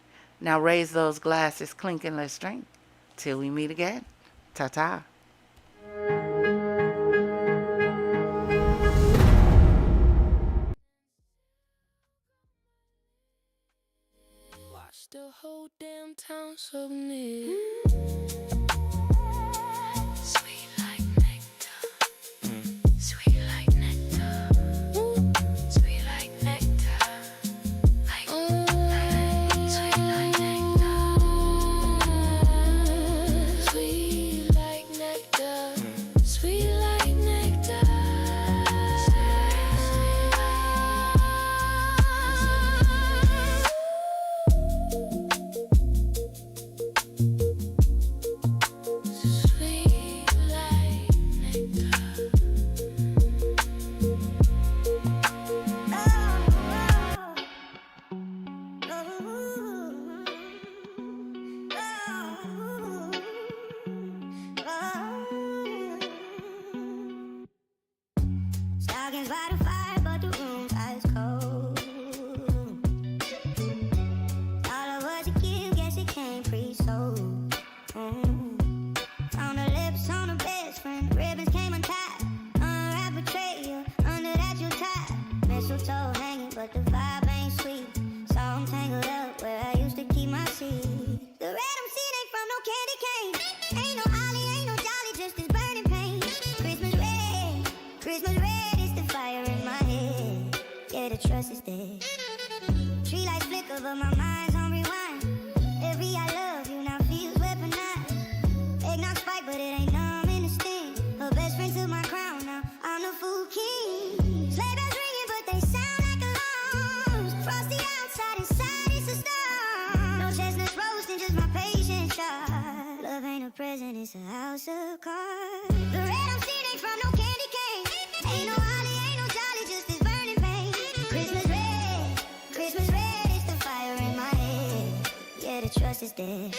Now raise those glasses, clink, and let's drink till we meet again. Ta-ta. Watch the whole damn town so near. Sweet like nectar. Sweet like nectar. Sweet like nectar. Like sweet like nectar. Sweet like nectar. Sweet like nectar. Stockings by the fire, but the room's ice cold. All of us a gift, guess it came pre-sold. On the lips, on the best friend, ribbons came untied. Unwrapped betrayal, under that you tied. Mistletoe hanging, but the vibe ain't sweet. So I'm tangled up where I used to keep my seed. The red I'm seeing ain't from no candy cane. Ain't no ollie, ain't no dolly, just this burning pain. Christmas red, Christmas red is the fire in my head. Yeah, the trust is dead. Tree lights flicker, but my mind's on rewind. Every I love you now feels weaponized. Eggnog spike, but it ain't numb in the sting. Her best friend took my crown, now I'm the fool king. Sleigh bells ringing, but they sound like alarms. Frosty outside, inside it's a storm. No chestnuts roasting, just my patience shot. Love ain't a present, it's a house of cards. The red I'm seeing ain't from no candy cane. Ain't no holly, ain't no jolly, just this burning pain. Christmas red is the fire in my head. Yeah, the trust is dead.